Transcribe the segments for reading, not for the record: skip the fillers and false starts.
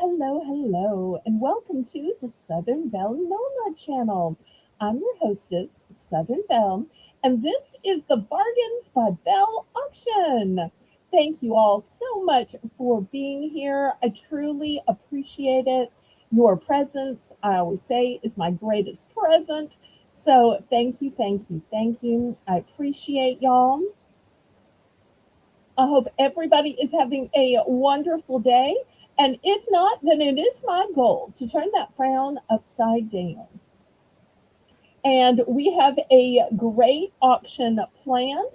Hello, and welcome to the Southern Belle Nola channel. I'm your hostess, Southern Belle, and this is the Bargains by Belle auction. Thank you all so much for being here. I truly appreciate it. Your presence, I always say, is my greatest present. So thank you. I appreciate y'all. I hope everybody is having a wonderful day. And if not, then it is my goal to turn that frown upside down. And we have a great auction planned.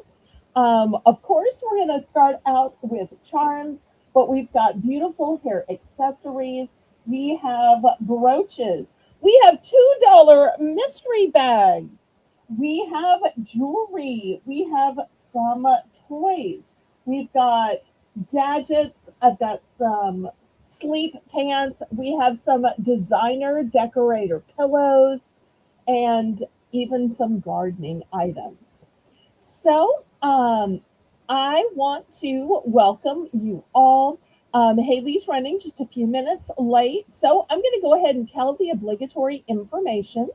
Of course, we're going to start out with charms, but we've got beautiful hair accessories. We have brooches. We have $2 mystery bags. We have jewelry. We have some toys. We've got gadgets. I've got some sleep pants. We have some designer decorator pillows and even some gardening items. So, I want to welcome you all. Haley's running just a few minutes late, so I'm going to go ahead and tell the obligatory information,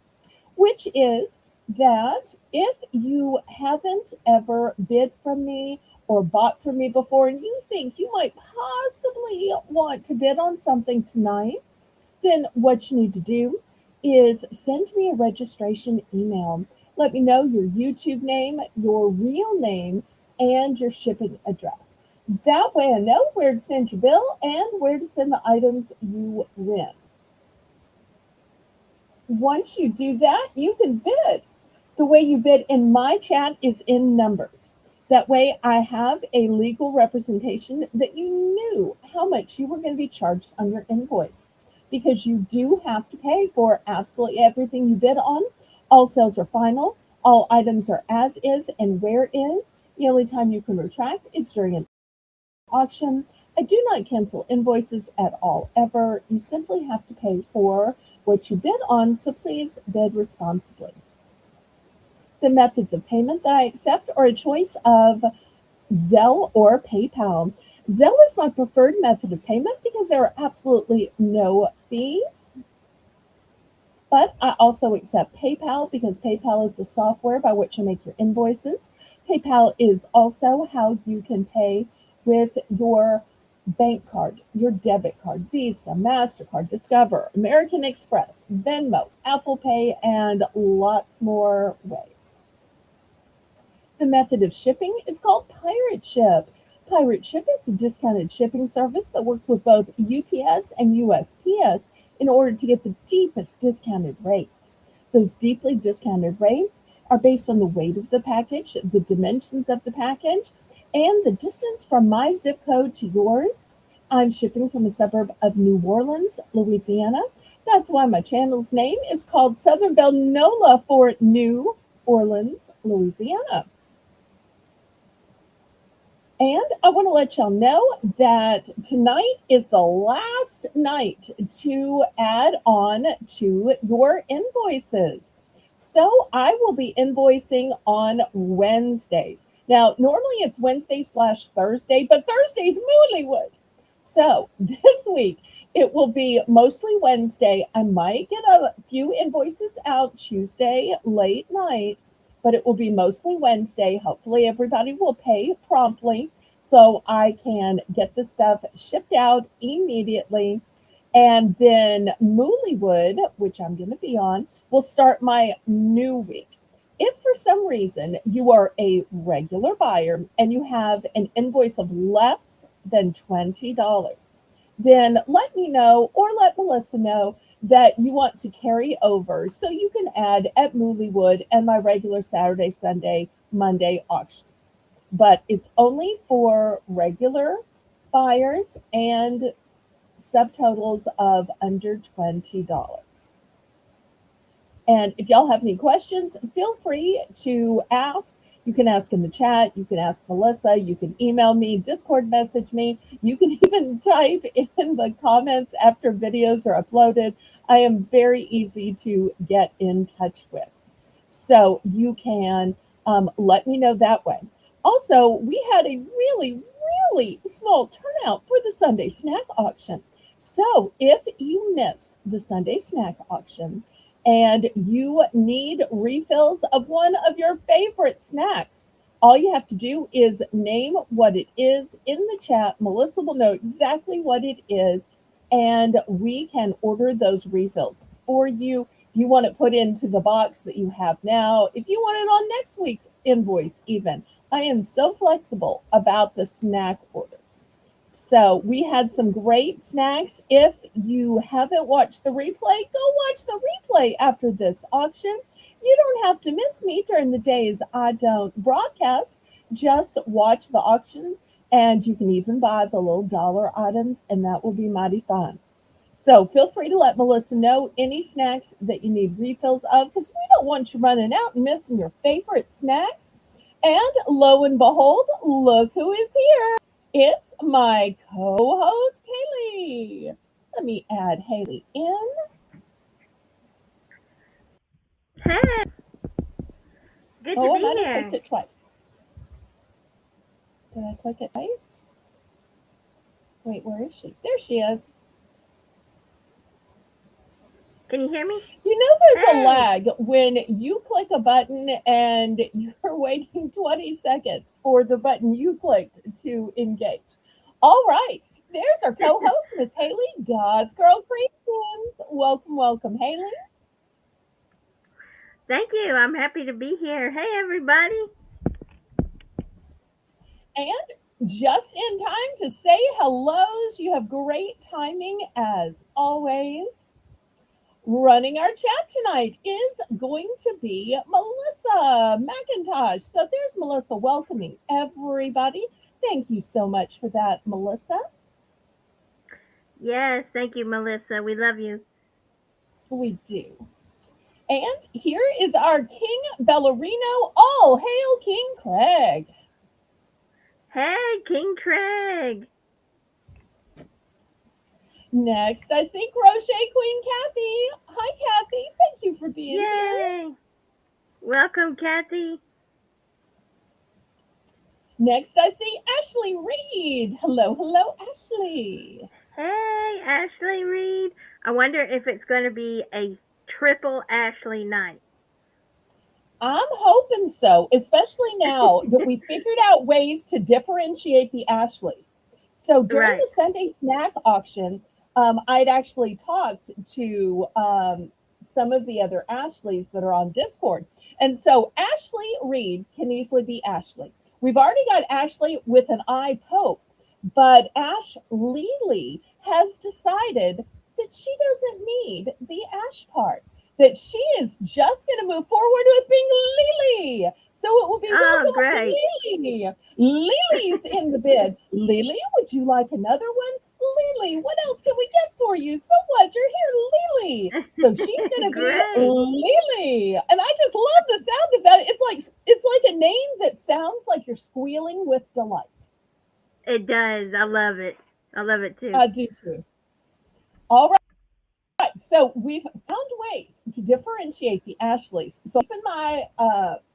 which is that if you haven't ever bid from me or bought from me before and you think you might possibly want to bid on something tonight, then what you need to do is send me a registration email. Let me know your YouTube name, your real name, and your shipping address. That way I know where to send your bill and where to send the items you win. Once you do that, you can bid. The way you bid in my chat is in numbers. That way, I have a legal representation that you knew how much you were going to be charged on your invoice. Because you do have to pay for absolutely everything you bid on. All sales are final. All items are as is and where is. The only time you can retract is during an auction. I do not cancel invoices at all, ever. You simply have to pay for what you bid on, so please bid responsibly. The methods of payment that I accept are a choice of Zelle or PayPal. Zelle is my preferred method of payment because there are absolutely no fees. But I also accept PayPal because PayPal is the software by which you make your invoices. PayPal is also how you can pay with your bank card, your debit card, Visa, MasterCard, Discover, American Express, Venmo, Apple Pay, and lots more ways. The method of shipping is called Pirate Ship. Pirate Ship is a discounted shipping service that works with both UPS and USPS in order to get the deepest discounted rates. Those deeply discounted rates are based on the weight of the package, the dimensions of the package, and the distance from my zip code to yours. I'm shipping from a suburb of New Orleans, Louisiana. That's why my channel's name is called Southern Belle Nola for New Orleans, Louisiana. And I want to let y'all know that tonight is the last night to add on to your invoices. So I will be invoicing on Wednesdays. Now, normally it's Wednesday/Thursday, but Thursday's Moolywood. So this week it will be mostly Wednesday. I might get a few invoices out Tuesday late night, but it will be mostly Wednesday. Hopefully, everybody will pay promptly so I can get the stuff shipped out immediately. And then Moolywood, which I'm going to be on, will start my new week. If for some reason you are a regular buyer and you have an invoice of less than $20, then let me know or let Melissa know that you want to carry over so you can add at Moolywood and my regular Saturday, Sunday, Monday auctions. But it's only for regular buyers and subtotals of under $20. And if y'all have any questions, feel free to ask. You can ask in the chat. You can ask Melissa. You can email me, Discord message me. You can even type in the comments after videos are uploaded. I am very easy to get in touch with. So you can let me know that way. Also, we had a really small turnout for the Sunday snack auction. So, if you missed the Sunday snack auction and you need refills of one of your favorite snacks, all you have to do is name what it is in the chat. Melissa will know exactly what it is, and we can order those refills for you. If you want it put into the box that you have now, if you want it on next week's invoice, even, I am so flexible about the snack orders. So we had some great snacks. If you haven't watched the replay, go watch the replay after this auction. You don't have to miss me during the days I don't broadcast. Just watch the auctions, and you can even buy the little dollar items, and that will be mighty fun. So feel free to let Melissa know any snacks that you need refills of, because we don't want you running out and missing your favorite snacks. And lo and behold, look who is here. It's my co-host, Haley. Let me add Haley in. Hey, good to Oh, I be might have clicked here. it twice. Did I click it twice? Wait, where is she? There she is. Can you hear me? You know, there's a Hey, lag when you click a button and you're waiting 20 seconds for the button you clicked to engage. All right, there's our co host, Miss Haley, God's Girl Creations. Welcome, welcome, Haley. thank you. I'm happy to be here. Hey, everybody. And just in time to say hellos, you have great timing as always. Running our chat tonight is going to be Melissa McIntosh. So there's Melissa welcoming everybody. Thank you so much for that, Melissa. Yes, thank you, Melissa. We love you. We do. And here is our King Ballerino. All hail King Craig. Hey, King Craig. Next, I see Crochet Queen Kathy. Hi, Kathy. Thank you for being here. Yay. Welcome, Kathy. Next, I see Ashley Reed. Hello, hello, Ashley. Hey, Ashley Reed. I wonder if it's going to be a triple Ashley night. I'm hoping so, especially now that we figured out ways to differentiate the Ashleys. So during Right. the Sunday snack auction, I'd actually talked to some of the other Ashleys that are on Discord. And so Ashley Reed can easily be Ashley. We've already got Ashley with an I Pope, but Ash Lely has decided that she doesn't need the Ash part, that she is just going to move forward with being Lily. So it will be Oh, welcome, great. Lily. Lily's in the bid. Lily, would you like another one? Lily, what else can we get for you? So what? You're here, Lily. So she's going to be Great. Lily, and I just love the sound of that. It's like a name that sounds like you're squealing with delight. It does. I love it. I love it too. I do too. All right. So we've found ways to differentiate the Ashleys. So keeping my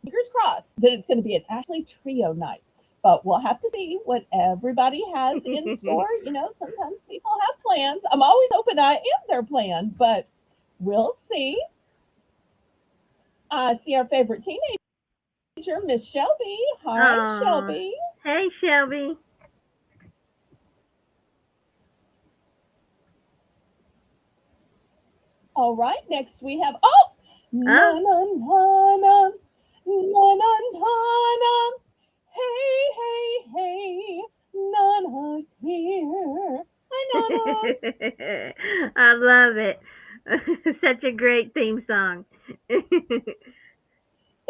fingers crossed that it's going to be an Ashley trio night. But we'll have to see what everybody has in store. You know, sometimes people have plans. I'm always hoping I am their plan, but we'll see. I see our favorite teenager, Miss Shelby. Hi, Aw. Shelby. Hey, Shelby. All right, next we have na Oh, na na na na na na na. Hey, hey, hey, Nana's here. Hi, Nana. I love it. Such a great theme song. It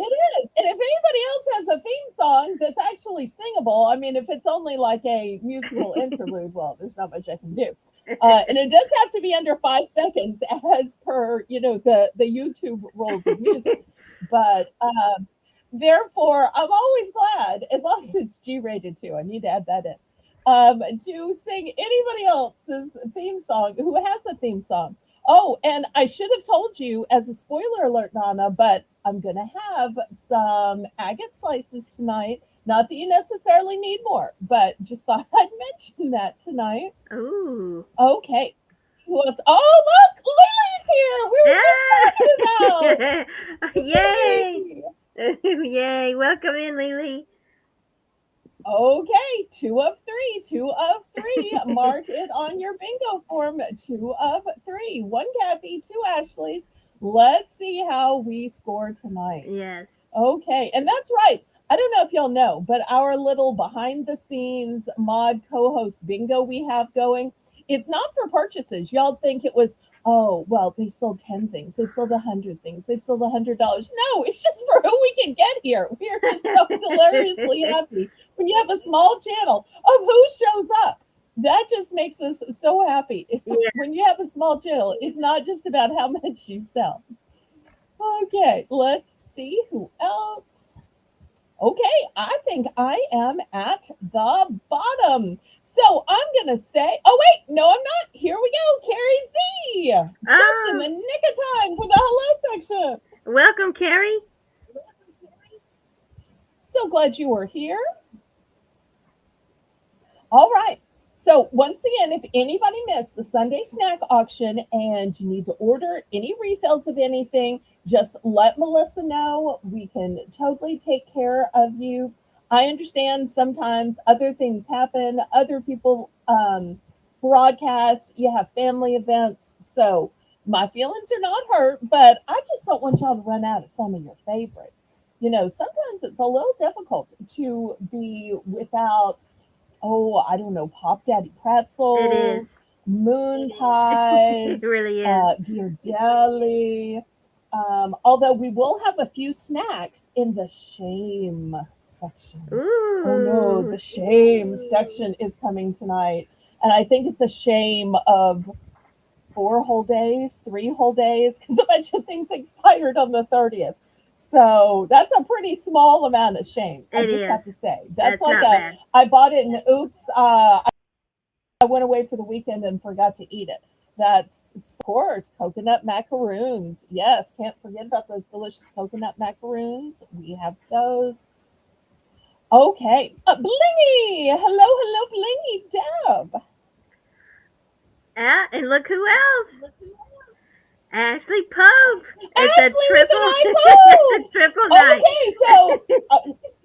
is. And if anybody else has a theme song that's actually singable, I mean, if it's only like a musical interlude, well, there's not much I can do. And it does have to be under 5 seconds as per, the YouTube rules of music. But therefore, I'm always glad, as long as it's G-rated too, I need to add that in, to sing anybody else's theme song who has a theme song. Oh, and I should have told you as a spoiler alert, Nana, but I'm going to have some agate slices tonight. Not that you necessarily need more, but just thought I'd mention that tonight. Ooh. Okay. Who else? Oh, look, Lily's here. We were just talking about Yeah. Yay! Lily. Yay! Welcome in, Lily. Okay, two of three, two of three. Mark it on your bingo form. Two of three. One Kathy, two Ashleys. Let's see how we score tonight. Yes. Okay, and that's right. I don't know if y'all know, but our little behind the scenes mod co host bingo we have going, it's not for purchases. Y'all think it was, oh, well, they've sold 10 things, they've sold 100 things, they've sold $100. No, it's just for who we can get here. We are just so hilariously happy when you have a small channel of who shows up. That just makes us so happy. Yeah. When you have a small channel, it's not just about how much you sell. Okay, let's see who else. Okay, I think I am at the bottom. So I'm going to say, oh, wait, no, I'm not. Here we go. Carrie Z. Just in Oh, the nick of time for the hello section. welcome, Carrie. So glad you were here. All right. So once again, if anybody missed the Sunday snack auction and you need to order any refills of anything, just let Melissa know. We can totally take care of you. I understand sometimes other things happen, other people broadcast, you have family events. So my feelings are not hurt, but I just don't want y'all to run out of some of your favorites. Sometimes it's a little difficult to be without, oh, I don't know, Pop Daddy It is. pretzels, moon It pies, really is. Ghirardelli. Although we will have a few snacks in the shame section. Oh no, Ooh. the shame section is coming tonight. And I think it's a shame of 4 whole days, 3 whole days, because a bunch of things expired on the 30th. So that's a pretty small amount of shame. I It just is. have to say. That's That's like not bad. I bought it and oops, I went away for the weekend and forgot to eat it. That's, of course, coconut macaroons. Yes, can't forget about those delicious coconut macaroons. We have those. Okay. Blingy. Hello, hello, Blingy. Deb. Ah, and look who else. Ashley Pope. It's a Ashley with an triple. eye It's a poke. triple night. Okay, so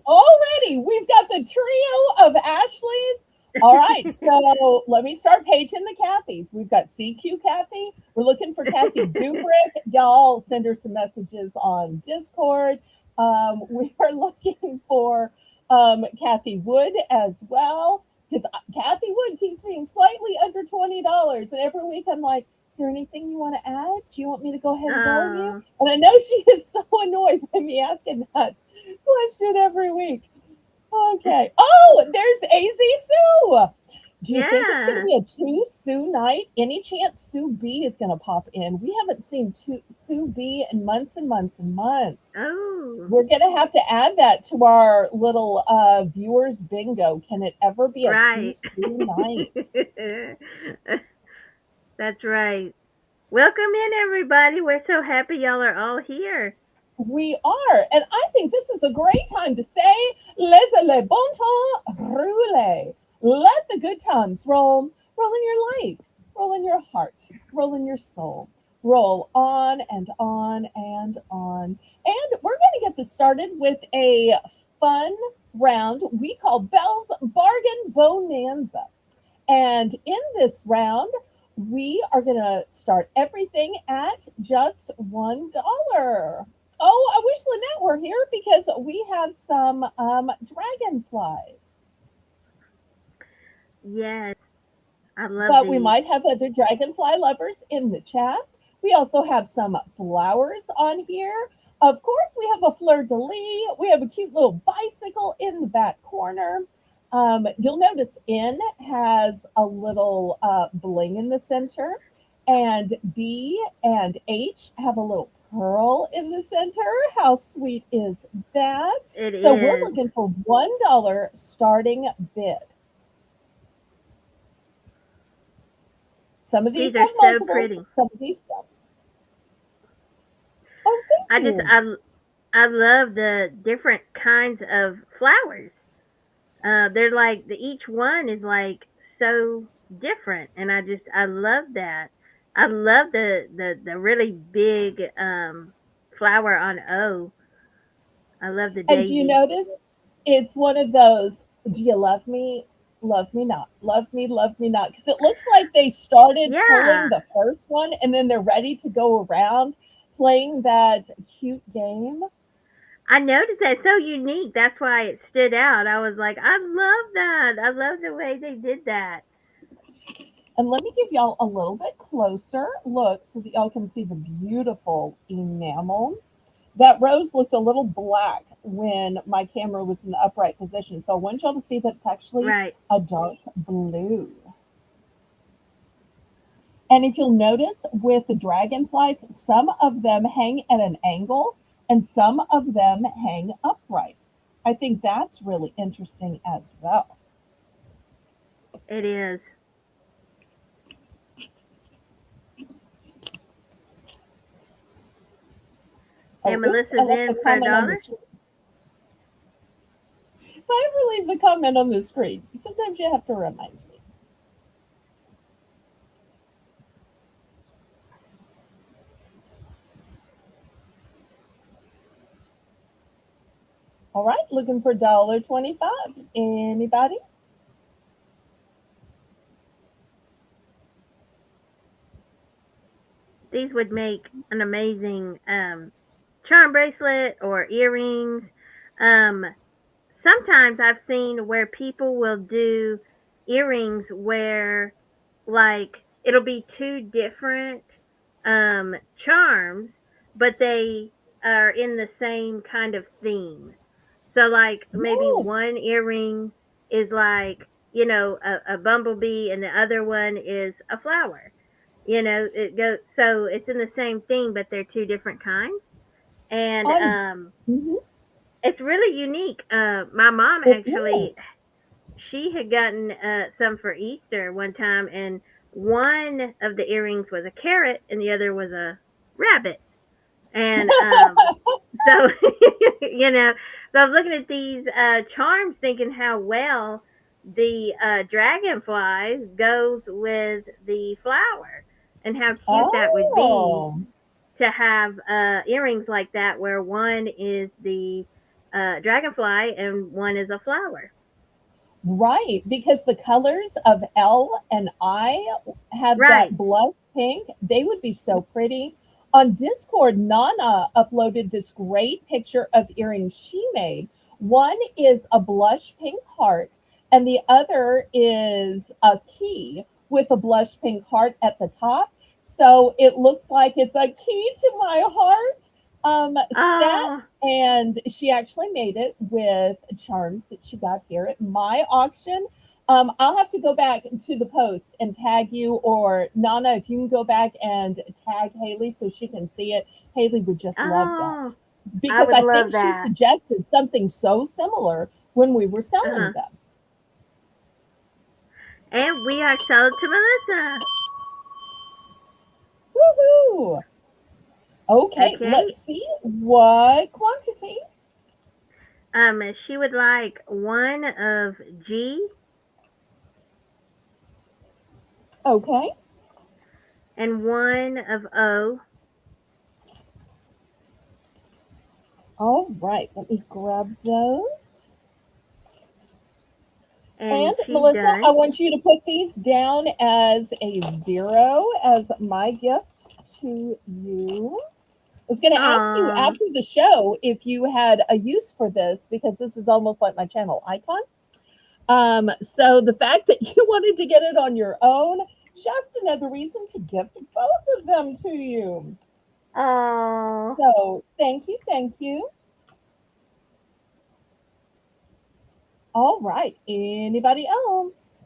already we've got the trio of Ashleys. All right, so let me start paging the Cathys. We've got CQ Kathy. We're looking for Kathy Dubrick. Y'all send her some messages on Discord. We are looking for Kathy Wood as well, because Kathy Wood keeps being slightly under $20. And every week I'm like, is there anything you want to add? Do you want me to go ahead and bill you? Oh, And I know she is so annoyed by me asking that question every week. Okay. Oh, there's AZ Sue. Do you think it's going to yeah. be a two Sue night? Any chance Sue B is going to pop in? We haven't seen Sue B in months and months and months. Oh, We're going to have to add that to our little viewers bingo. Can it ever be a two right. Sue night? That's right. Welcome in, everybody. We're so happy y'all are all here. We are. And I think this is a great time to say, laissez le bon temps rouler. Let the good times roll. Roll in your life, roll in your heart, roll in your soul. Roll on and on and on. And we're going to get this started with a fun round we call Belle's Bargain Bonanza. And in this round, we are going to start everything at just $1. Oh, I wish Lynette were here because we have some dragonflies, Yes, I love but we these. might have other dragonfly lovers in the chat. We also have some flowers on here. Of course, we have a fleur de lis. We have a cute little bicycle in the back corner. You'll notice N has a little bling in the center, and B and H have a little pearl in the center. How sweet is that? It So we're is. looking for $1 starting bid. Some of these These are have so multiples, pretty. some of these don't. Oh, thank I just you. I love the different kinds of flowers. They're like each one is like so different, and I love that. I love the really big flower on O. I love the And do you daisy. notice it's one of those, do you love me? Love me not. Love me not. Because it looks like they started pulling Yeah, the first one and then they're ready to go around playing that cute game. I noticed that so unique. That's why it stood out. I was like, I love that. I love the way they did that. And let me give y'all a little bit closer look so that y'all can see the beautiful enamel. That rose looked a little black when my camera was in the upright position. So I want y'all to see that it's actually Right. a dark blue. And if you'll notice with the dragonflies, some of them hang at an angle and some of them hang upright. I think that's really interesting as well. It is. And Oh, oops, I Melissa's left the in for a comment on the dollar. screen. If I ever leave the comment on the screen, sometimes you have to remind me. All right, looking for $1.25. Anybody? These would make an amazing charm bracelet or earrings. Um, Sometimes I've seen where people will do earrings where like it'll be two different charms, but they are in the same kind of theme. So like maybe Yes. one earring is like, you know, a bumblebee and the other one is a flower. You know, it goes so it's in the same thing but they're two different kinds. And I, mhm, it's really unique. My mom it actually is. she had gotten some for Easter one time, and one of the earrings was a carrot, and the other was a rabbit. And so you know, so I was looking at these charms, thinking how well the dragonfly goes with the flower, and how cute that would be Oh, to have earrings like that, where one is the dragonfly and one is a flower. right. Because the colors of L and I have Right. that blush pink. They would be so pretty. On Discord, Nana uploaded this great picture of earrings she made. One is a blush pink heart, and the other is a key with a blush pink heart at the top. So it looks like it's a key to my heart Oh, set, and she actually made it with charms that she got here at my auction. I'll have to go back to the post and tag you, or Nana, if you can go back and tag Haley so she can see it. Haley would just love that oh, I because would I love think she that. suggested something so similar when we were selling Uh-huh. them. And we are sold to Melissa. Woohoo! Okay, let's Okay. see what quantity. She would like one of G Okay, and one of O, all right, let me grab those. and And she's Melissa, I done. want you to put these down as a 0 as my gift to you. I was going to ask you Oh, after the show if you had a use for this because this is almost like my channel icon. So the fact that you wanted to get it on your own, just another reason to gift both of them to you. oh. So thank you, thank you. All right, anybody else?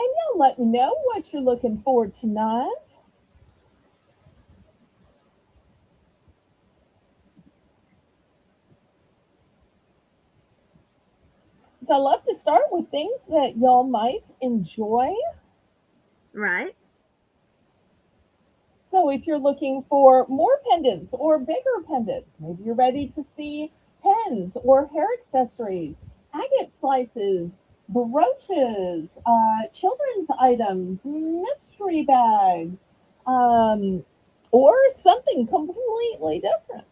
And y'all let me know what you're looking for tonight. So I love to start with things that y'all might enjoy. Right. So if you're looking for more pendants or bigger pendants, maybe you're ready to see pens or hair accessories, agate slices, brooches, children's items, mystery bags, um, or something completely different.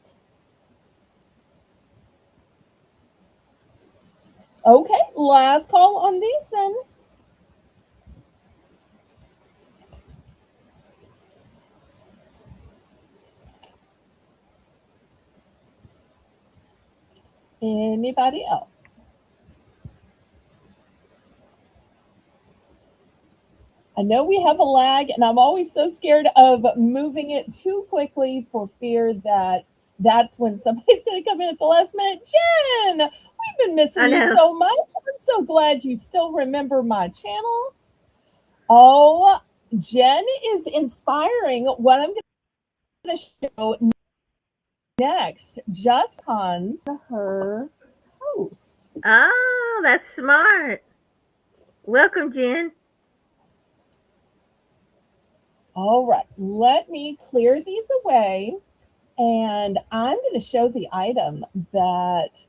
Okay, last call on these then. Anybody else? I know we have a lag, and I'm always so scared of moving it too quickly for fear that that's when somebody's going to come in at the last minute. Jen, we've been I missing you know. so much. I'm so glad you still remember my channel. Oh, Jen is inspiring what I'm going to show next. Just Cons, her host. Oh, that's smart. Welcome, Jen. All right, let me clear these away. And I'm going to show the item that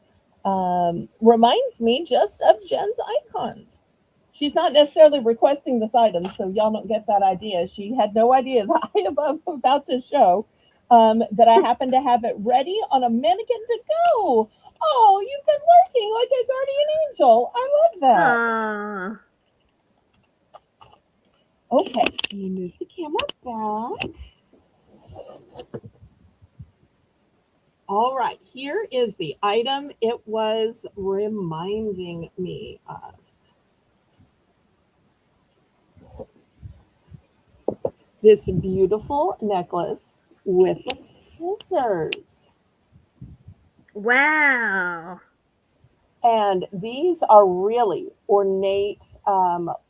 reminds me just of Jen's icons. She's not necessarily requesting this item, so y'all don't get that idea. She had no idea the item I'm about to show, that I happen to have it ready on a mannequin to go. Oh, you've been working like a guardian angel. I love that. Oh, Okay, let me move the camera back. All right, here is the item it was reminding me of. This beautiful necklace with the scissors. wow. And these are really ornate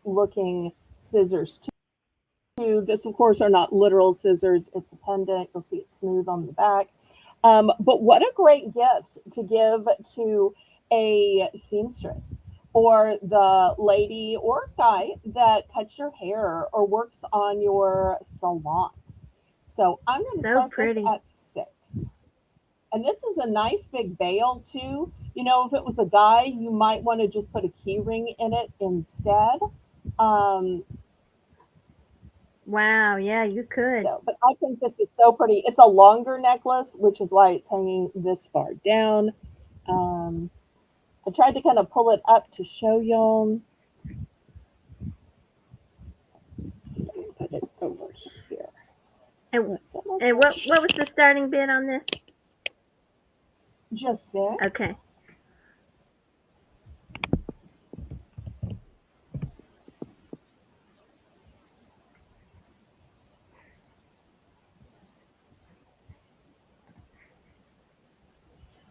looking scissors too. This, of course, are not literal scissors. It's a pendant. You'll see it smooth on the back. But what a great gift to give to a seamstress or the lady or guy that cuts your hair or works on your salon. So I'm going to So start this pretty. at 6. And this is a nice big bail too. You know, if it was a guy, you might want to just put a key ring in it instead. Um, Wow, yeah, you could. but I think this is so pretty. It's a longer necklace, which is why it's hanging this far down. Um, I tried to kind of pull it up to show y'all. Let's see, let me put it over here. And That's it like and that. what was the starting bid on this? Just 6. Okay.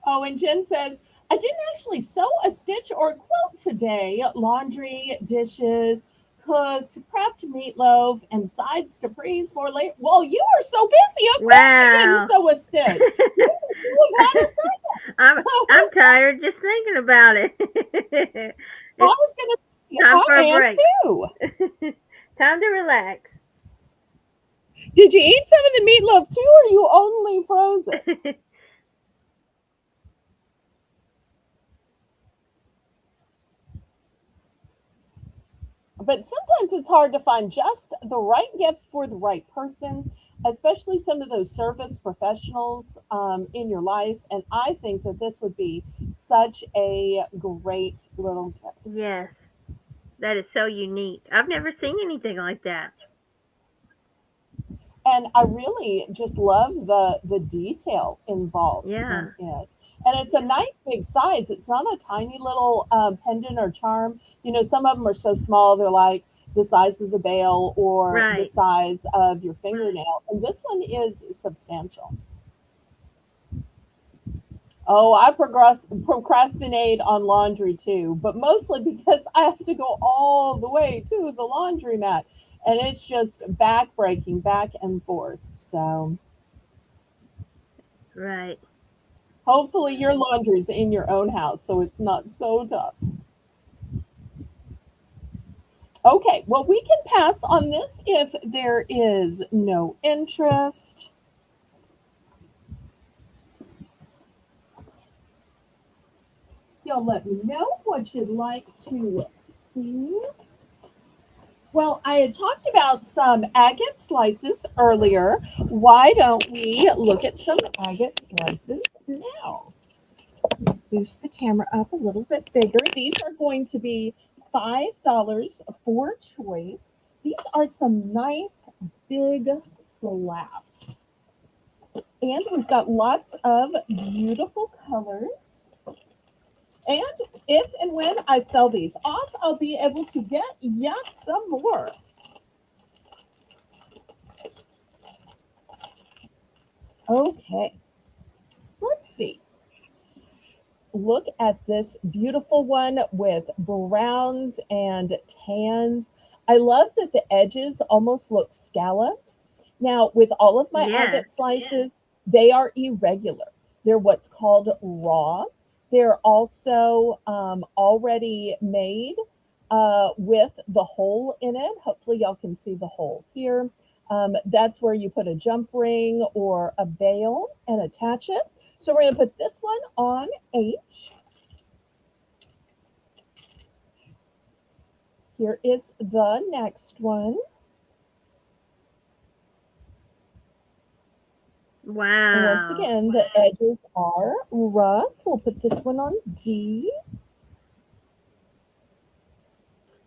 Oh, and Jen says, I didn't actually sew a stitch or a quilt today. Laundry, dishes, cooked, prepped meatloaf, and sides to freeze for later. Well, you are so busy. Of course you didn't Wow. sew a stitch. You have had a second. I'm tired just thinking about it. I It's was going to say, time for I a am break. too. Time to relax. Did you eat some of the meatloaf too, or you only froze it? But sometimes it's hard to find just the right gift for the right person, especially some of those service professionals in your life. And I think that this would be such a great little gift. Yes, that is so unique. I've never seen anything like that. And I really just love the detail involved in Yeah. it. And it's a nice big size. It's not a tiny little pendant or charm. You know, some of them are so small, they're like the size of the bail or the Right. size of your fingernail. And this one is substantial. Oh, I procrastinate on laundry too, but mostly because I have to go all the way to the laundromat. And it's just back breaking back and forth. So Right. hopefully your laundry's in your own house, so it's not so tough. Okay, well, we can pass on this if there is no interest. You'll let me know what you'd like to see. Well, I had talked about some agate slices earlier. Why don't we look at some agate slices now? Boost the camera up a little bit bigger. These are going to be $5 for choice. These are some nice big slabs. And we've got lots of beautiful colors. And if and when I sell these off, I'll be able to get yet some more. Okay, let's see. Look at this beautiful one with browns and tans. I love that the edges almost look scalloped. Now, with all of my Yeah. agate slices, they are irregular. They're what's called raw. They're also already made with the hole in it. Hopefully, y'all can see the hole here. That's where you put a jump ring or a bail and attach it. So we're going to put this one on H. Here is the next one. And once Wow. again, the edges are rough. We'll put this one on D.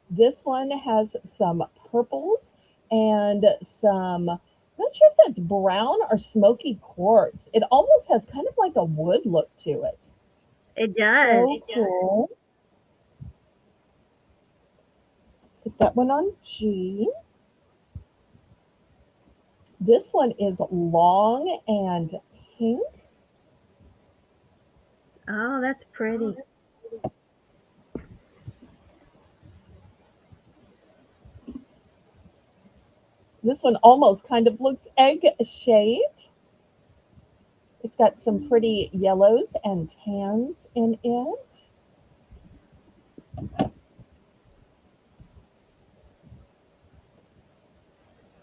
This one has some purples and some, not sure if that's brown or smoky quartz. It almost has kind of like a wood look to it. It does. So cool. Put that one on G. This one is long and pink. Oh, that's pretty. This one almost kind of looks egg shaped. It's got some pretty yellows and tans in it.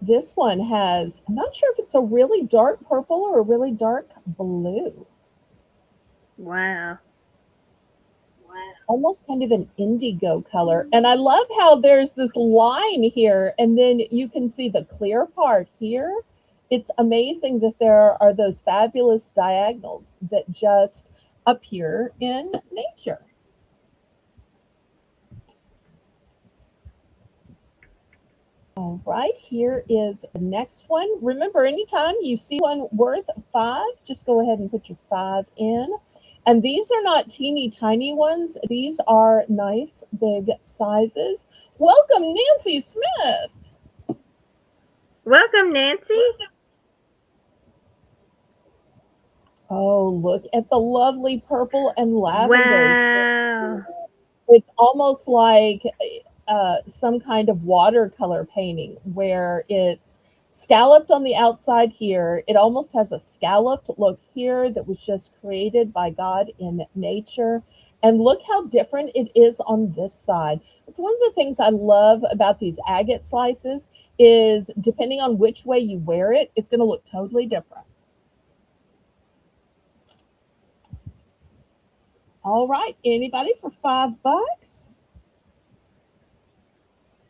This one has, I'm not sure if it's a really dark purple or a really dark blue. Wow. Almost kind of an indigo color. And I love how there's this line here, and then you can see the clear part here. It's amazing that there are those fabulous diagonals that just appear in nature. All right, here is the next one. Remember, anytime you see one worth 5, just go ahead and put your 5 in. And these are not teeny tiny ones. These are nice big sizes. Welcome, Nancy Smith. Welcome, Nancy. Oh, look at the lovely purple and lavenders. Wow. It's almost like some kind of watercolor painting where it's scalloped on the outside here. It almost has a scalloped look here that was just created by God in nature. And look how different it is on this side. It's one of the things I love about these agate slices is depending on which way you wear it, it's going to look totally different. All right, anybody for $5?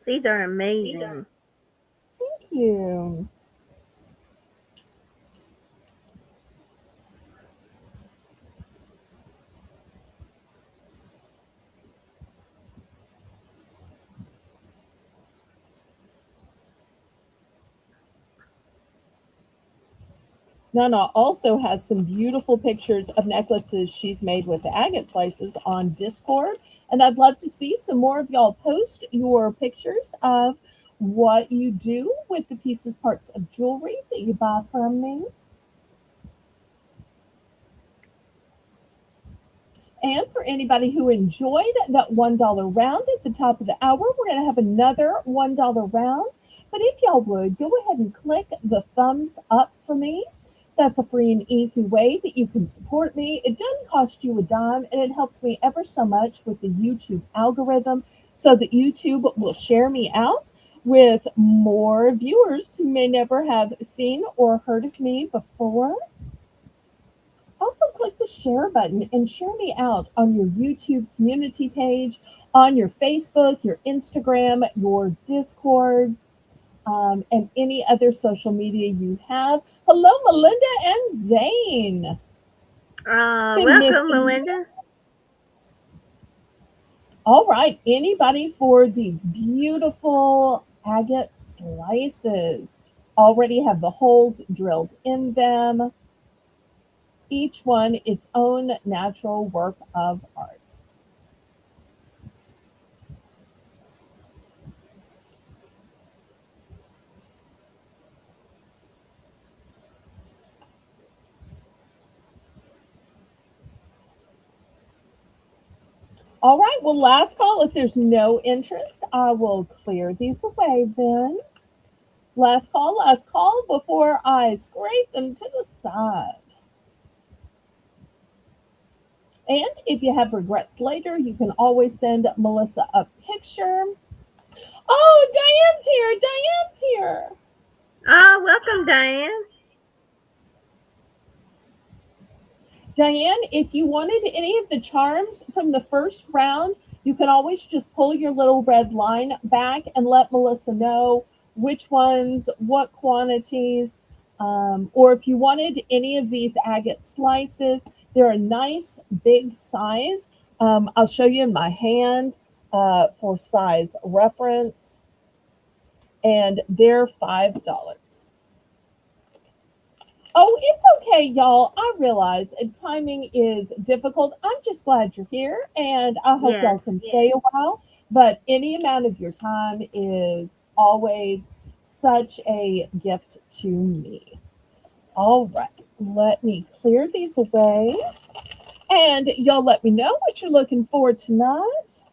These are amazing. Thank you. Nana also has some beautiful pictures of necklaces she's made with the agate slices on Discord. And I'd love to see some more of y'all post your pictures of what you do with the pieces, parts of jewelry that you buy from me. And for anybody who enjoyed that $1 round at the top of the hour, we're going to have another $1 round. But if y'all would, go ahead and click the thumbs up for me. That's a free and easy way that you can support me. It doesn't cost you a dime, and it helps me ever so much with the YouTube algorithm. so that YouTube will share me out with more viewers who may never have seen or heard of me before. Also, click the share button and share me out on your YouTube community page, on your Facebook, your Instagram, your Discords, and any other social media you have. Hello, Melinda and Zane. Been Welcome, missing you. Melinda. All right, anybody for these beautiful agate slices? Already have the holes drilled in them, each one its own natural work of art. All right, well, last call. If there's no interest, I will clear these away then. Last call before I scrape them to the side. And if you have regrets later, you can always send Melissa a picture. Oh, Diane's here. Diane's here. Welcome, Diane. Diane, if you wanted any of the charms from the first round, you can always just pull your little red line back and let Melissa know which ones, what quantities, or if you wanted any of these agate slices, they're a nice big size. I'll show you in my hand for size reference, and they're $5. Oh, it's okay, y'all. I realize timing is difficult. I'm just glad you're here, and I hope Yes. y'all can stay a while. But any amount of your time is always such a gift to me. All right, let me clear these away. And y'all let me know what you're looking for tonight.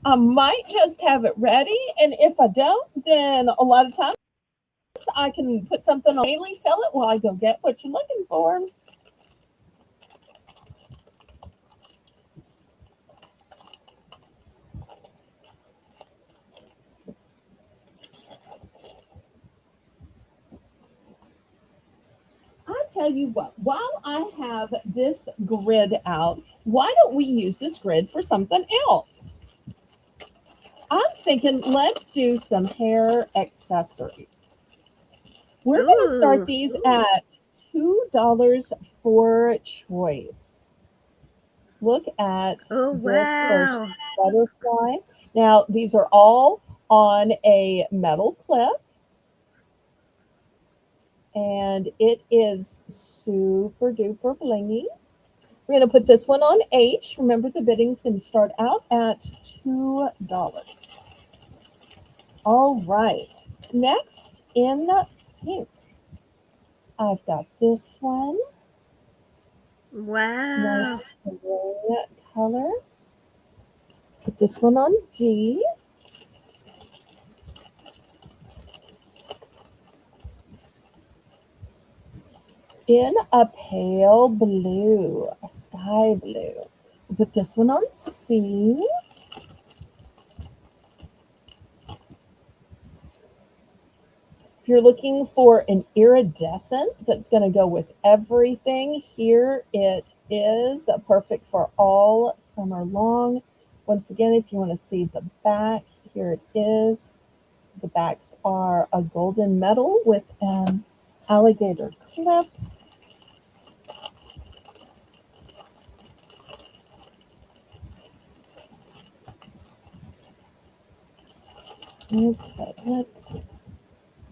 I might just have it ready, and if I don't, then a lot of times I can put something on daily, sell it while I go get what you're looking for. I tell you what, while I have this grid out, why don't we use this grid for something else? I'm thinking let's do some hair accessories. We're going to start Ooh. these at $2 for choice. Look at Oh, this first wow. butterfly. Now, these are all on a metal clip, and it is super duper blingy. We're going to put this one on H. Remember, the bidding's going to start out at $2. All right. Next, in pink, I've got this one. Wow. Nice gray color. Put this one on D. In a pale blue, a sky blue. We'll put this one on C. If you're looking for an iridescent that's going to go with everything, here it is, perfect for all summer long. Once again, if you want to see the back, here it is. The backs are a golden metal with an alligator clip. Okay, let's see.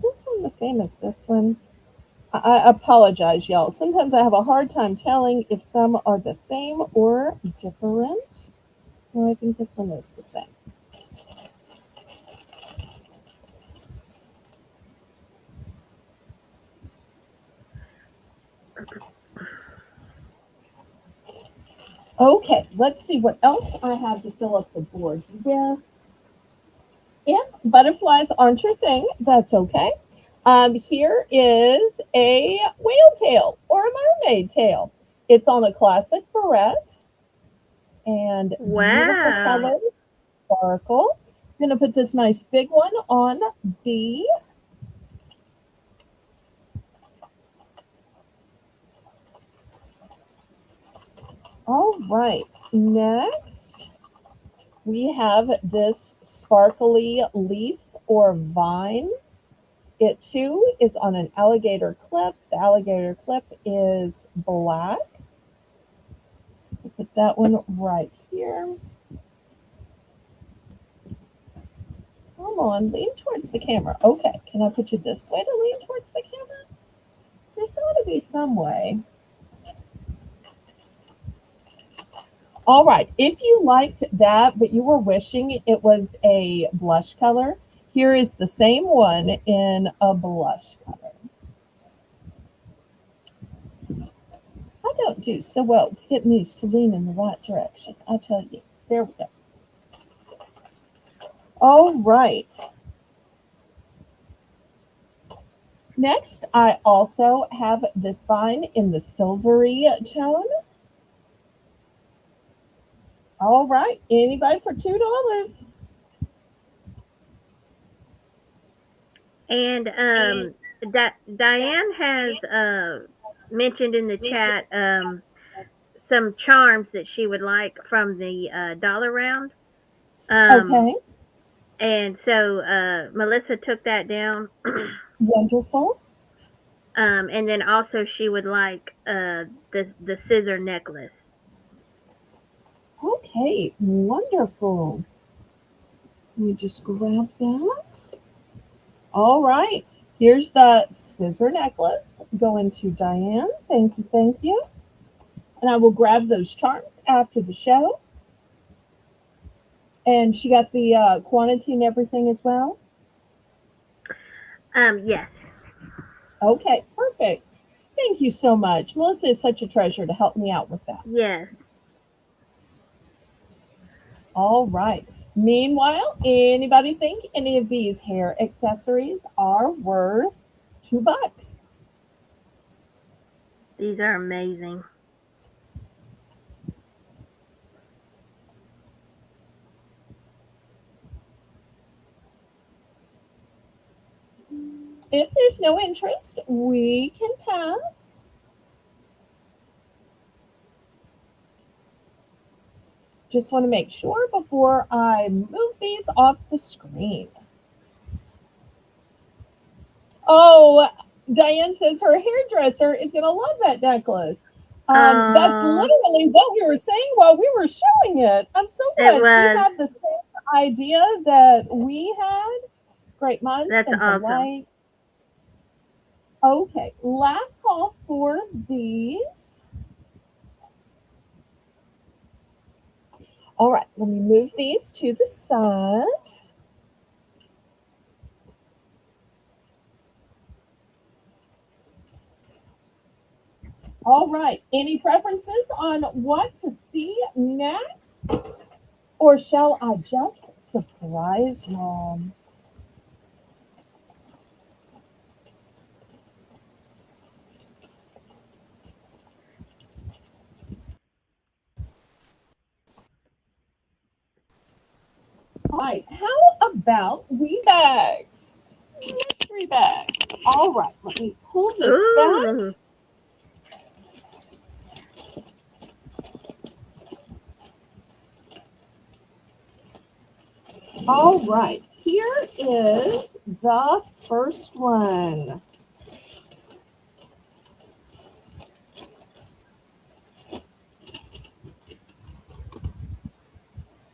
This one the same as this one. I apologize, y'all. Sometimes I have a hard time telling if some are the same or different. No, I think this one is the same. Okay, let's see what else I have to fill up the board with. If butterflies aren't your thing, that's okay. Here is a whale tail or a mermaid tail. It's on a classic barrette and beautiful Wow. colors, sparkle. I'm going to put this nice big one on B. All right, next we have this sparkly leaf or vine. It too is on an alligator clip. The alligator clip is black. Put that one right here. Come on, lean towards the camera. Okay, can I put you this way to lean towards the camera? There's got to be some way. All right, if you liked that, but you were wishing it was a blush color, here is the same one in a blush color. I don't do so well getting these to lean in the right direction, I tell you. There we go. All right. Next, I also have this vine in the silvery tone. All right, anybody for $2? And Diane has mentioned in the chat some charms that she would like from the dollar round. Okay, And so Melissa took that down. wonderful. And then also she would like the scissor necklace. Okay, wonderful. Let me just grab that. All right, here's the scissor necklace going to Diane. Thank you, thank you. And I will grab those charms after the show. And she got the quantity and everything as well? Yes. Okay, perfect. Thank you so much. Melissa is such a treasure to help me out with that. Yes. All right. Meanwhile, anybody think any of these hair accessories are worth $2? These are amazing. If there's no interest, we can pass. Just want to make sure before I move these off the screen. Oh, Diane says her hairdresser is going to love that necklace. That's literally what we were saying while we were showing it. I'm so glad she had the same idea that we had. Great minds think alike. Okay, last call for these. All right, let me move these to the side. All right, any preferences on what to see next? Or shall I just surprise y'all? All right, how about we bags? Mystery bags. All right, let me pull this back. All right, here is the first one.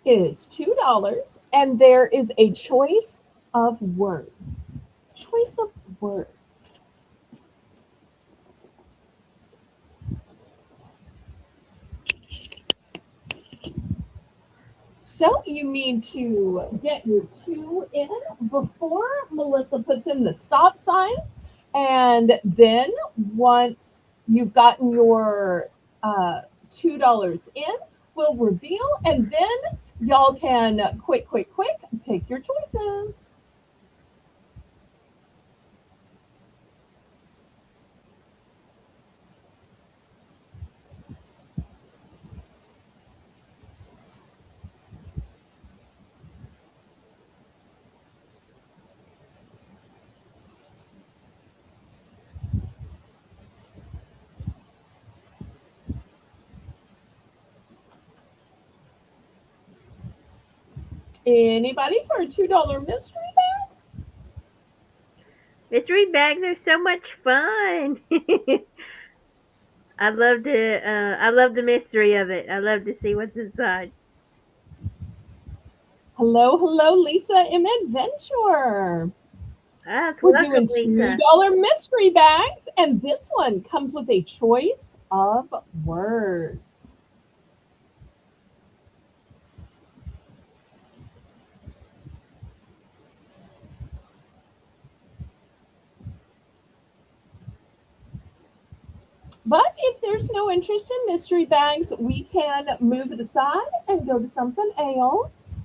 It is $2, and there is a choice of words. Choice of words. So you need to get your 2 in before Melissa puts in the stop signs. And then once you've gotten your $2 in, we'll reveal. And then y'all can quick, pick your choices. Anybody for a $2 mystery bag? Mystery bags are so much fun. I love the mystery of it. I love to see what's inside. Hello, hello, Lisa in Adventure. Ah, We're welcome, doing Lisa. $2 mystery bags, and this one comes with a choice of words. But if there's no interest in mystery bags, we can move it aside and go to something else.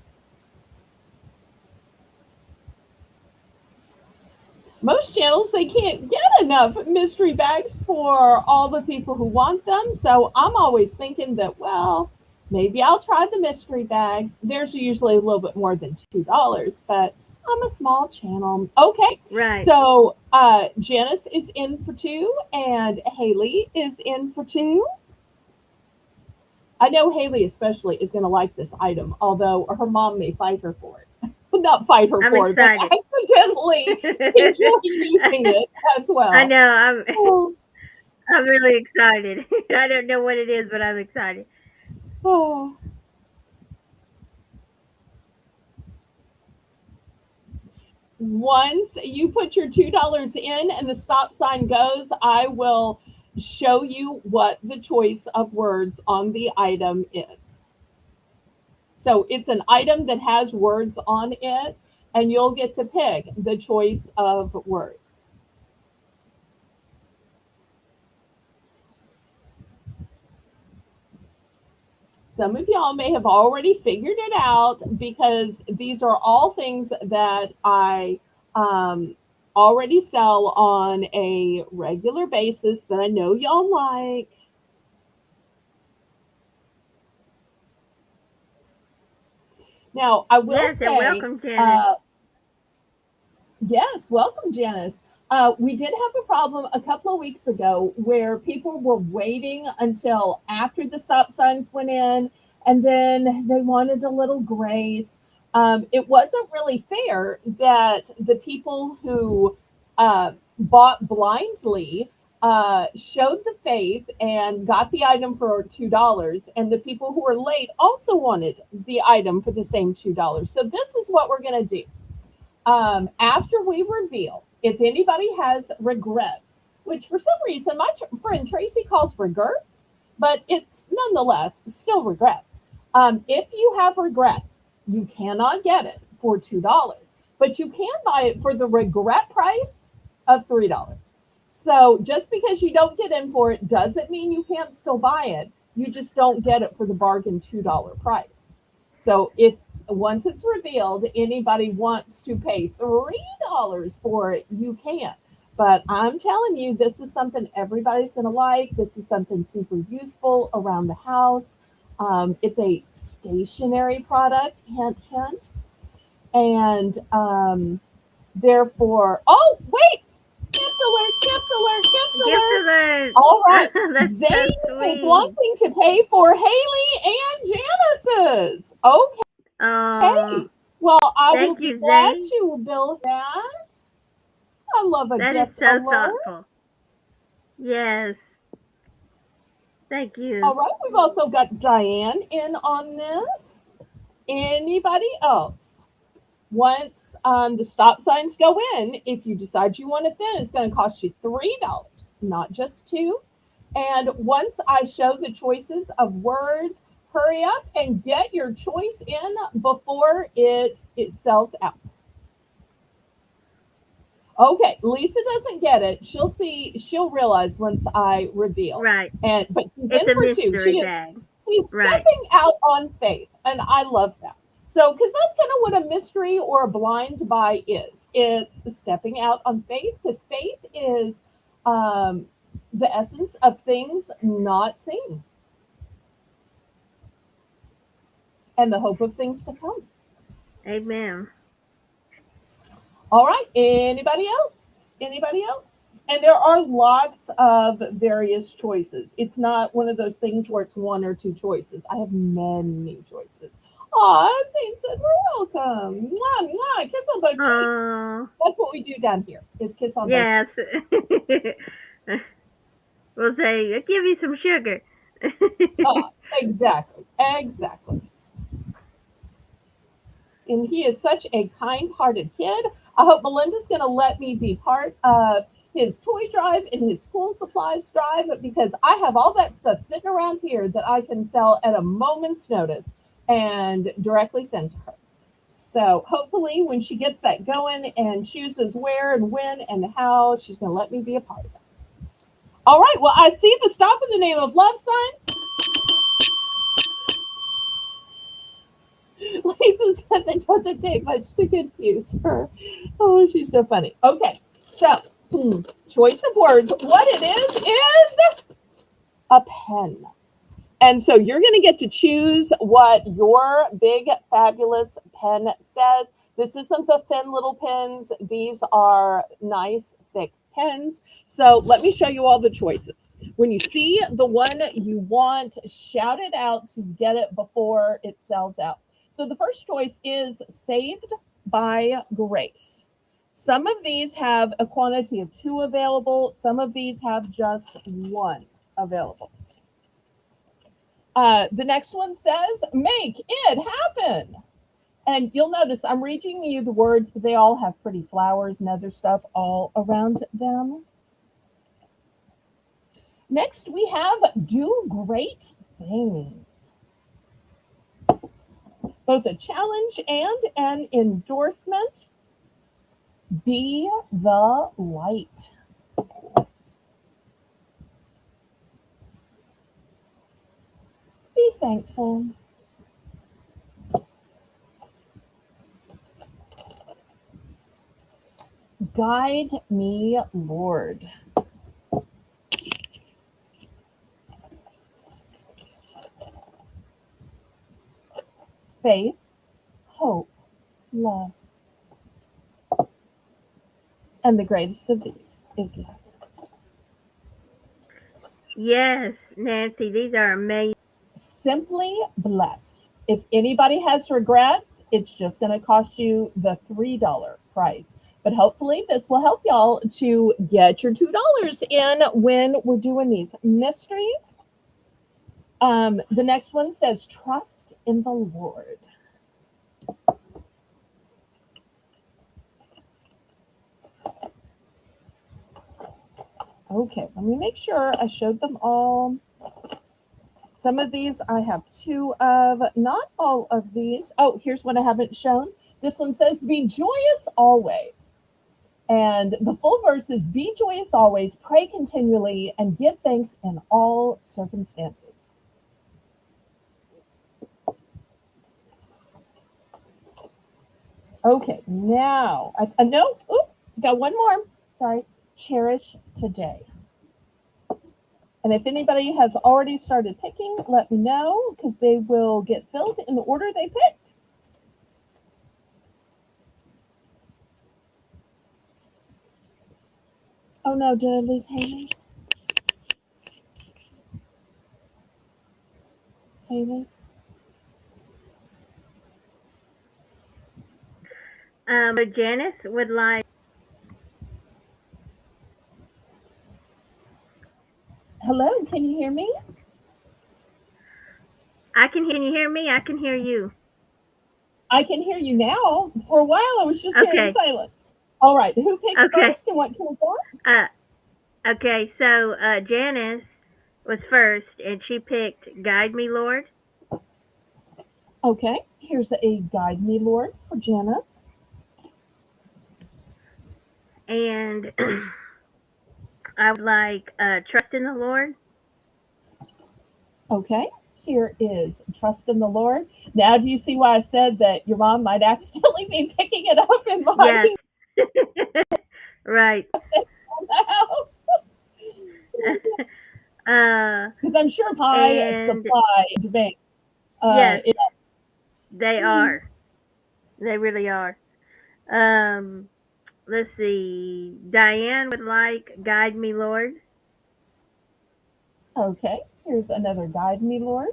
Most channels, they can't get enough mystery bags for all the people who want them. So I'm always thinking that, well, maybe I'll try the mystery bags. There's usually a little bit more than $2, but I'm a small channel. Okay, Right. so Janice is in for two, and Haley is in for two. I know Haley especially is going to like this item, although her mom may fight her for it. Not fight her I'm for it, but excited. accidentally enjoy using it as I well. know. I'm Oh, I'm really excited. I don't know what it is, but I'm excited. oh. Once you put your $2 in and the stop sign goes, I will show you what the choice of words on the item is. So it's an item that has words on it, and you'll get to pick the choice of words. Some of y'all may have already figured it out because these are all things that I um, already sell on a regular basis that I know y'all like. Now, I will Yes, and say, welcome, Janice. yes, welcome, Janice. We did have a problem a couple of weeks ago where people were waiting until after the stop signs went in, and then they wanted a little grace. It wasn't really fair that the people who bought blindly showed the faith and got the item for $2, and the people who were late also wanted the item for the same $2. So, this is what we're going to do after we reveal, if anybody has regrets, which for some reason my friend Tracy calls regrets, but it's nonetheless still regrets. If you have regrets, you cannot get it for $2, but you can buy it for the regret price of $3. So just because you don't get in for it doesn't mean you can't still buy it. You just don't get it for the bargain $2 price. So if once it's revealed, anybody wants to pay $3 for it, you can. But I'm telling you, this is something everybody's going to like. This is something super useful around the house. It's a stationary product, hint, hint. And therefore, oh, wait, gift alert, gift alert, gift Gift alert. alert. All right. That's so Zane is sweet. wanting to pay for Haley and Janice's. Oh, Okay. Well, I will thank be you, glad Zane. to bill that. I love a That is gift so alert. thoughtful. Yes, thank you. All right. We've also got Diane in on this. Anybody else? Once the stop signs go in, if you decide you want it then, it's going to cost you $3, not just two. And once I show the choices of words, hurry up and get your choice in before it sells out. Okay, Lisa doesn't get it. She'll realize once I reveal. Right. And but she's It's in a for two. mystery bag. She's Right. stepping out on faith, and I love that. So, because that's kind of what a mystery or a blind buy is. It's stepping out on faith, because faith is um, the essence of things not seen and the hope of things to come. Amen. All right. Anybody else? Anybody else? And there are lots of various choices. It's not one of those things where it's one or two choices. I have many choices. Aw, Saint said we're welcome. Mwah, mwah. Kiss on both cheeks. Oh, That's what we do down here, is kiss on both yes. cheeks. We'll say, I'll give you some sugar. Exactly. Exactly. And he is such a kind-hearted kid. I hope Melinda's going to let me be part of his toy drive and his school supplies drive because I have all that stuff sitting around here that I can sell at a moment's notice and directly send to her. So hopefully, when she gets that going and chooses where and when and how, she's going to let me be a part of it. All right. Well, I see the stop in the name of love signs. Lisa says it doesn't take much to confuse her. Oh, she's so funny. Okay, so choice of words. What it is a pen. And so you're going to get to choose what your big, fabulous pen says. This isn't the thin little pens. These are nice, thick pens. So let me show you all the choices. When you see the one you want, shout it out so you get it before it sells out. So the first choice is Saved by Grace. Some of these have a quantity of 2 available. Some of these have just 1 available. The next one says, Make it happen. And you'll notice I'm reading you the words, but they all have pretty flowers and other stuff all around them. Next, we have Do Great Things. Both a challenge and an endorsement. Be the light. Be thankful. Guide me, Lord. Faith, hope, love. And the greatest of these is love. Yes, Nancy, these are amazing. Simply blessed. If anybody has regrets, it's just going to cost you the $3 price. But hopefully, this will help y'all to get your $2 in when we're doing these mysteries. The next one says, Trust in the Lord. Okay, let me make sure I showed them all. Some of these I have 2 of, not all of these. Oh, here's one I haven't shown. This one says, Be joyous always. And the full verse is, Be joyous always, pray continually, and give thanks in all circumstances. Okay, now, I no, got one more. Sorry. Cherish today. And if anybody has already started picking, let me know because they will get filled in the order they picked. Oh no, did I lose Haley? Haley? But Janice would like. Hello, can you hear me? I can hear you. Hear me? I can hear you. I can hear you now. For a while, I was just hearing Okay. silence. All right, who picked Okay. first and what can we go? Okay. So Janice was first, and she picked "Guide Me, Lord." Okay, here's a Guide Me, Lord for Janice. And I would like "Trust in the Lord." Okay, here is Trust in the Lord. Now, do you see why I said that your mom might accidentally be picking it up in Yes. my Right. house? Because I'm sure pie And supply debate. yes, It, they are. They really are. Um, let's see. Diane would like "Guide Me, Lord." okay, here's another Guide Me, Lord.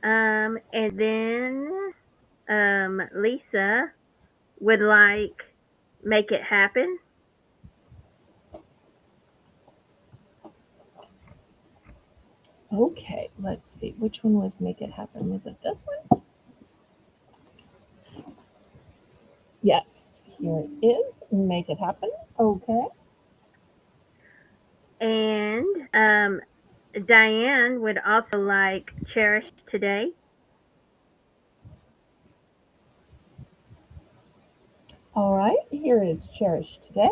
And then Lisa would like Make It Happen. Okay, let's see. Which one was Make It Happen? Was it this one? Yes, here it is. Make It Happen. Okay. And Diane would also like Cherish Today. All right, here is Cherish Today.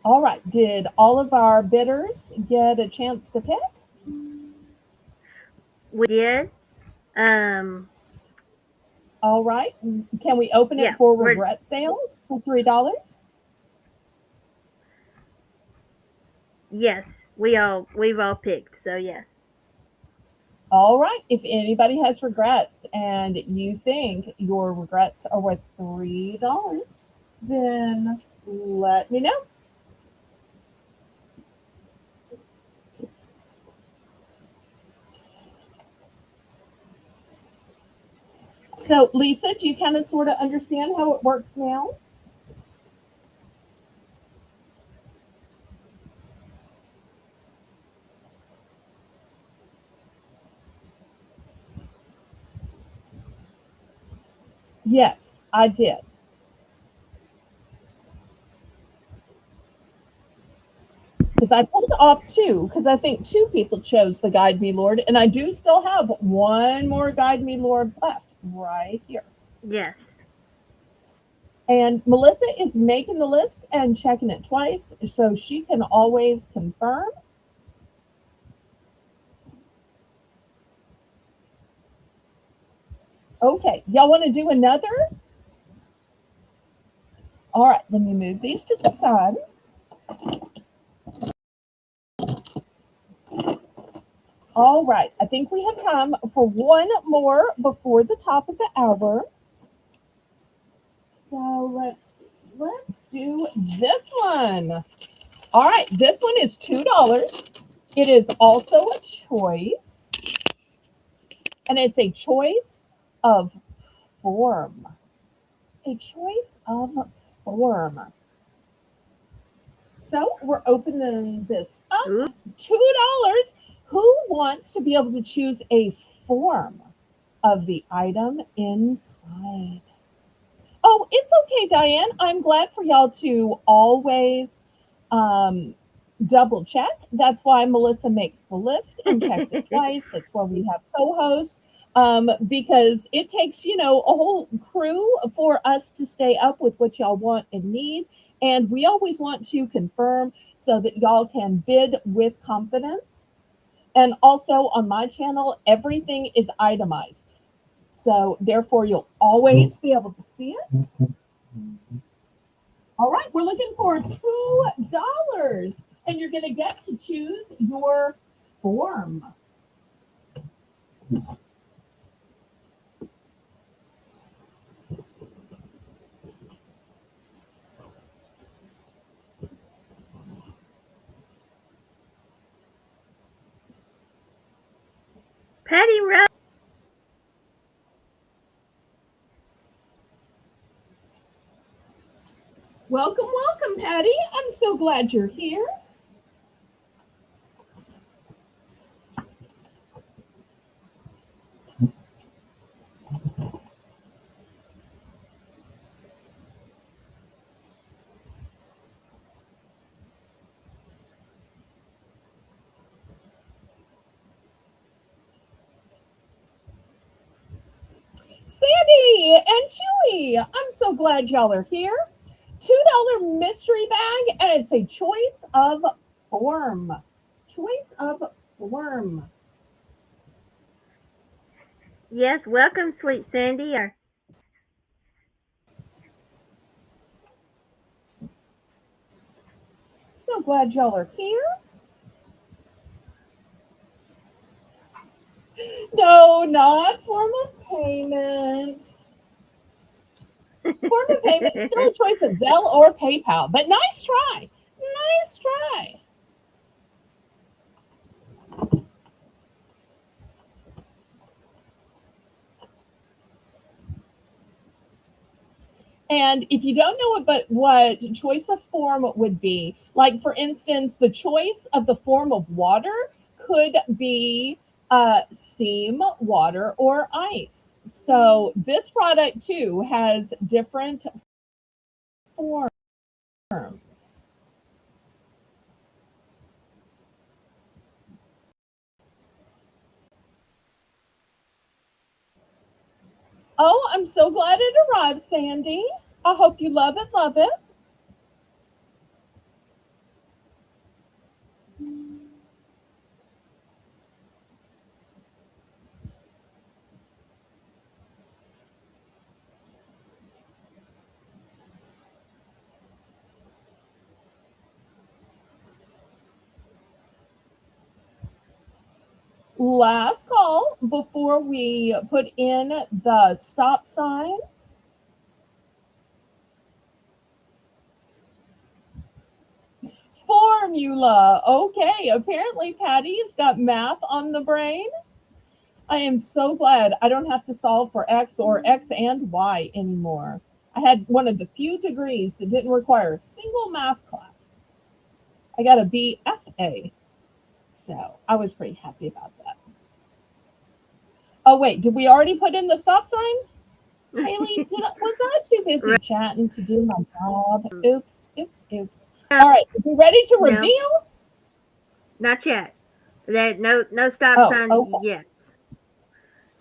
All right, did all of our bidders get a chance to pick? We did. Um, All right, can we open it yeah, for we're regret sales for $3? yes, we've all picked. So yes. All right, if anybody has regrets and you think your regrets are worth $3, then let me know. So, Lisa, do you kind of sort of understand how it works now? Yes, I did. Because I pulled off two, because I think two people chose the Guide Me Lord, and I do still have one more Guide Me Lord left right here. Yes. And Melissa is making the list and checking it twice, so she can always confirm. Okay, y'all want to do another? All right, let me move these to the side. All right, I think we have time for one more before the top of the hour. So let's do this one. All right, this one is $2. It is also a choice, and it's a choice of form. A choice of form. So we're opening this up. Ooh. $2. Who wants to be able to choose a form of the item inside? Oh, it's okay, Diane. I'm glad for y'all to always um, double check. That's why Melissa makes the list and checks it twice. That's why we have co-host, because it takes, a whole crew for us to stay up with what y'all want and need. And we always want to confirm so that y'all can bid with confidence. And also on my channel, everything is itemized. So therefore, you'll always be able to see it. All right, we're looking for $2, and you're going to get to choose your form. Patty Rose. Welcome, welcome, Patty. I'm so glad you're here. Sandy and Chewy, I'm so glad y'all are here. $2 mystery bag, and it's a choice of form. Choice of form. Yes, welcome, sweet Sandy. So glad y'all are here. No, not form of payment. Form of payment, still a choice of Zelle or PayPal, but nice try. Nice try. And if you don't know what choice of form would be, like for instance, the choice of the form of water could be steam, water, or ice. So this product too has different forms. Oh, I'm so glad it arrived, Sandy. I hope you love it, love it. Last call before we put in the stop signs. Formula. Okay, apparently Patty's got math on the brain. I am so glad I don't have to solve for X or X and Y anymore. I had one of the few degrees that didn't require a single math class. I got a BFA, so I was pretty happy about that. Oh wait, did we already put in the stop signs? Haley, was I too busy Right. chatting to do my job? Oops, oops, oops. All right, you ready to No, reveal? not yet. No stop Oh, signs okay. yet.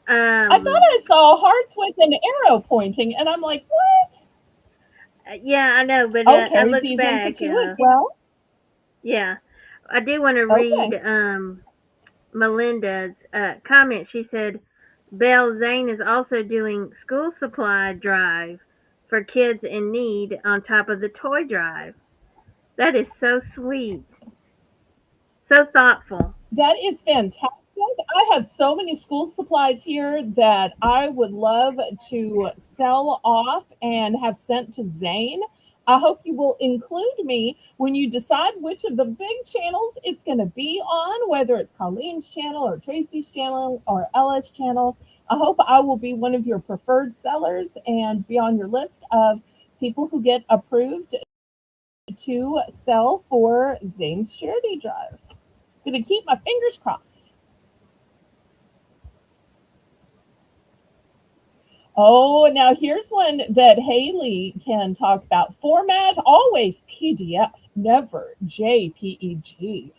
I thought Um, I saw hearts with an arrow pointing, and I'm like, what? yeah, I know, but Oh, I Carrie looked sees in for back. two as well. Yeah, I do want to read Okay. Melinda's comment. She said, "Belle Zane is also doing school supply drive for kids in need on top of the toy drive. That is so sweet, so thoughtful." That is fantastic. I have so many school supplies here that I would love to sell off and have sent to Zane. I hope you will include me when you decide which of the big channels it's going to be on, whether it's Colleen's channel or Tracy's channel or Ella's channel. I hope I will be one of your preferred sellers and be on your list of people who get approved to sell for Zane's charity drive. Gonna keep my fingers crossed. Oh, now here's one that Haley can talk about. Format always PDF, never JPEG.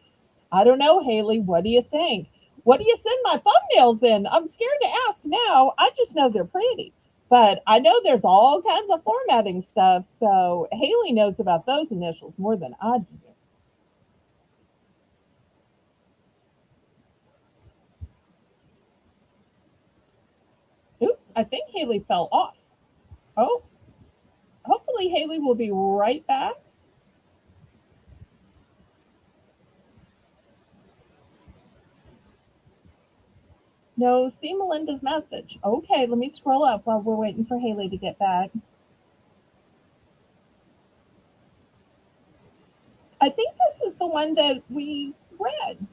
I don't know, Haley. What do you think? What do you send my thumbnails in? I'm scared to ask now. I just know they're pretty. But I know there's all kinds of formatting stuff, so Haley knows about those initials more than I do. Oops, I think Haley fell off. Oh, hopefully Haley will be right back. No, see Melinda's message. Okay, let me scroll up while we're waiting for Haley to get back. I think this is the one that we read.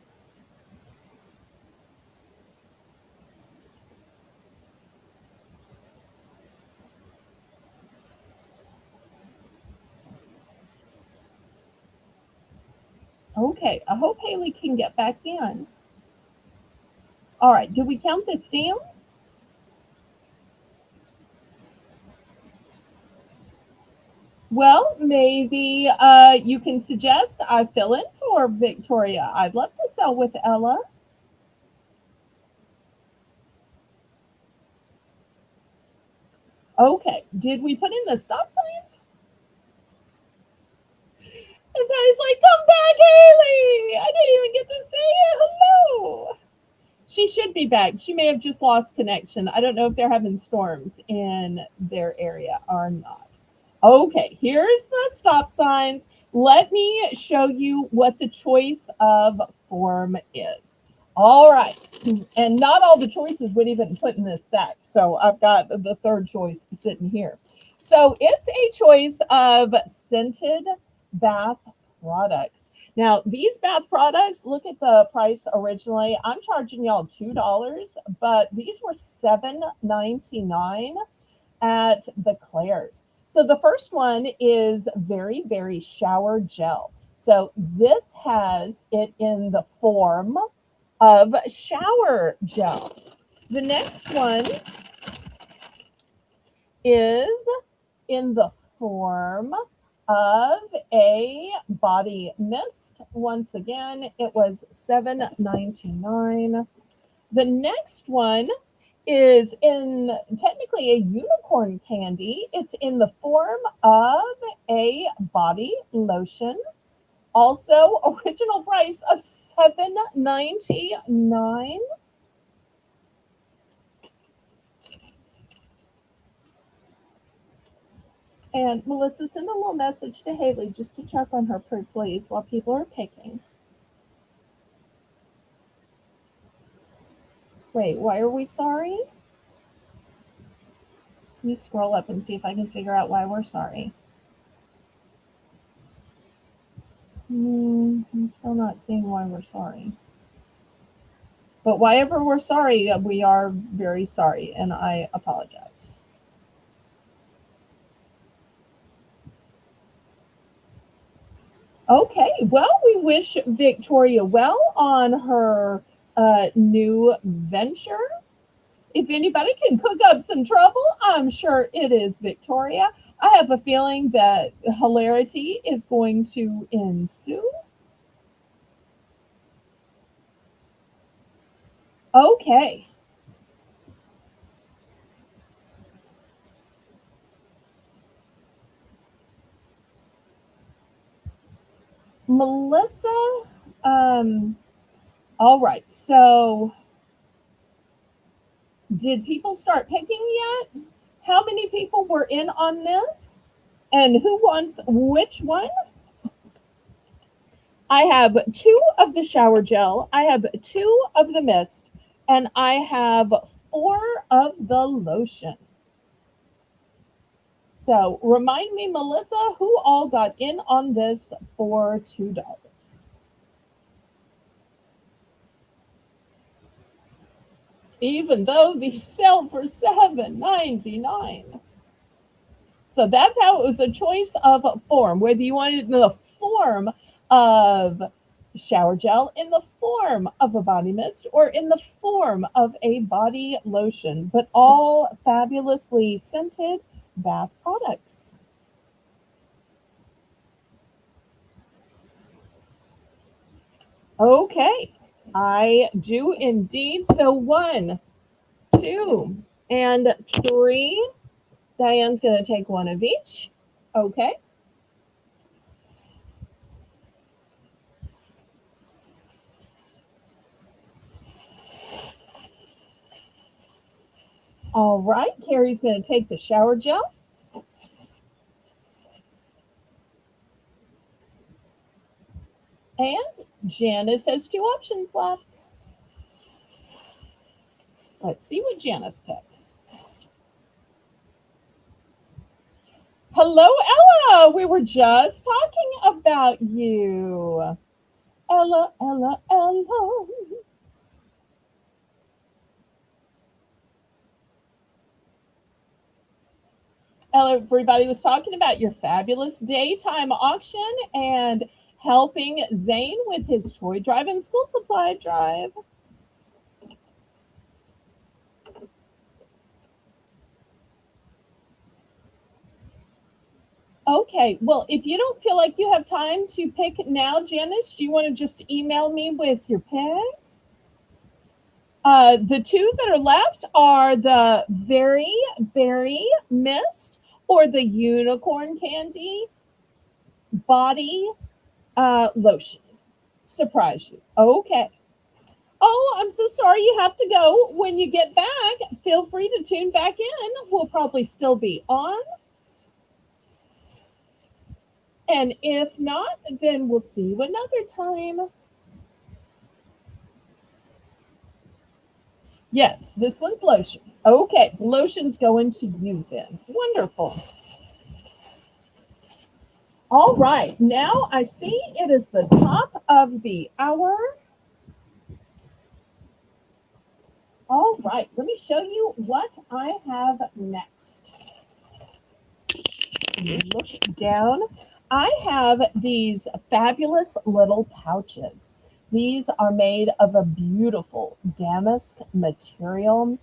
Okay, I hope Haley can get back in. All right, did we count this down? Well, maybe you can suggest I fill in for Victoria. I'd love to sell with Ella. Okay, did we put in the stop signs? And Patty's like, come back, Haley! I didn't even get to say hello. She should be back. She may have just lost connection. I don't know if they're having storms in their area or not. Okay, here's the stop signs. Let me show you what the choice of form is. All right, and not all the choices would even put in this sack. So I've got the third choice sitting here. So it's a choice of scented bath products. Now, these bath products, look at the price originally. I'm charging y'all $2, but these were $7.99 at the Claire's. So the first one is very, very shower gel. So this has it in the form of shower gel. The next one is in the form of a body mist. Once again, it was $7.99. The next one is in technically a unicorn candy. It's in the form of a body lotion. Also, original price of $7.99. And Melissa, send a little message to Haley just to check on her, please, while people are picking. Wait, why are we sorry? Let me scroll up and see if I can figure out why we're sorry. I'm still not seeing why we're sorry. But why ever we're sorry, we are very sorry, and I apologize. Okay, well, we wish Victoria well on her new venture. If anybody can cook up some trouble, I'm sure it is Victoria. I have a feeling that hilarity is going to ensue. Okay. Melissa, um, all right. So, did people start picking yet? How many people were in on this? And who wants which one? I have two of the shower gel, I have two of the mist, and I have four of the lotion. So remind me, Melissa, who all got in on this for $2? Even though these sell for $7.99. So that's how it was a choice of form, whether you wanted it in the form of shower gel, in the form of a body mist, or in the form of a body lotion, but all fabulously scented bath products. Okay, I do indeed. So 1, 2, and 3. Diane's going to take one of each. Okay. All right. Carrie's going to take the shower gel. And Janice has 2 options left. Let's see what Janice picks. Hello, Ella. We were just talking about you. Ella, Ella, Ella. Ella, everybody was talking about your fabulous daytime auction and helping Zane with his toy drive and school supply drive. Okay, well, if you don't feel like you have time to pick now, Janice, do you want to just email me with your pick? The 2 that are left are the Very Berry Mist or the Unicorn Candy Body Lotion. Surprise you. Okay. Oh, I'm so sorry you have to go. When you get back, feel free to tune back in. We'll probably still be on. And if not, then we'll see you another time. Yes, this one's lotion. Okay, lotion's going to you then. Wonderful. All right, now I see it is the top of the hour. All right, let me show you what I have next. look down, I have these fabulous little pouches. These are made of a beautiful damask material.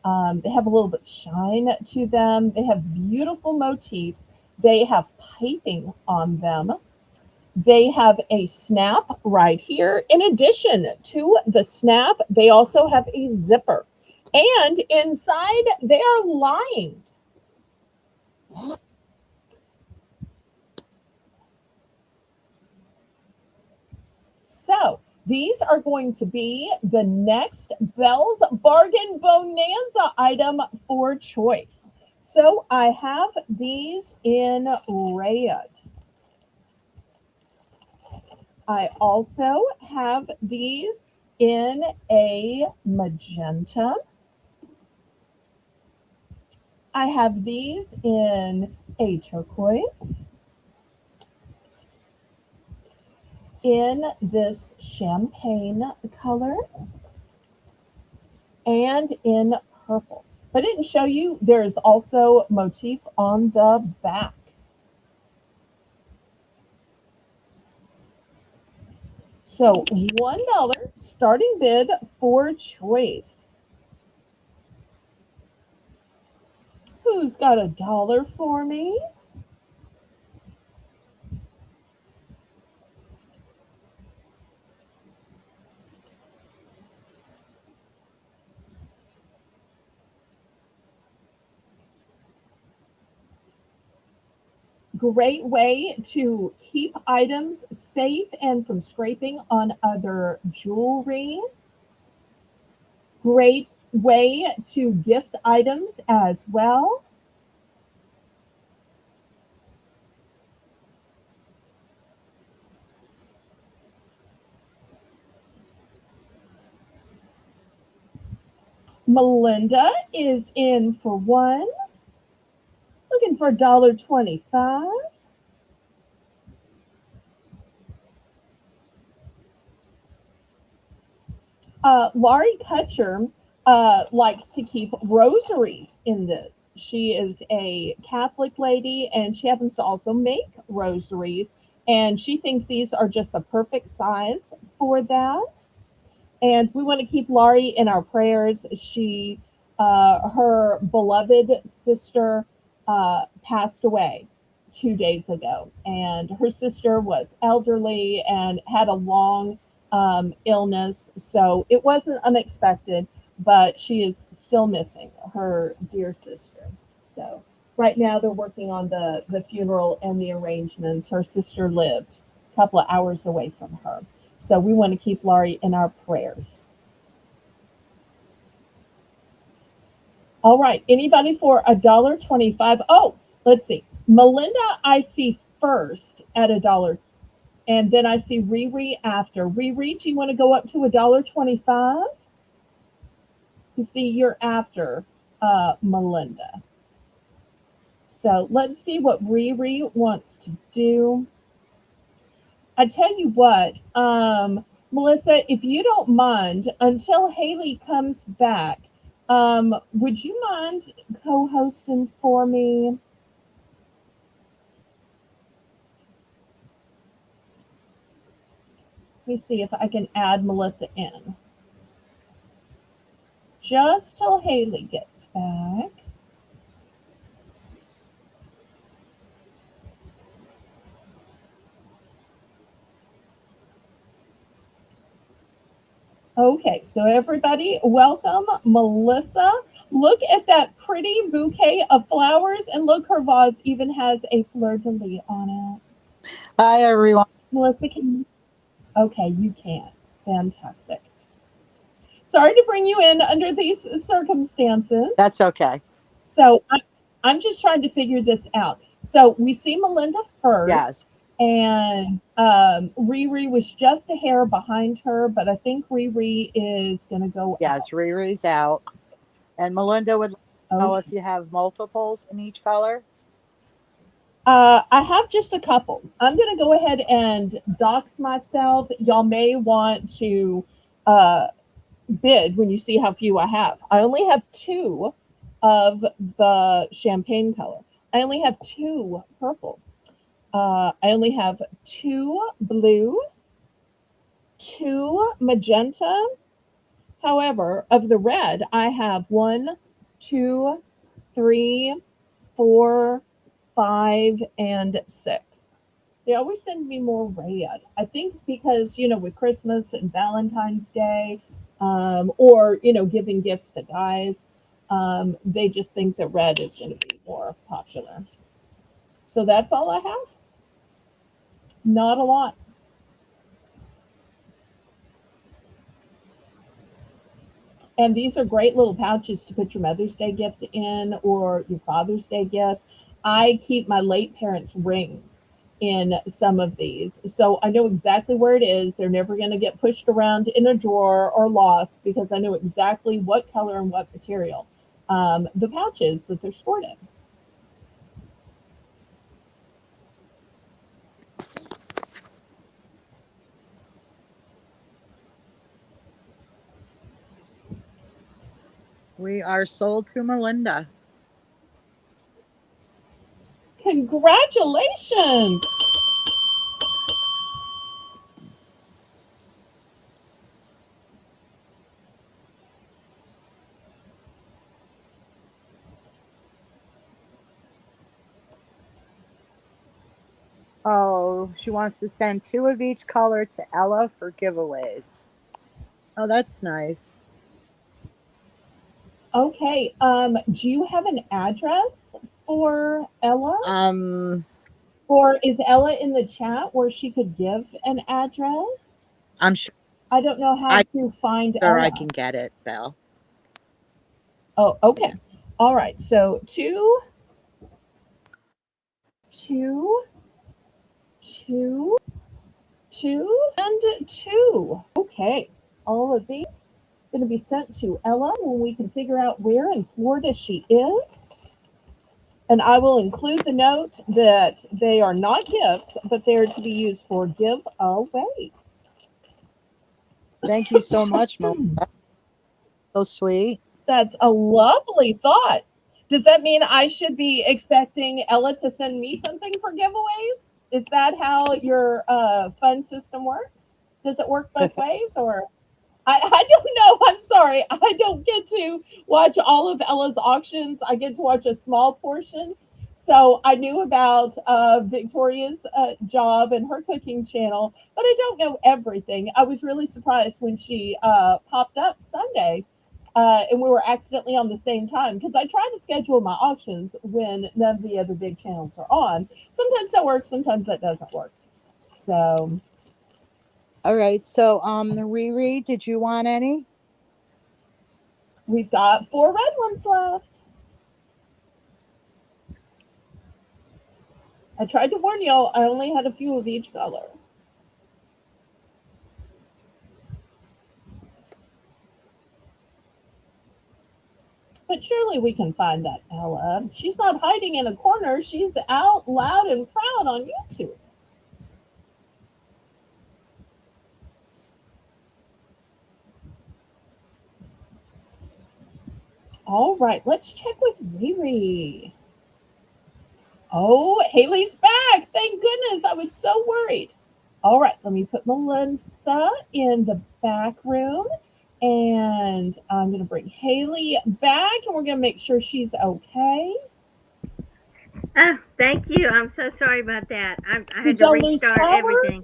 They have a little bit shine to them. They have beautiful motifs. They have piping on them. They have a snap right here. In addition to the snap, they also have a zipper. And inside, they are lined. So these are going to be the next Belle's Bargain Bonanza item for choice. So I have these in red. I also have these in a magenta. I have these in a turquoise, in this champagne color, and in purple. If I didn't show you, there's also motif on the back. So $1 starting bid for choice. Who's got $1 for me? Great way to keep items safe and from scraping on other jewelry. Great way to gift items as well. Melinda is in for one. Looking for $1.25. Laurie Kutcher likes to keep rosaries in this. She is a Catholic lady and she happens to also make rosaries. And she thinks these are just the perfect size for that. And we want to keep Laurie in our prayers. Her beloved sister passed away 2 days ago, and her sister was elderly and had a long illness, so it wasn't unexpected. But she is still missing her dear sister. So right now they're working on the funeral and the arrangements. Her sister lived a couple of hours away from her. So we want to keep Laurie in our prayers. All right. Anybody for $1.25? Oh, let's see. Melinda, I see first at $1, and then I see Riri after. Riri, do you want to go up to $1.25? You see, you're after Melinda. So let's see what Riri wants to do. I tell you what, Melissa, if you don't mind, until Haley comes back, would you mind co-hosting for me? Let me see if I can add Melissa in. Just till Haley gets back. Okay, so everybody, welcome Melissa. Look at that pretty bouquet of flowers, and look, her vase even has a fleur-de-lis on it. Hi, everyone. Melissa, can you? Okay, you can. Fantastic. Sorry to bring you in under these circumstances. That's okay. So I'm just trying to figure this out. So we see Melinda first. Yes. And Riri was just a hair behind her, but I think Riri is going to go Yes, out. Riri's out. And Melinda would know Okay. if you have multiples in each color. I have just a couple. I'm going to go ahead and dox myself. Y'all may want to bid when you see how few I have. I only have two of the champagne color. I only have two purple. I only have two blue, two magenta. However, of the red, I have one, two, three, four, five, and six. They always send me more red. I think because, with Christmas and Valentine's Day, or, giving gifts to guys, they just think that red is going to be more popular. So that's all I have. Not a lot. And these are great little pouches to put your Mother's Day gift in or your Father's Day gift. I keep my late parents' rings in some of these. So I know exactly where it is. They're never going to get pushed around in a drawer or lost because I know exactly what color and what material the pouches that they're stored in. We are sold to Melinda. Congratulations! Oh, she wants to send 2 of each color to Ella for giveaways. Oh, that's nice. Okay. Do you have an address for Ella? Or is Ella in the chat where she could give an address? I'm sure I don't know how to find I Ella. can get it, Belle. Oh, okay. All right. So two, two, two, two, and two. Okay. All of these going to be sent to Ella when we can figure out where in Florida she is. And I will include the note that they are not gifts, but they're to be used for giveaways. Thank you so much, Melinda. So sweet. That's a lovely thought. Does that mean I should be expecting Ella to send me something for giveaways? Is that how your fund system works? Does it work both ways, or I don't know. I'm sorry. I don't get to watch all of Ella's auctions. I get to watch a small portion. So I knew about Victoria's job and her cooking channel, but I don't know everything. I was really surprised when she popped up Sunday, and we were accidentally on the same time because I try to schedule my auctions when none of the other big channels are on. Sometimes that works, sometimes that doesn't work. So, All right. So, Riri, did you want any? we've got 4 red ones left. I tried to warn y'all, I only had a few of each color. But surely we can find that Ella. She's not hiding in a corner. She's out loud and proud on YouTube. All right, let's check with Riri. Oh, Haley's back. Thank goodness. I was so worried. All right, let me put Melinda in the back room. And I'm going to bring Haley back, and we're going to make sure she's okay. Thank you. I'm so sorry about that. I had Did to y'all lose restart power? everything.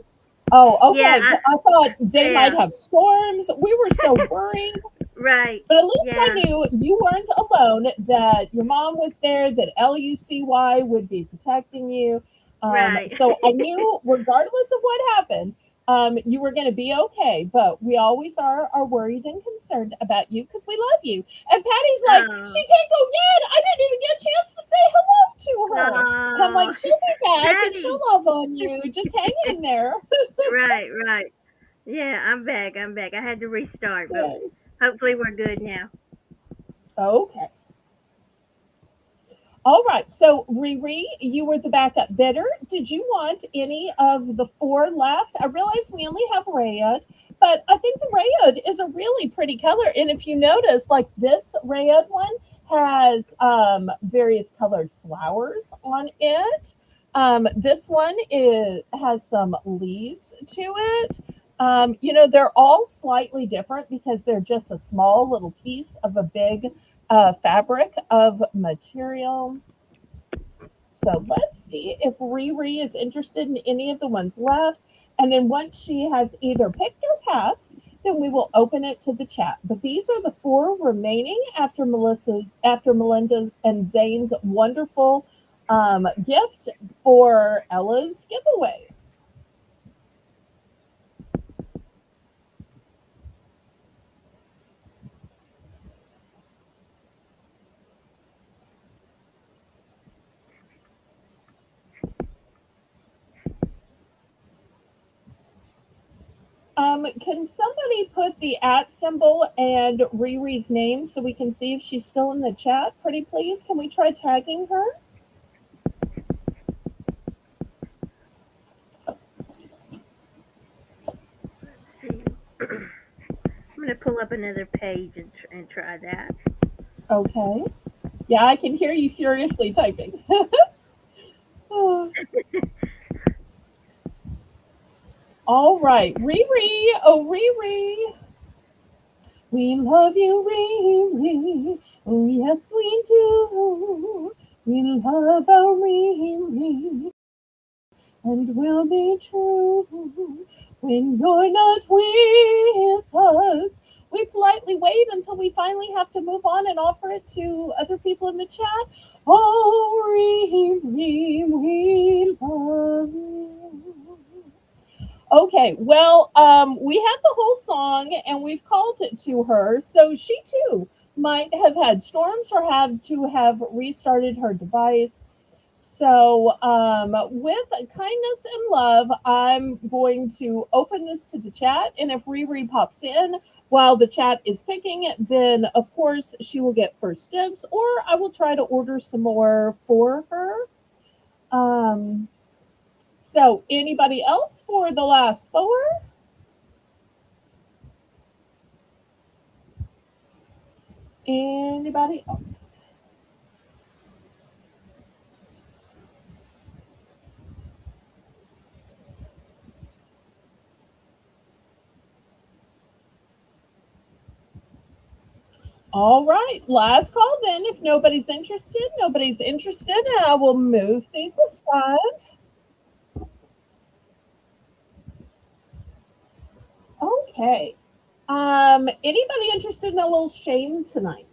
Oh, okay. Yeah, I thought they yeah. might have storms. We were so worried. Right. But at least I Yeah. knew you weren't alone, that your mom was there, that LUCY would be protecting you. Right. So I knew, regardless of what happened, you were going to be okay. But we always are worried and concerned about you because we love you. And Patty's like, Oh. she can't go yet. I didn't even get a chance to say hello to her. And I'm like, she'll be back and Patty. she'll love on you. Just hang in there. Right. Yeah, I'm back. I had to restart, but Okay. hopefully we're good now. Okay. All right. So, Riri, you were the backup bidder. Did you want any of the 4 left? I realize we only have red, but I think the red is a really pretty color. And if you notice, like this red one has various colored flowers on it. This one has some leaves to it. They're all slightly different because they're just a small little piece of a big fabric of material. So let's see if Riri is interested in any of the ones left. And then once she has either picked or passed, then we will open it to the chat. But these are the four remaining after Melinda and Zane's wonderful gift for Ella's giveaways. Can somebody put the at symbol and Riri's name so we can see if she's still in the chat? Pretty please. Can we try tagging her? See. I'm going to pull up another page and try that. Okay. Yeah, I can hear you furiously typing. Oh. All right, Riri. Oh, Riri. We love you, Riri. Oh, yes, we do. We love our Riri. And we'll be true when you're not with us. We politely wait until we finally have to move on and offer it to other people in the chat. Oh, Riri, we love you. Okay, well, we had the whole song and we've called it to her, so she too might have had storms or have to have restarted her device. So, with kindness and love, I'm going to open this to the chat, and if Riri pops in while the chat is picking, then of course she will get first dibs, or I will try to order some more for her. So, anybody else for the last four? Anybody else? All right, last call then. If nobody's interested, and I will move these aside. Okay. Anybody interested in a little shame tonight?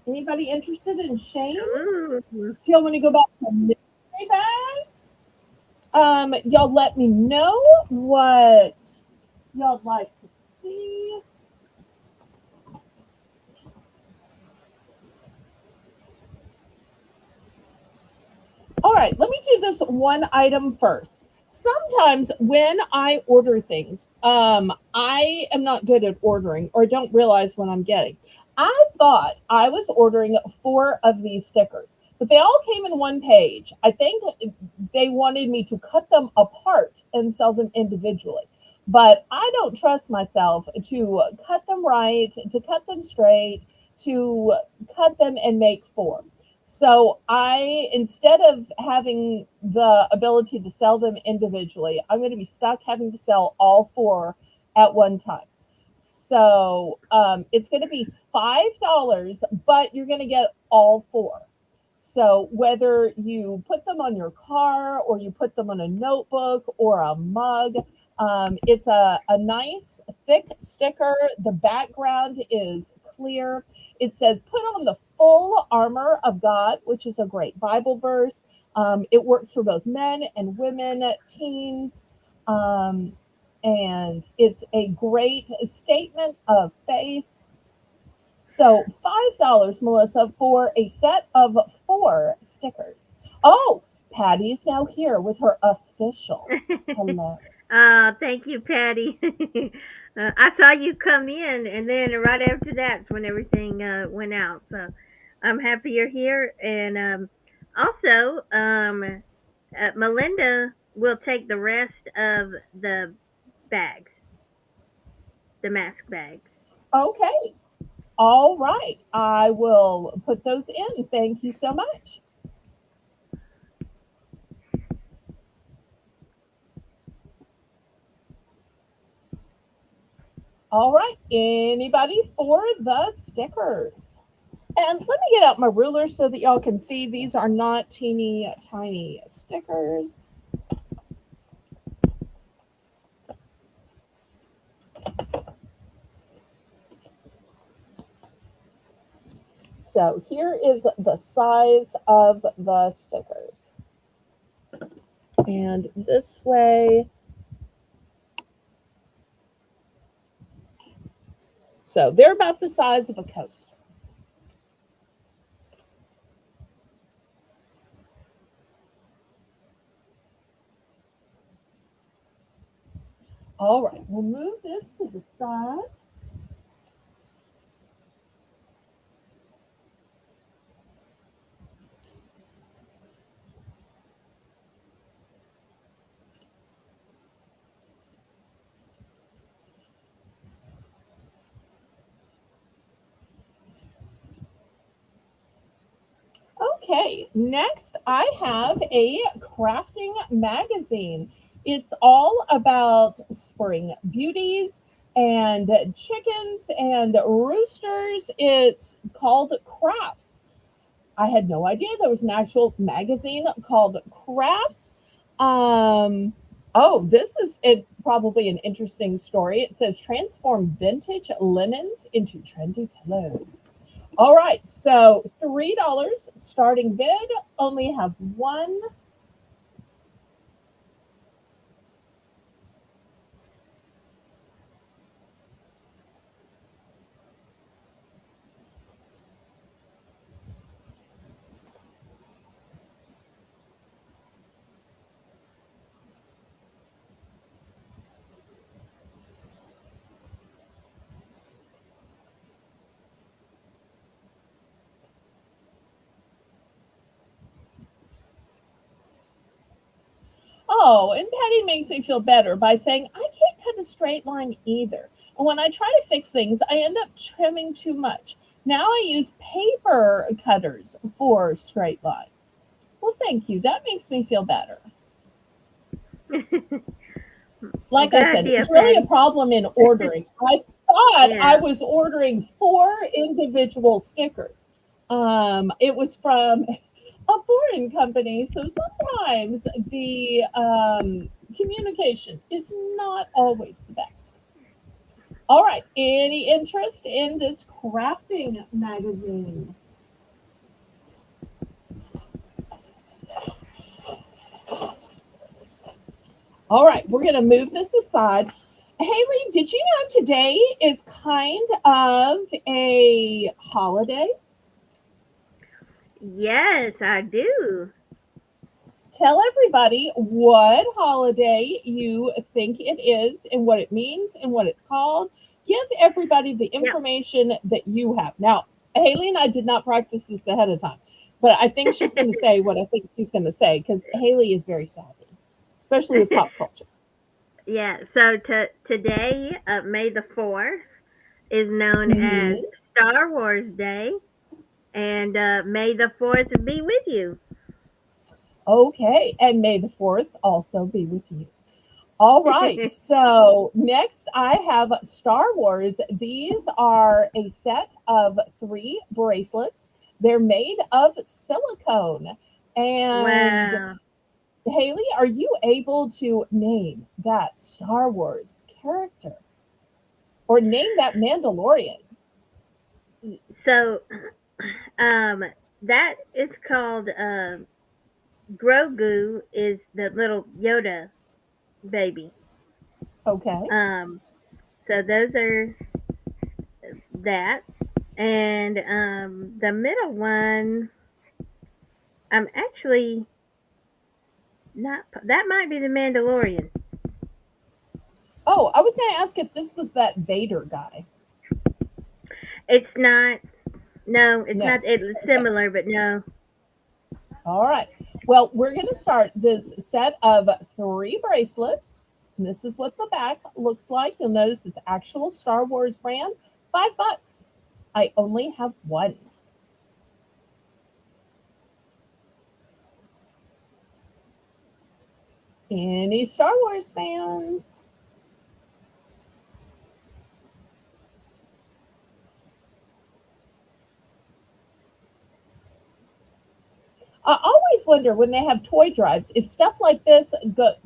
Anybody interested in shame? Ooh. Do y'all want to go back to mystery bags? Y'all let me know what y'all like to see. All right, let me do this one item first. Sometimes when I order things, I am not good at ordering or don't realize what I'm getting. I thought I was ordering four of these stickers, but they all came in one page. I think they wanted me to cut them apart and sell them individually. But I don't trust myself to cut them right, to cut them straight, to cut them and make four. So instead of having the ability to sell them individually, I'm going to be stuck having to sell all four at one time. So it's going to be $5, but you're going to get all four. So whether you put them on your car or you put them on a notebook or a mug, it's a nice thick sticker. The background is clear. It says, put on the full armor of God, which is a great Bible verse. It works for both men and women, teens. And it's a great statement of faith. So $5, Melissa, for a set of four stickers. Oh, Patty's now here with her official. Hello. Thank you, Patty. I saw you come in, and then right after that's when everything went out. So I'm happy you're here. And also, Melinda will take the rest of the bags, the mask bags. Okay. All right. I will put those in. Thank you so much. All right. Anybody for the stickers? And let me get out my ruler so that y'all can see these are not teeny tiny stickers. So here is the size of the stickers. And this way, so they're about the size of a coast. All right, we'll move this to the side. Okay, next I have a crafting magazine. It's all about spring beauties and chickens and roosters. It's called Crafts. I had no idea there was an actual magazine called Crafts. Oh, this is probably an interesting story. It says transform vintage linens into trendy pillows. All right, so $3 starting bid. Only have one. Oh, and Patty makes me feel better by saying, I can't cut a straight line either. And when I try to fix things, I end up trimming too much. Now I use paper cutters for straight lines. Well, thank you. That makes me feel better. Like Good I said, it idea, was really a Patty. problem in ordering. I thought I Yeah. was ordering four individual stickers. It was from a foreign company, so sometimes the communication is not always the best. All right, any interest in this crafting magazine? All right, we're going to move this aside. Haley, did you know today is kind of a holiday? Yes, I do. Tell everybody what holiday you think it is and what it means and what it's called. Give everybody the Yep. information that you have. Now, Haley and I did not practice this ahead of time, but I think she's going to say what I think she's going to say because Haley is very savvy, especially with pop culture. Yeah. So today, May the 4th, is known as Hmm. Star Wars Day, and May the 4th be with you. Okay, and may the 4th also be with you. All right. So next I have Star Wars. These are a set of three bracelets. They're made of silicone. And Wow. Haley, are you able to name that Star Wars character or name that Mandalorian? So, um, that is called Grogu is the little Yoda baby. Okay. Um, so those are that, and the middle one, I'm actually not. That might be the Mandalorian. Oh, I was going to ask if this was that Vader guy. It's not. No, it's No. not. It's Okay. similar, but no. All right. Well, we're going to start this set of three bracelets. And this is what the back looks like. You'll notice it's actual Star Wars brand. $5. I only have one. Any Star Wars fans? I always wonder when they have toy drives if stuff like this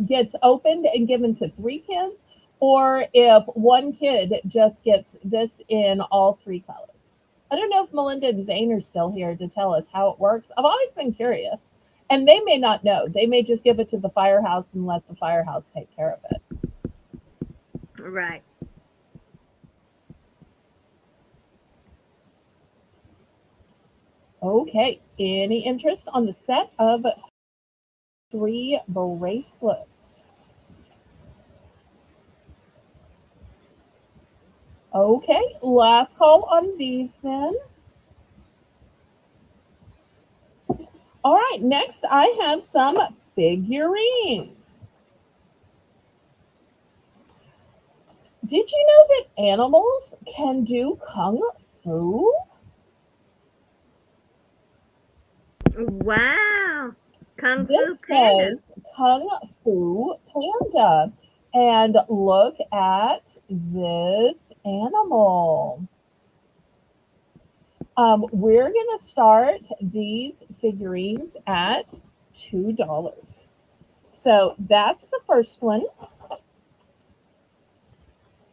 gets opened and given to three kids, or if one kid just gets this in all three colors. I don't know if Melinda and Zane are still here to tell us how it works. I've always been curious. And they may not know. They may just give it to the firehouse and let the firehouse take care of it. Right. Okay. Any interest on the set of three bracelets? Okay, last call on these then. All right, next I have some figurines. Did you know that animals can do kung fu? Wow. Kung Fu This Panda. says Kung Fu Panda. And look at this animal. We're going to start these figurines at $2. So that's the first one.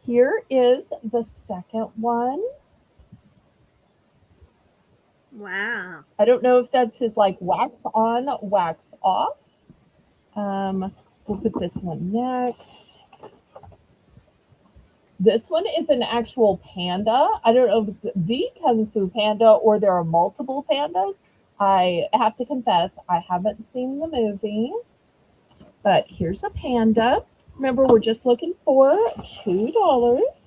Here is the second one. Wow. I don't know if that's his like wax on, wax off. We'll put this one next. This one is an actual panda. I don't know if it's the Kung Fu Panda or there are multiple pandas. I have to confess, I haven't seen the movie. But here's a panda. Remember, we're just looking for $2.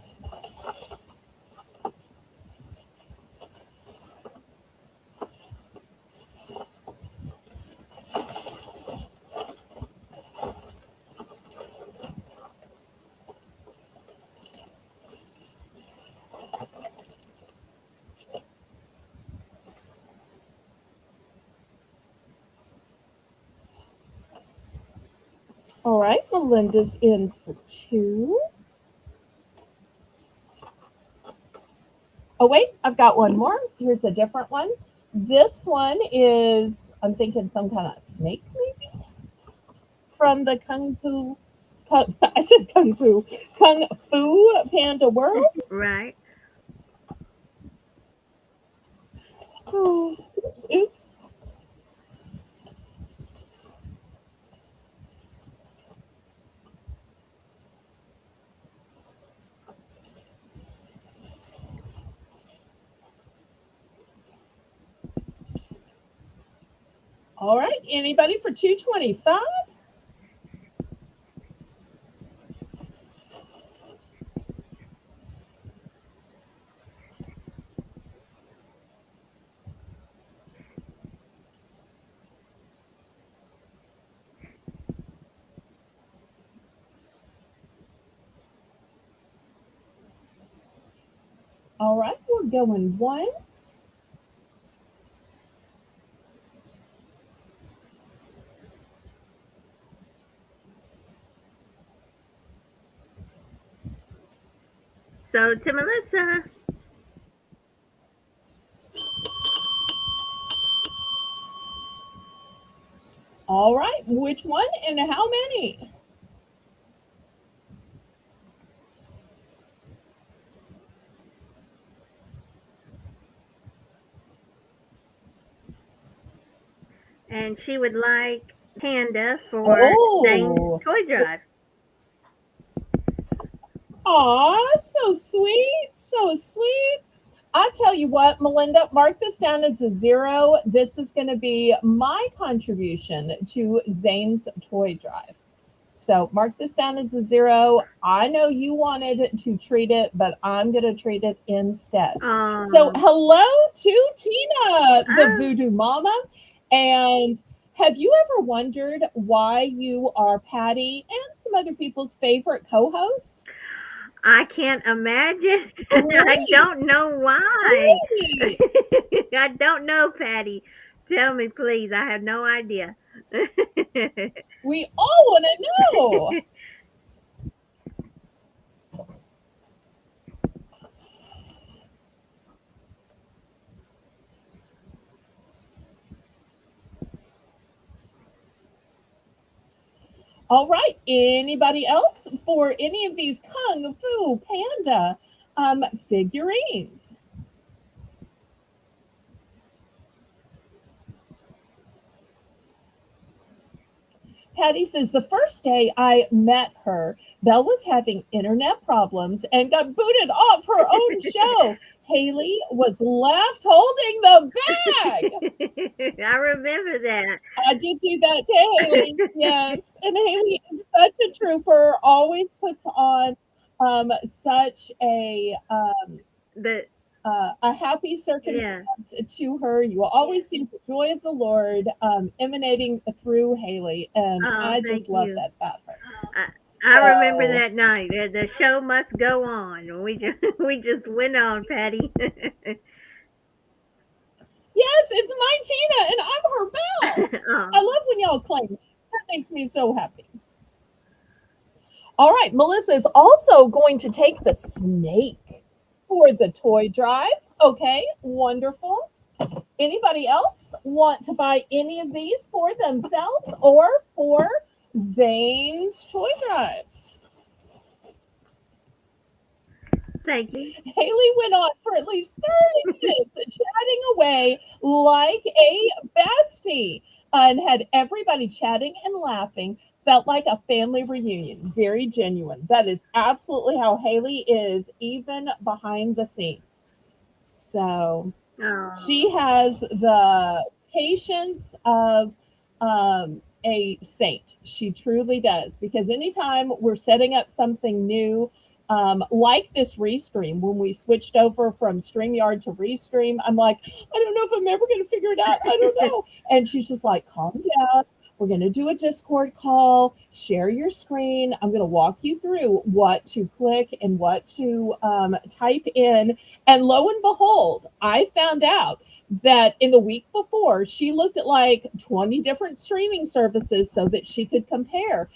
All right, Melinda's in for 2. Oh, wait, I've got one more. Here's a different one. This one is, I'm thinking some kind of snake, maybe? From the I said Kung Fu, Kung Fu Panda World. Right. Oh, oops, oops. All right, anybody for 225? All right, we're going once. So to Melissa. All right, which one and how many? And she would like Panda for Zane's Oh, toy drive. aw, so sweet, so sweet. I tell you what, Melinda, mark this down as a 0. This is going to be my contribution to Zane's toy drive. So mark this down as a 0. I know you wanted to treat it, but I'm going to treat it instead. So hello to Tina, the Voodoo Mama. And have you ever wondered why you are Patty and some other people's favorite co-host? I can't imagine. I Right, don't know why. right. I don't know, Patty. Tell me, please. I have no idea. We all want to know. All right. Anybody else for any of these Kung Fu Panda figurines? Patty says the first day I met her, Belle was having internet problems and got booted off her own show. Haley was left holding the bag. I remember that. I did do that to Haley, yes. And Haley is such a trooper, always puts on such The a happy yeah. circumstance to her. You will always see the joy of the Lord emanating through Haley, and Oh, I thank just love you. that about her. I, I remember So, that night. The show must go on. We just we just went on, Patty. yes, it's my Tina, and I'm her Belle. I Oh, love when y'all claim it. That makes me so happy. All right, Melissa is also going to take the snake for the toy drive. Okay, wonderful. Anybody else want to buy any of these for themselves or for Zane's toy drive? thank you. Haley went on for at least 30 minutes chatting away like a bestie and had everybody chatting and laughing. Felt like a family reunion. Very genuine. That is absolutely how Haley is, even behind the scenes. So she Oh, has the patience of a saint. She truly does. Because anytime we're setting up something new, like this Restream, when we switched over from StreamYard to Restream, I'm like, I don't know if I'm ever going to figure it out. I don't know. And she's just like, calm down. We're going to do a Discord call, share your screen. I'm going to walk you through what to click and what to type in. And lo and behold, I found out that in the week before, she looked at like 20 different streaming services so that she could compare,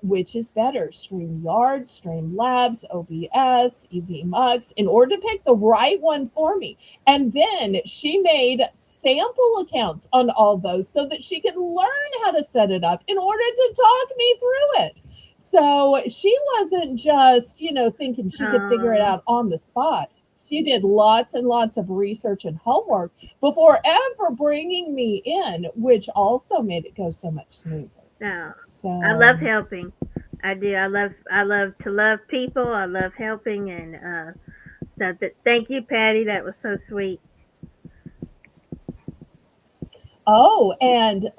which is better, StreamYard, Streamlabs, OBS, EVMux, in order to pick the right one for me. And then she made sample accounts on all those so that she could learn how to set it up in order to talk me through it. So she wasn't just, thinking she could figure it oh, out on the spot. She did lots and lots of research and homework before ever bringing me in, which also made it go so much smoother. no. I love So, helping. I do. I love to love people. I love helping, and thank you, Patty. That was so sweet. oh, and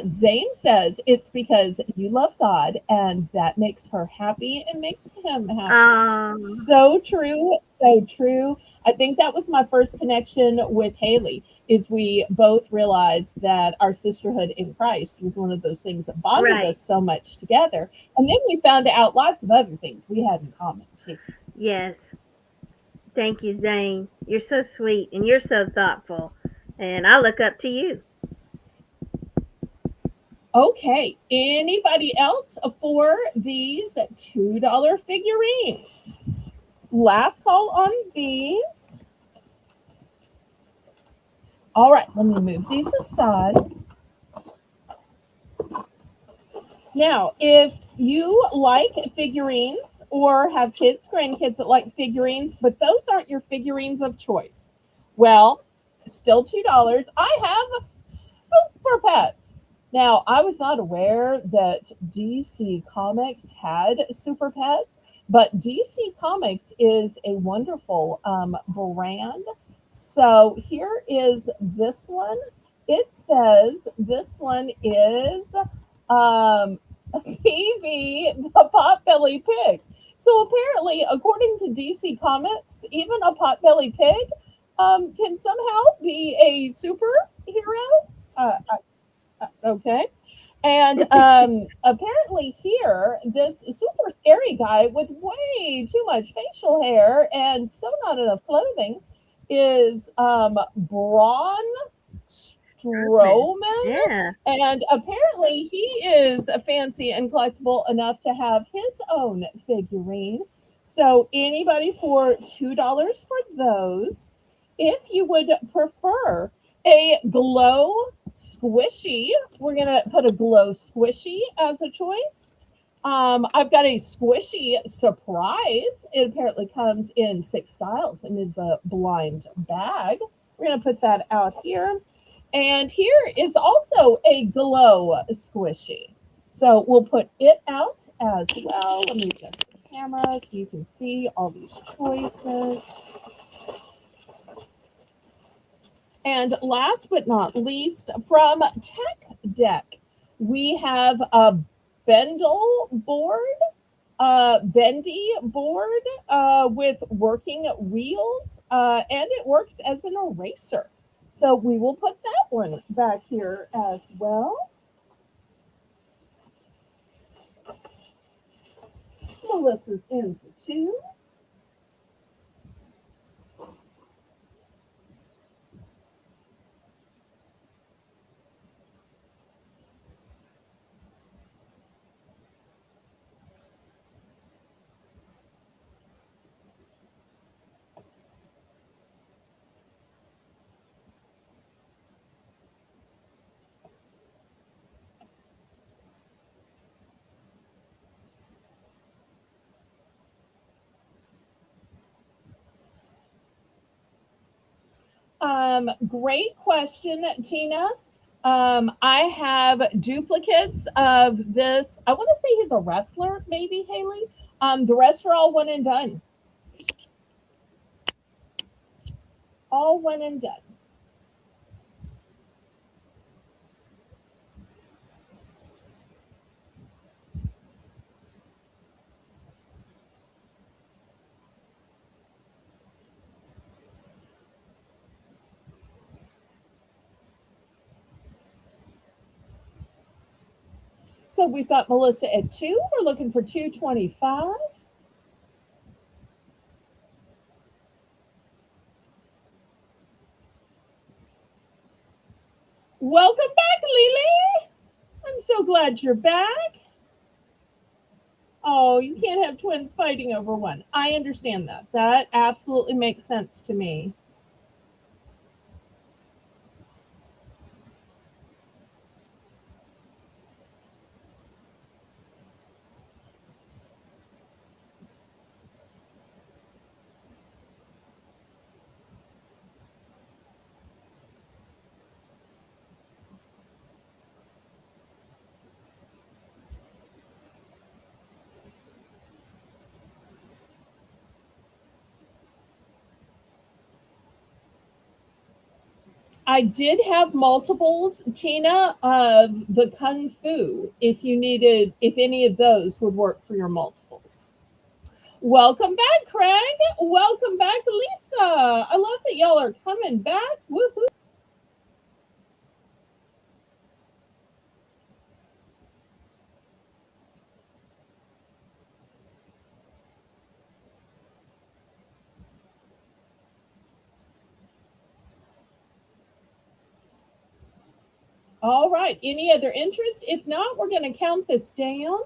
Zane says it's because you love God and that makes her happy and makes him happy. Um, So true, so true. I think that was my first connection with Haley. Is we both realized that our sisterhood in Christ was one of those things that bonded right. us so much together. And then we found out lots of other things we had in common too. Yes. Thank you, Zane. You're so sweet and you're so thoughtful, and I look up to you. Okay, anybody else for these $2 figurines? Last call on these. All right, let me move these aside. Now, if you like figurines or have kids, grandkids that like figurines, but those aren't your figurines of choice, well, still $2. I have Super Pets. Now, I was not aware that DC Comics had Super Pets, but DC Comics is a wonderful brand. So here is this one. It says this one is um, Phoebe the Potbelly Pig. So apparently, according to DC Comics, even a potbelly pig can somehow be a superhero. Okay. And apparently, here, this super scary guy with way too much facial hair and so not enough clothing is Braun Strowman. Strowman. Yeah. And apparently, he is fancy and collectible enough to have his own figurine. So, anybody for $2 for those. If you would prefer a glow squishy, we're gonna put a glow squishy as a choice. I've got a squishy surprise. It apparently comes in 6 styles and is a blind bag. We're gonna put that out here. And here is also a glow squishy. So we'll put it out as well. Let me adjust the camera so you can see all these choices. And last but not least, from Tech Deck, we have a Bendel board, bendy board with working wheels, and it works as an eraser. So we will put that one back here as well. Melissa's in for two. Great question, Tina. I have duplicates of this. I want to say he's a wrestler, maybe Haley. The rest are all one and done. All one and done. So we've got Melissa at two. We're looking for 225. Welcome back, Lily. I'm so glad you're back. Oh, you can't have twins fighting over one. I understand that. That absolutely makes sense to me. I did have multiples, Tina, of the Kung Fu, if you needed, if any of those would work for your multiples. Welcome back, Craig. Welcome back, Lisa. I love that y'all are coming back. Woohoo. All right. Any other interest? If not, we're going to count this down.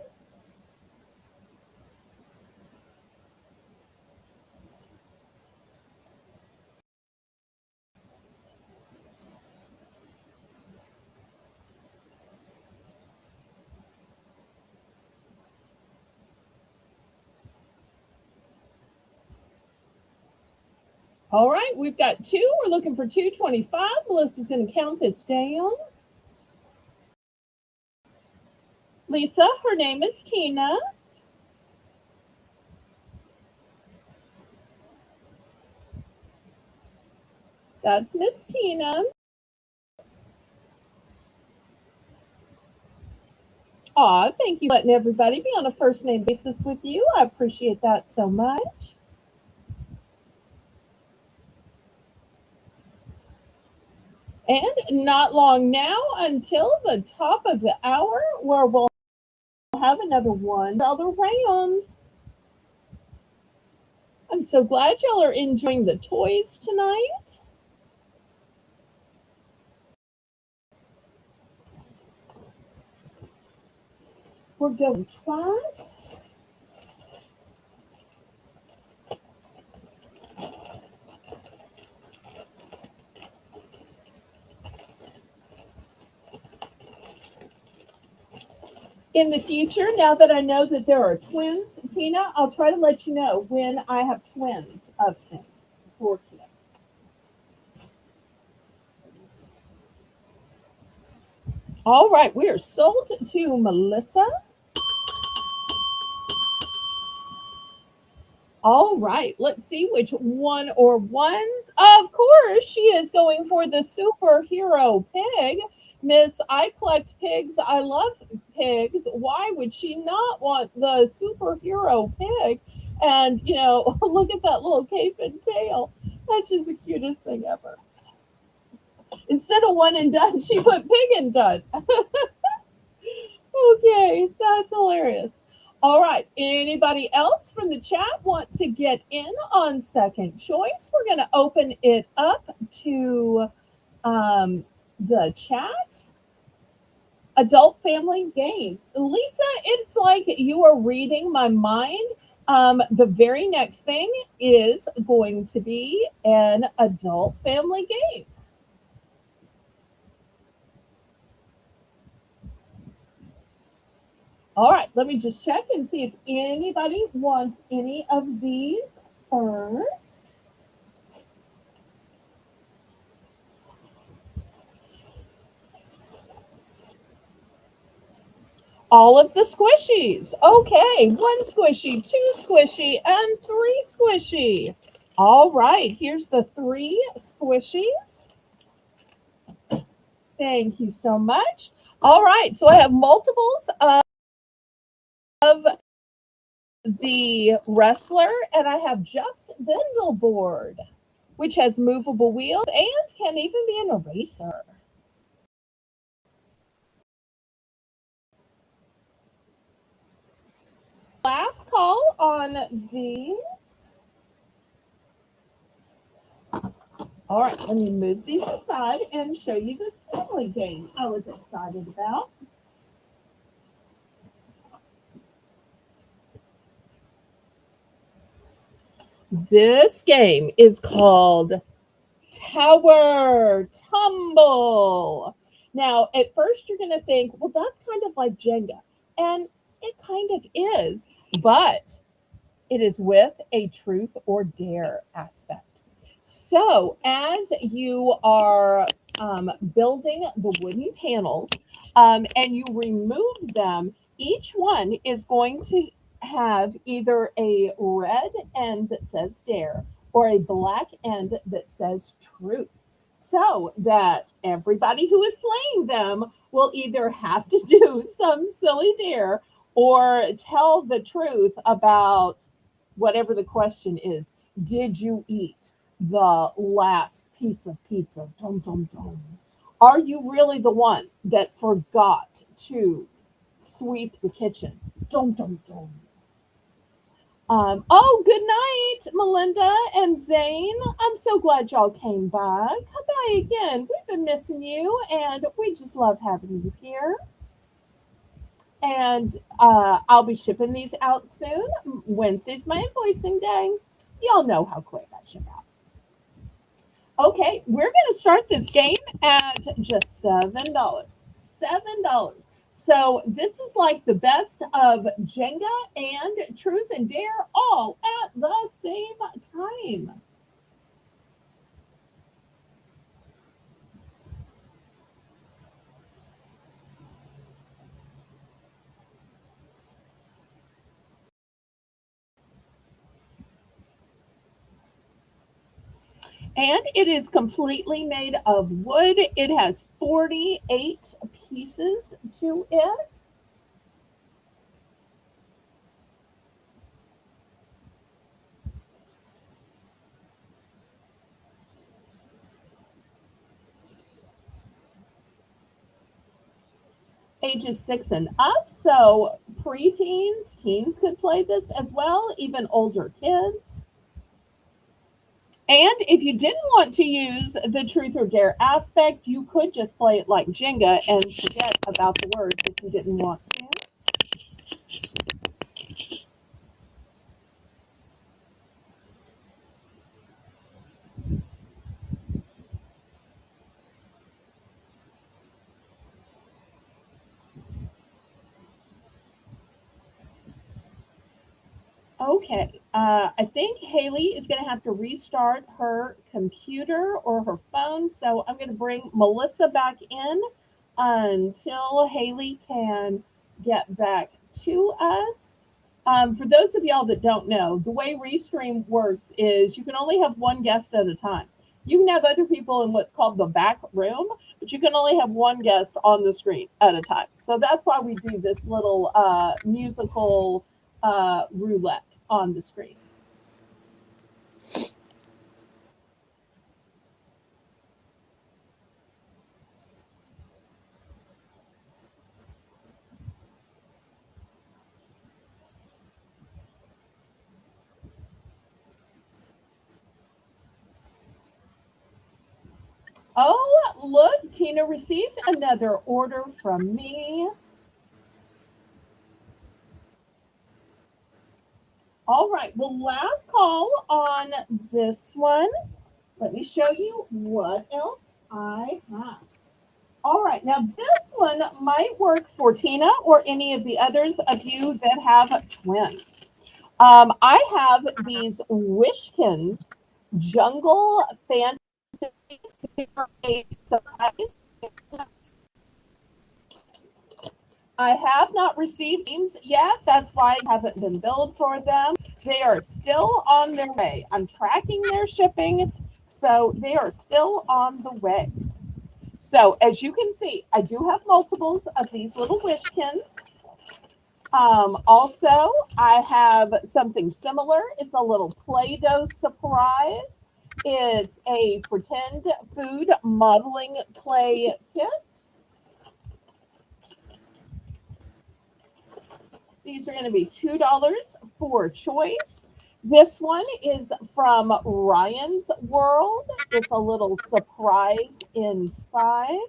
All right. We've got two. We're looking for 225. Melissa's going to count this down. Lisa, her name is Tina. That's Miss Tina. Aw, thank you for letting everybody be on a first name basis with you. I appreciate that so much. And not long now until the top of the hour where we'll have another $1 round. I'm so glad y'all are enjoying the toys tonight. We're going twice. In the future, now that I know that there are twins, Tina, I'll try to let you know when I have twins of things for kids. All right, we are sold to Melissa. All right, let's see which one or ones. Of course, she is going for the superhero pig. Miss, I collect pigs. I love pigs. Why would she not want the superhero pig? And, look at that little cape and tail. That's just the cutest thing ever. Instead of one and done, she put pig and done. Okay, that's hilarious. All right, anybody else from the chat want to get in on second choice? We're going to open it up to the chat. Adult family games. Lisa, it's like you are reading my mind. The very next thing is going to be an adult family game. All right, let me just check and see if anybody wants any of these first. All of the squishies. Okay, one squishy, two squishy, and three squishy. All right, here's the three squishies. Thank you so much. All right, so I have multiples of the wrestler, and I have just Bindleboard, which has movable wheels and can even be an eraser. Last call on these. All right, let me move these aside and show you this family game I was excited about. This game is called Tower Tumble. Now, at first, you're going to think, well, that's kind of like Jenga. And it kind of is, but it is with a truth or dare aspect. So, as you are building the wooden panels and you remove them, each one is going to have either a red end that says dare or a black end that says truth. So that everybody who is playing them will either have to do some silly dare or tell the truth about whatever the question is. Did you eat the last piece of pizza? Dum, dum, dum. Are you really the one that forgot to sweep the kitchen? Dum, dum, dum. Oh, good night, Melinda and Zane. I'm so glad y'all came by. Come by again. We've been missing you, and we just love having you here. And I'll be shipping these out soon. Wednesday's my invoicing day. Y'all know how quick I ship out. Okay, we're going to start this game at just $7. $7. So this is like the best of Jenga and Truth and Dare all at the same time. And it is completely made of wood. It has 48 pieces to it. ages 6 and up. So preteens, teens could play this as well, even older kids. And if you didn't want to use the truth or dare aspect, you could just play it like Jenga and forget about the words if you didn't want to. Okay, I think Haley is going to have to restart her computer or her phone, so I'm going to bring Melissa back in until Haley can get back to us. For those of y'all that don't know, the way Restream works is you can only have one guest at a time. You can have other people in what's called the back room, but you can only have one guest on the screen at a time. So that's why we do this little musical roulette on the screen. Oh, look, Tina received another order from me. All right, well, last call on this one. Let me show you what else I have. All right, now this one might work for Tina or any of the others of you that have twins. I have these Wishkins Jungle Fantasy a size. I have not received names yet. That's why I haven't been billed for them. They are still on their way. I'm tracking their shipping, so they are still on the way. So as you can see, I do have multiples of these little Wishkins. Also, I have something similar. It's a little Play-Doh surprise. It's a pretend food modeling clay kit. These are going to be $2 for choice. This one is from Ryan's World. It's a little surprise inside.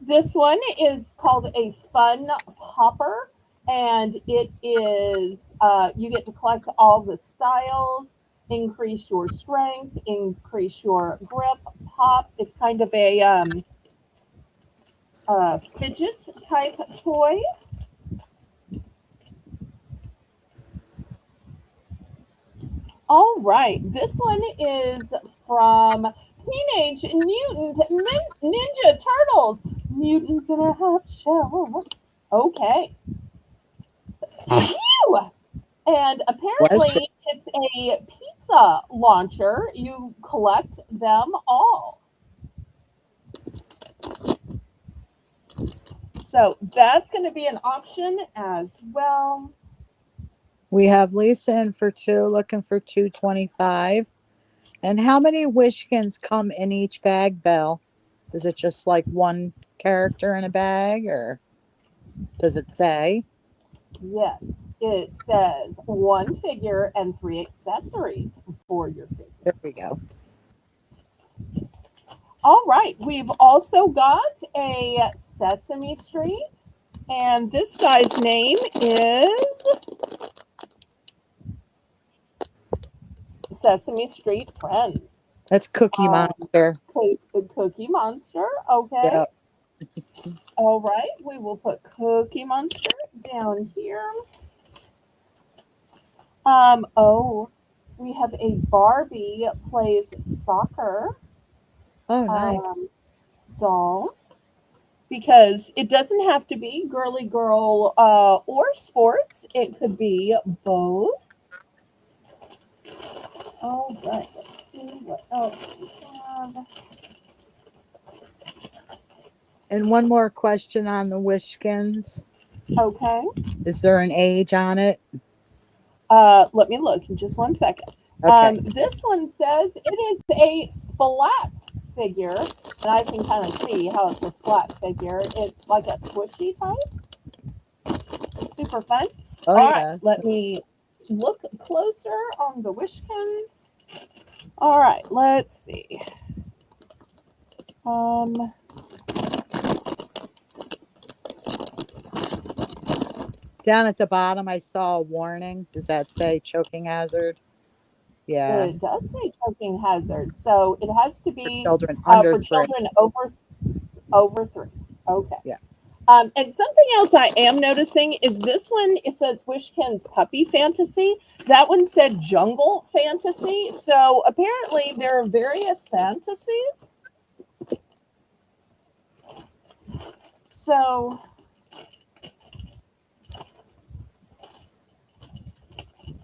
This one is called a Fun Popper, and it is, you get to collect all the styles, increase your strength, increase your grip, pop. It's kind of a fidget type toy. All right, this one is from Teenage Mutant Ninja Turtles, Mutants in a Half Shell. Okay. Phew! And apparently it's a pizza launcher. You collect them all. So that's going to be an option as well. We have Lisa in for 2, looking for $2.25. And how many Wishkins come in each bag, Belle? Is it just like one character in a bag, or does it say? Yes, it says 1 figure and 3 accessories for your figure. There we go. All right, we've also got a Sesame Street, and this guy's name is Sesame Street Friends. That's Cookie Monster. Cookie Monster, okay. Yep. All right, we will put Cookie Monster down here. Oh, we have a Barbie plays soccer. Oh, nice. Doll. Because it doesn't have to be girly girl or sports. It could be both. All right, let's see what else we have. And one more question on the Wishkins. Okay. Is there an age on it? Let me look in just 1 second. Okay. This one says it is a splat figure, and I can kind of see how it's a squat figure. It's like a squishy type. Super fun. Oh All right, yeah. let me look closer on the Wishkins. All right, let's see. Um, Down at the bottom, I saw a warning. Does that say choking hazard? Yeah, it does say choking hazard, so it has to for be children under for 3. children over 3. Okay. Yeah. And something else I am noticing is this one. It says Wishkin's Puppy Fantasy. That one said Jungle Fantasy. So apparently there are various fantasies. So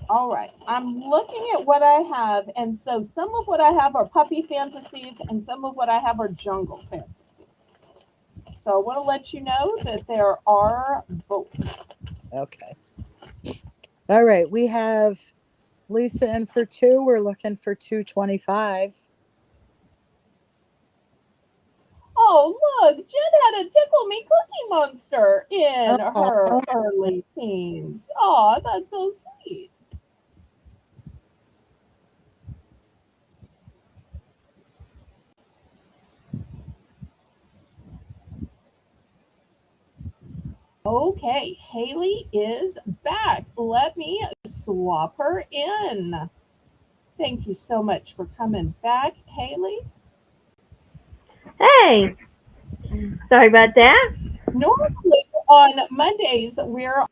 all right, I'm looking at what I have, and so some of what I have are puppy fantasies, and some of what I have are jungle fantasies. So I want to let you know that there are both. Okay. All right. We have Lisa in for 2. We're looking for 225. Oh, look, Jen had a Tickle Me Cookie Monster in her Oh, early teens. Oh, that's so sweet. Okay, Haley is back. Let me swap her in. Thank you so much for coming back, Haley. Hey, sorry about that. Normally on Mondays, we're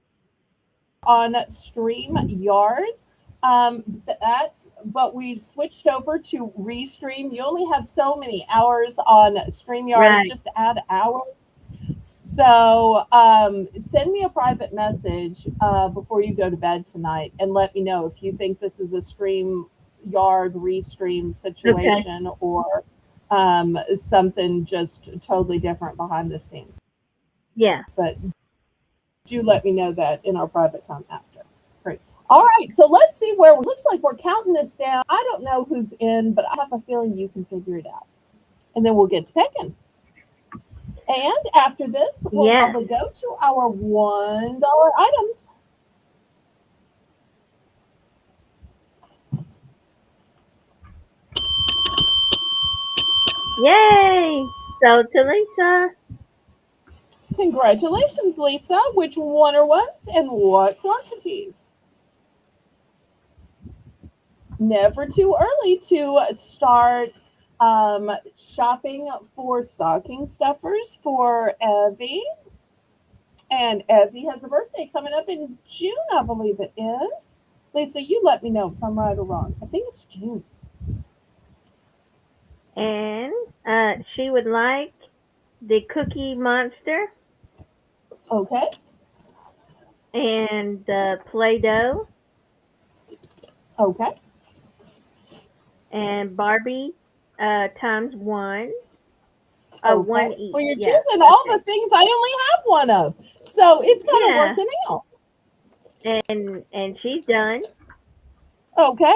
on Stream Yards. But we switched over to Restream. You only have so many hours on StreamYards, Right. just add hours. So send me a private message before you go to bed tonight and let me know if you think this is a Stream Yard Restream Okay. situation or something just totally different behind the scenes. Yeah. But do let me know that in our private time after. Great. All right, so let's see where we looks like we're counting this down. I don't know who's in, but I have a feeling you can figure it out. And then we'll get to picking. And after this, we'll Yes. probably go to our $1 items. Yay. So to Lisa. Congratulations, Lisa. Which one are ones and what quantities? Never too early to start shopping for stocking stuffers for Evie. And Evie has a birthday coming up in June, I believe it is. Lisa, you let me know if I'm right or wrong. I think it's June. And she would like the Cookie Monster Okay. and the Play-Doh Okay. and Barbie times one. Okay. One each. Well, you're Yeah. choosing all the Okay. things I only have one of. So it's kind of Yeah. working out. And she's done. Okay.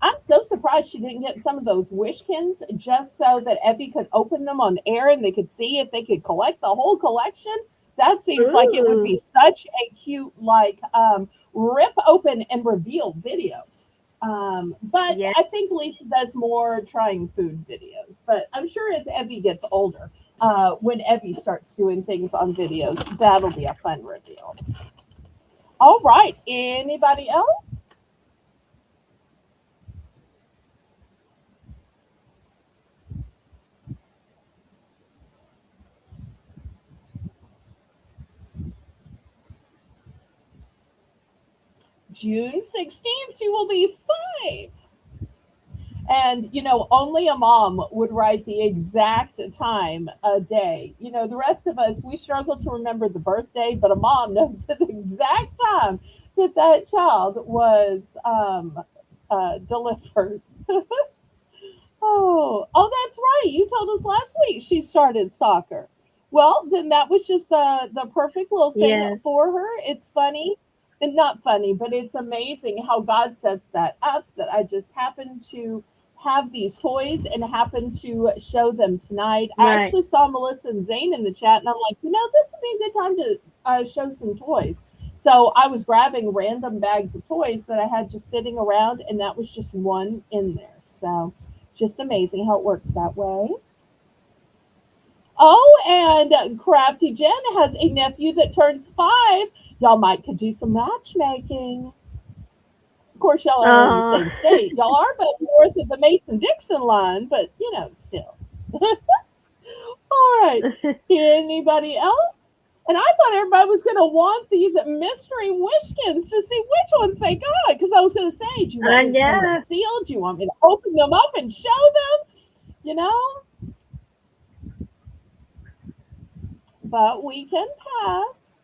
I'm so surprised she didn't get some of those Wishkins just so that Evie could open them on air and they could see if they could collect the whole collection. That seems like it would Ooh. be such a cute, like, rip open and reveal video. But Yeah. I think Lisa does more trying food videos. But I'm sure as Evie gets older, when Evie starts doing things on videos, that'll be a fun reveal. All right. Anybody else? June 16th, she will be 5. And, only a mom would write the exact time a day. The rest of us, we struggle to remember the birthday, but a mom knows the exact time that child was delivered. Oh, that's right. You told us last week she started soccer. Well, then that was just the perfect little thing Yeah. for her. It's funny, and not funny, but it's amazing how God sets that up. That I just happened to have these toys and happened to show them tonight. I Right. actually saw Melissa and Zane in the chat, and I'm like, this would be a good time to show some toys. So I was grabbing random bags of toys that I had just sitting around, and that was just one in there. So just amazing how it works that way. Oh, and Crafty Jen has a nephew that turns 5. Y'all might could do some matchmaking. Of course, y'all aren't in the Oh. same state. Y'all are but north of the Mason-Dixon line, but still. All right. Anybody else? And I thought everybody was going to want these mystery wishkins to see which ones they got. Because I was going to say, do you want me to send them Yeah. sealed? Do you want me to open them up and show them? You know? But we can pass.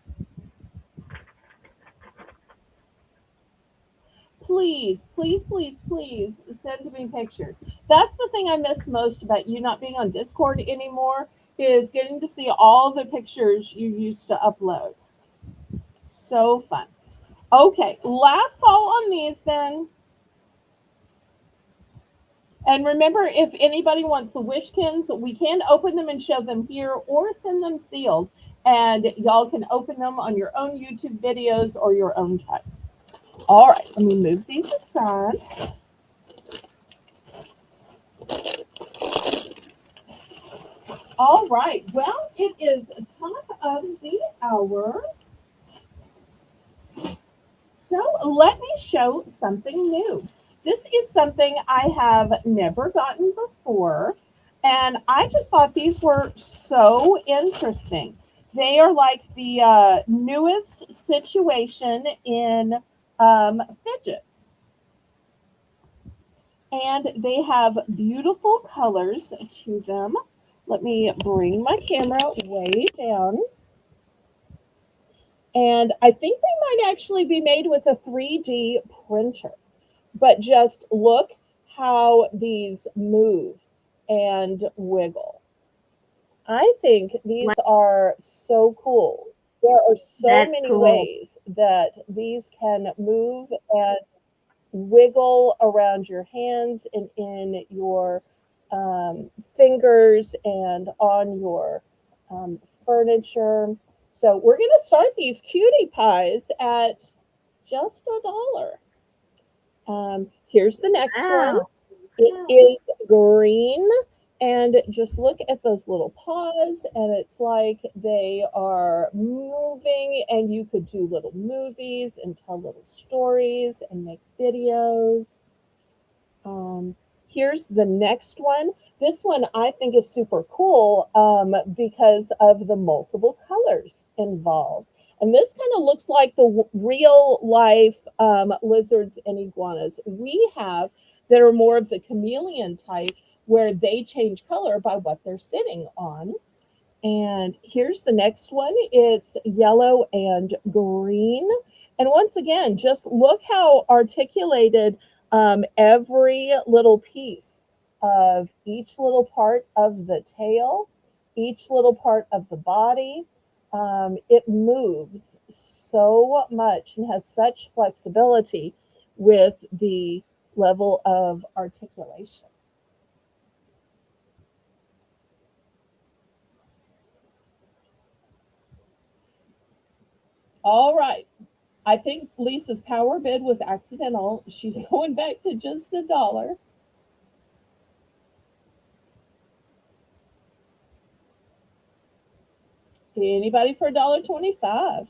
Please, please, please, please send me pictures. That's the thing I miss most about you not being on Discord anymore is getting to see all the pictures you used to upload. So fun. Okay, last call on these then. And remember, if anybody wants the Wishkins, we can open them and show them here or send them sealed. And y'all can open them on your own YouTube videos or your own time. All right, let me move these aside. All right, well, it is top of the hour. So let me show something new. This is something I have never gotten before, and I just thought these were so interesting. They are like the newest situation in fidgets, and they have beautiful colors to them. Let me bring my camera way down. And I think they might actually be made with a 3D printer. But just look how these move and wiggle. I think these are so cool. There are so That's many cool. ways that these can move and wiggle around your hands and in your fingers and on your furniture. So we're going to start these cutie pies at just $1. Here's the next one. Wow. It is green. And just look at those little paws, and it's like they are moving, and you could do little movies and tell little stories and make videos. Here's the next one. This one I think is super cool because of the multiple colors involved. And this kind of looks like the real life lizards and iguanas we have that are more of the chameleon type where they change color by what they're sitting on. And here's the next one. It's yellow and green. And once again, just look how articulated every little piece of each little part of the tail, each little part of the body. It moves so much and has such flexibility with the level of articulation. All right. I think Lisa's power bid was accidental. She's going back to just $1. Anybody for $1.25?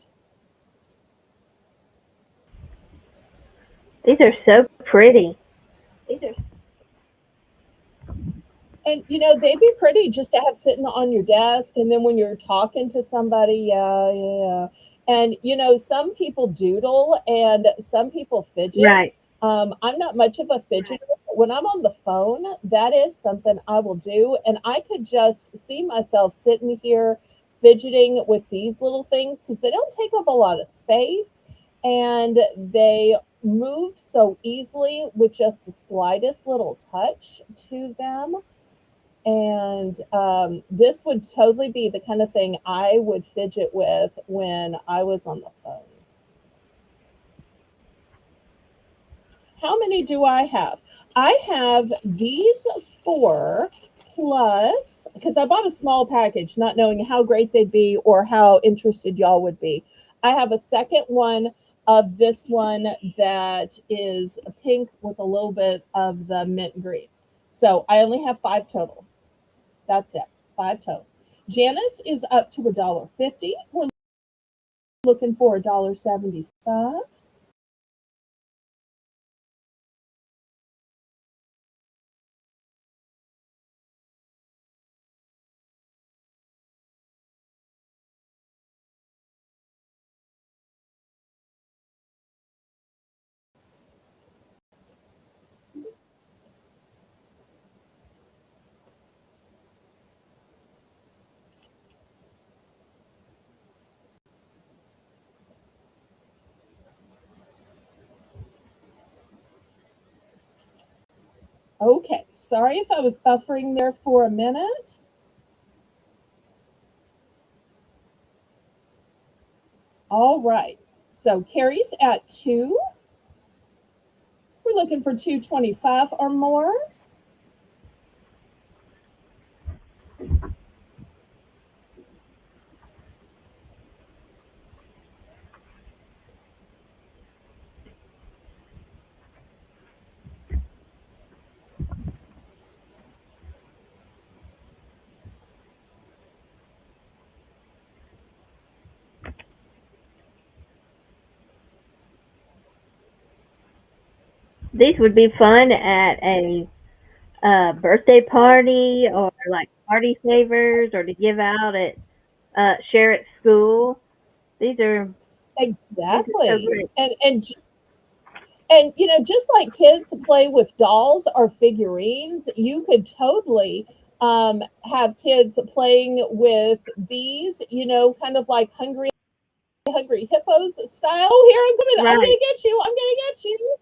These are so pretty. And they'd be pretty just to have sitting on your desk, and then when you're talking to somebody, yeah. And some people doodle and some people fidget. Right. I'm not much of a fidgeter, but when I'm on the phone, that is something I will do. And I could just see myself sitting here fidgeting with these little things because they don't take up a lot of space and they move so easily with just the slightest little touch to them. And this would totally be the kind of thing I would fidget with when I was on the phone. How many do I have? I have these four plus, because I bought a small package, not knowing how great they'd be or how interested y'all would be. I have a second one of this one that is pink with a little bit of the mint green. So I only have five total. That's it. Five total. Janice is up to $1.50. We're looking for $1.75. Okay, sorry if I was buffering there for a minute. All right, so Carrie's at 2. We're looking for 225 or more. These would be fun at a birthday party or like party favors or to give out at share at school. These are these are so Exactly. great. And you know, just like kids play with dolls or figurines, you could totally have kids playing with these, you know, kind of like hungry hippos style. Oh, here I'm coming. I'm Right. gonna get you. I'm gonna get you.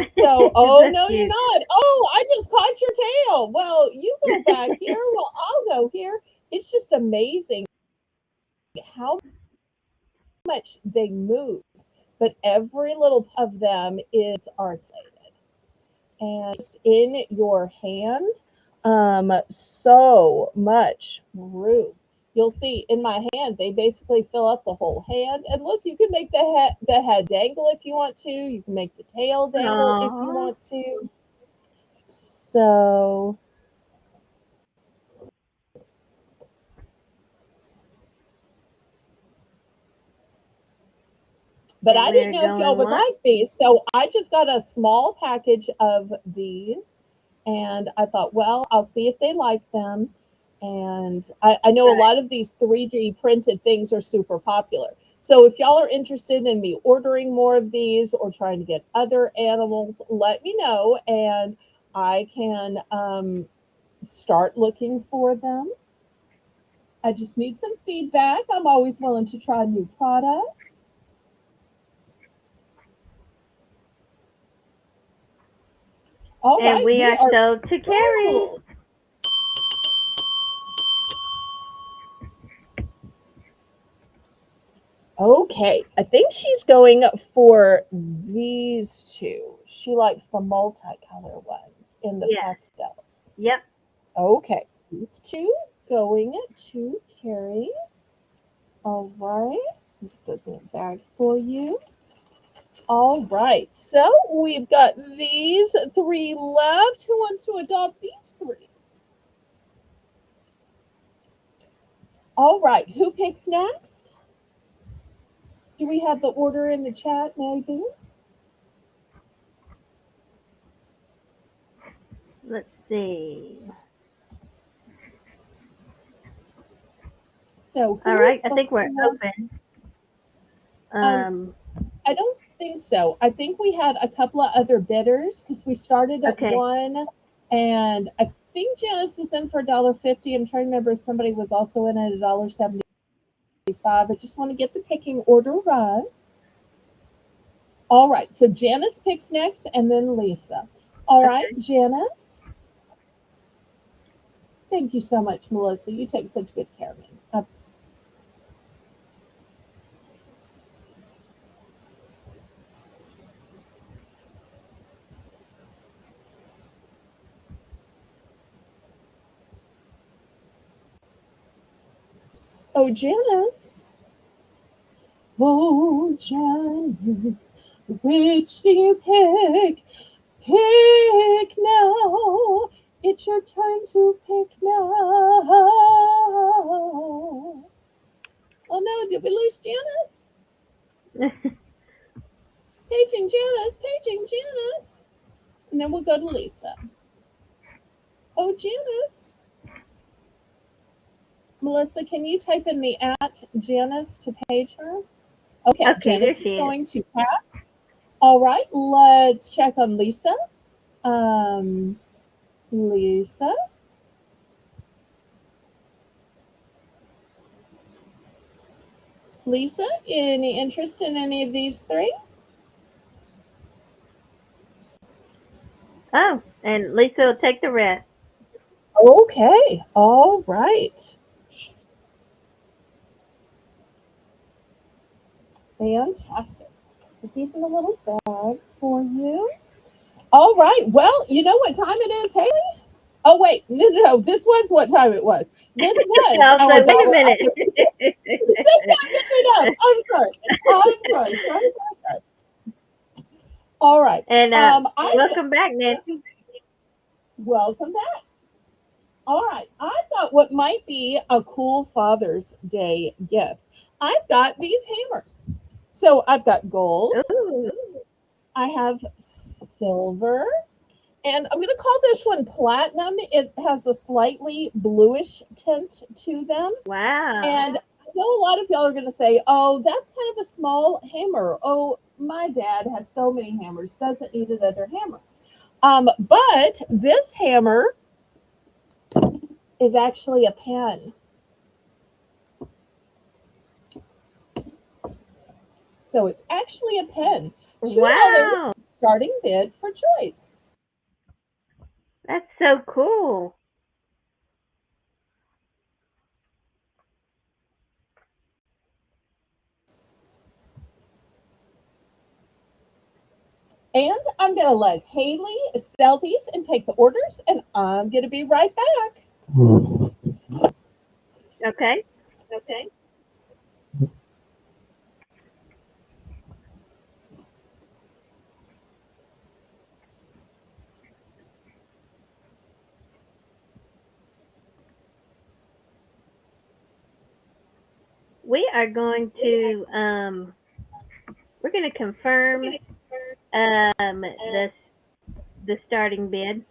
So, oh That's no, you're cute. not. Oh, I just caught your tail. Well, you go back here. Well, I'll go here. It's just amazing how much they move, but every little of them is articulated and just in your hand. So much room. You'll see in my hand, they basically fill up the whole hand. And look, you can make the head dangle if you want to. You can make the tail dangle if you Aww. want to. So, but And I didn't we're know if y'all going would what? like these. So I just got a small package of these. And I thought, well, I'll see if they like them. And I know a Right. lot of these 3D printed things are super popular. So if y'all are interested in me ordering more of these or trying to get other animals, let me know and I can start looking for them. I just need some feedback. I'm always willing to try new products. All And right, we we are are sold to Carrie. sold. Okay, I think she's going for these two. She likes the multicolor ones in the Yeah. pastels. Yep. Okay, these two going to Carrie. All right, doesn't it bag for you? All right, so we've got these three left. Who wants to adopt these three? All right, who picks next? Do we have the order in the chat, maybe? Let's see. So, All who right. is I think we're before? open. Um, Um. I don't think so. I think we had a couple of other bidders because we started at Okay. one, and I think Janice was in for $1.50. I'm trying to remember if somebody was also in at $1.75. I just want to get the picking order right. All right, so Janice picks next, and then Lisa. All right, Okay. Janice. Thank you so much, Melissa. You take such good care of me. Oh, Janice. Oh, Janice. Which do you pick? Pick now. It's your turn to pick now. Oh no, did we lose Janice? Paging Janice, paging Janice. And then we'll go to Lisa. Oh, Janice. Melissa, can you type in the at Janice to page her? Okay, Okay, there Janice is she is. going to pass. All right, let's check on Lisa. Um, Lisa. Lisa, any interest in any of these three? Oh, and Lisa will take the rest. Okay, all right. Fantastic. Put these in a little bag for you. All right. Well, you know what time it is, Haley? Oh wait, no. This was what time it was. This was I'll our say, wait a dollar. minute. Just not good enough. I'm sorry. I'm sorry. Sorry. All right. And I welcome back, Nancy. welcome back. All right. I thought what might be a cool Father's Day gift. I've got these hammers. So I've got gold. Ooh, I have silver. And I'm going to call this one platinum. It has a slightly bluish tint to them. wow. And I know a lot of y'all are going to say, oh, that's kind of a small hammer. Oh, my dad has so many hammers, doesn't need another hammer. But this hammer is actually a pen. So it's actually a pen. $2 Wow. starting bid for choice. That's so cool. And I'm going to let Haley sell these and take the orders, and I'm going to be right back. Okay. Okay. We are going to we're going to confirm the starting bid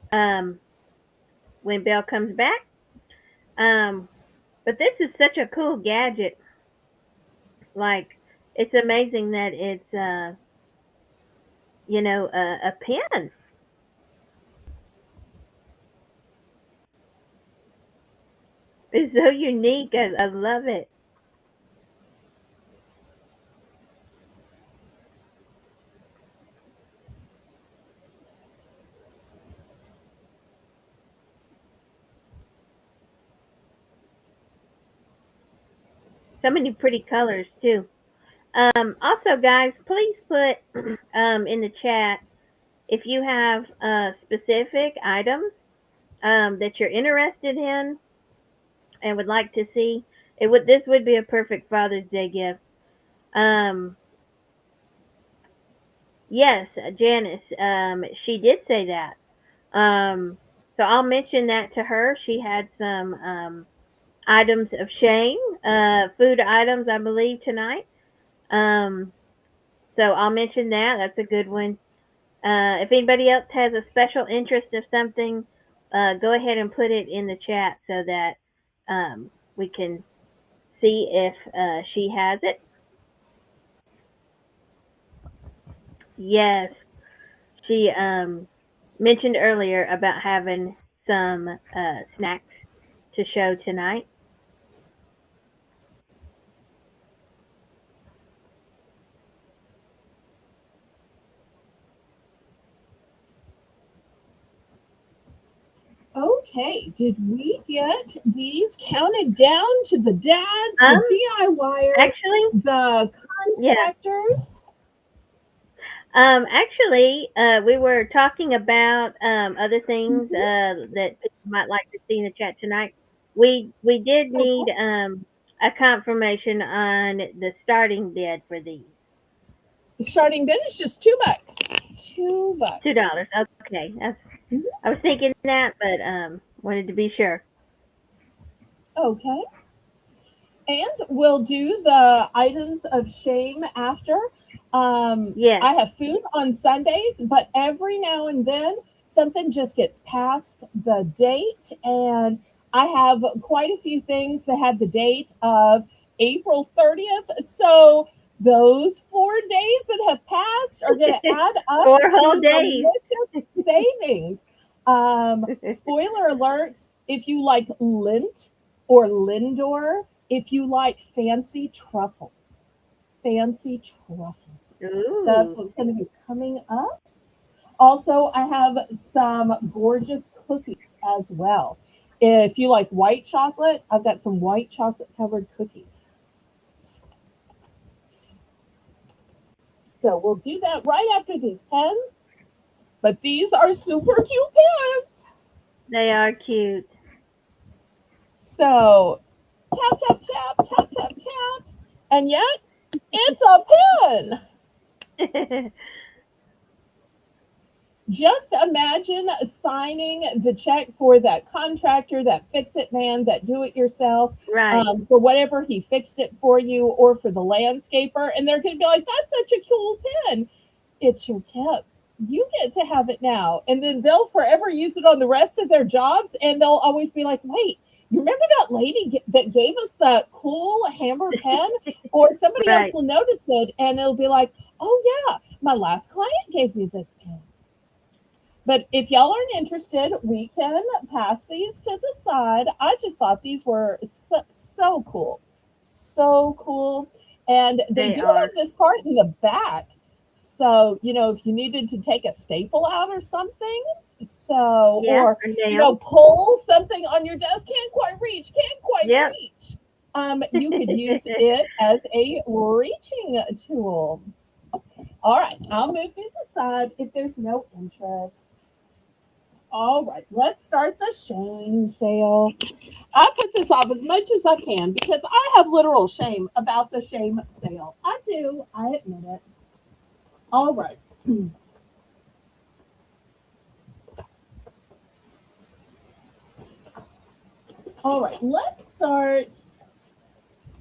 when Belle comes back. Um, but this is such a cool gadget. Like, it's amazing that it's a pen. It's so unique. I love it. So many pretty colors too. Also, guys, please put in the chat if you have specific items that you're interested in and would like to see. This would be a perfect Father's Day gift. Um, yes, Janice, she did say that. So I'll mention that to her. She had some items of shame, food items, I believe, tonight. Um, so I'll mention that. That's a good one. If anybody else has a special interest of something, go ahead and put it in the chat so that we can see if she has it. Yes, she mentioned earlier about having some snacks to show tonight. Okay, did we get these counted down to the dads, the Um, DIYers, actually, the yeah. contractors? We were talking about other things Mhm. that people might like to see in the chat tonight. We did need Okay. a confirmation on the starting bid for these. The starting bid is just $2. $2. $2. Okay, that's. Mhm. I was thinking that, but wanted to be sure. Okay. And we'll do the items of shame after. Yes. I have food on Sundays, but every now and then something just gets past the date. And I have quite a few things that have the date of April 30th. So those 4 days that have passed are going to add up 4 whole to days. delicious savings. Spoiler alert, if you like Lint or Lindor, if you like fancy truffles, that's Ooh. what's going to be coming up. Also, I have some gorgeous cookies as well. If you like white chocolate, I've got some white chocolate covered cookies. So we'll do that right after these pens. But these are super cute pens. They are cute. So tap, tap, tap, tap, tap, tap. And yet, it's a pen. Just imagine signing the check for that contractor, that fix it man, that do it yourself, Right. for whatever he fixed it for you, or for the landscaper. And they're going to be like, that's such a cool pen. It's your tip. You get to have it now. And then they'll forever use it on the rest of their jobs. And they'll always be like, wait, you remember that lady that gave us that cool hammer pen? Or somebody else Right. will notice it and it'll be like, oh, yeah, my last client gave me this pen. But if y'all aren't interested, we can pass these to the side. I just thought these were so cool. So cool. And they They do are. have this part in the back. So, if you needed to take a staple out or something, so, Yeah. or, And nails. pull something on your desk, can't quite reach, Yep. you could use it as a reaching tool. All right, I'll move these aside if there's no interest. All right, let's start the shame sale. I put this off as much as I can because I have literal shame about the shame sale. I do, I admit it. All right. All right, let's start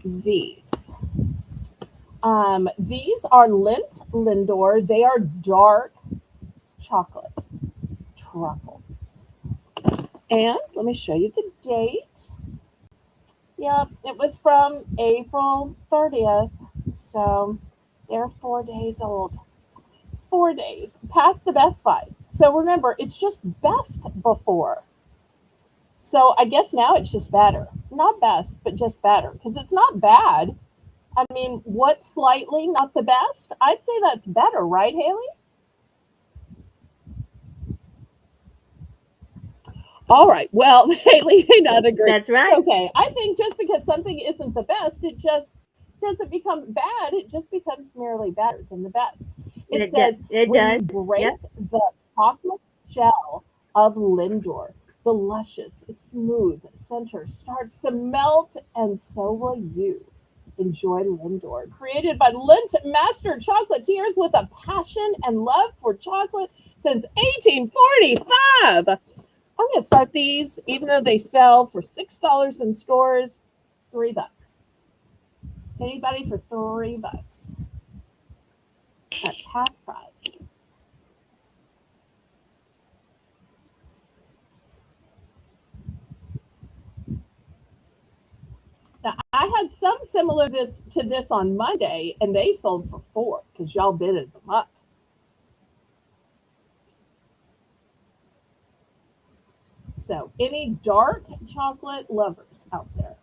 these. These are Lint Lindor. They are dark chocolate truffles. And let me show you the date. Yep, it was from April 30th. So they're 4 days old. 4 days past the best by. So remember, it's just best before. So I guess now it's just better. Not best, but just better. Because it's not bad. I mean, what's slightly not the best? I'd say that's better, right, Haley? All right. Well, Haley may not agree. That's right. Okay. I think just because something isn't the best, it just doesn't become bad. It just becomes merely better than the best. It says It when you does. break Yep. the chocolate shell of Lindor, the luscious, smooth center starts to melt, and so will you. Enjoy Lindor, created by Lindt master chocolatiers with a passion and love for chocolate since 1845. I'm going to start these, even though they sell for $6 in stores, $3. Anybody for $3? That's half price. Now, I had some similar to this on Monday, and they sold for $4 because y'all bidded them up. So, any dark chocolate lovers out there?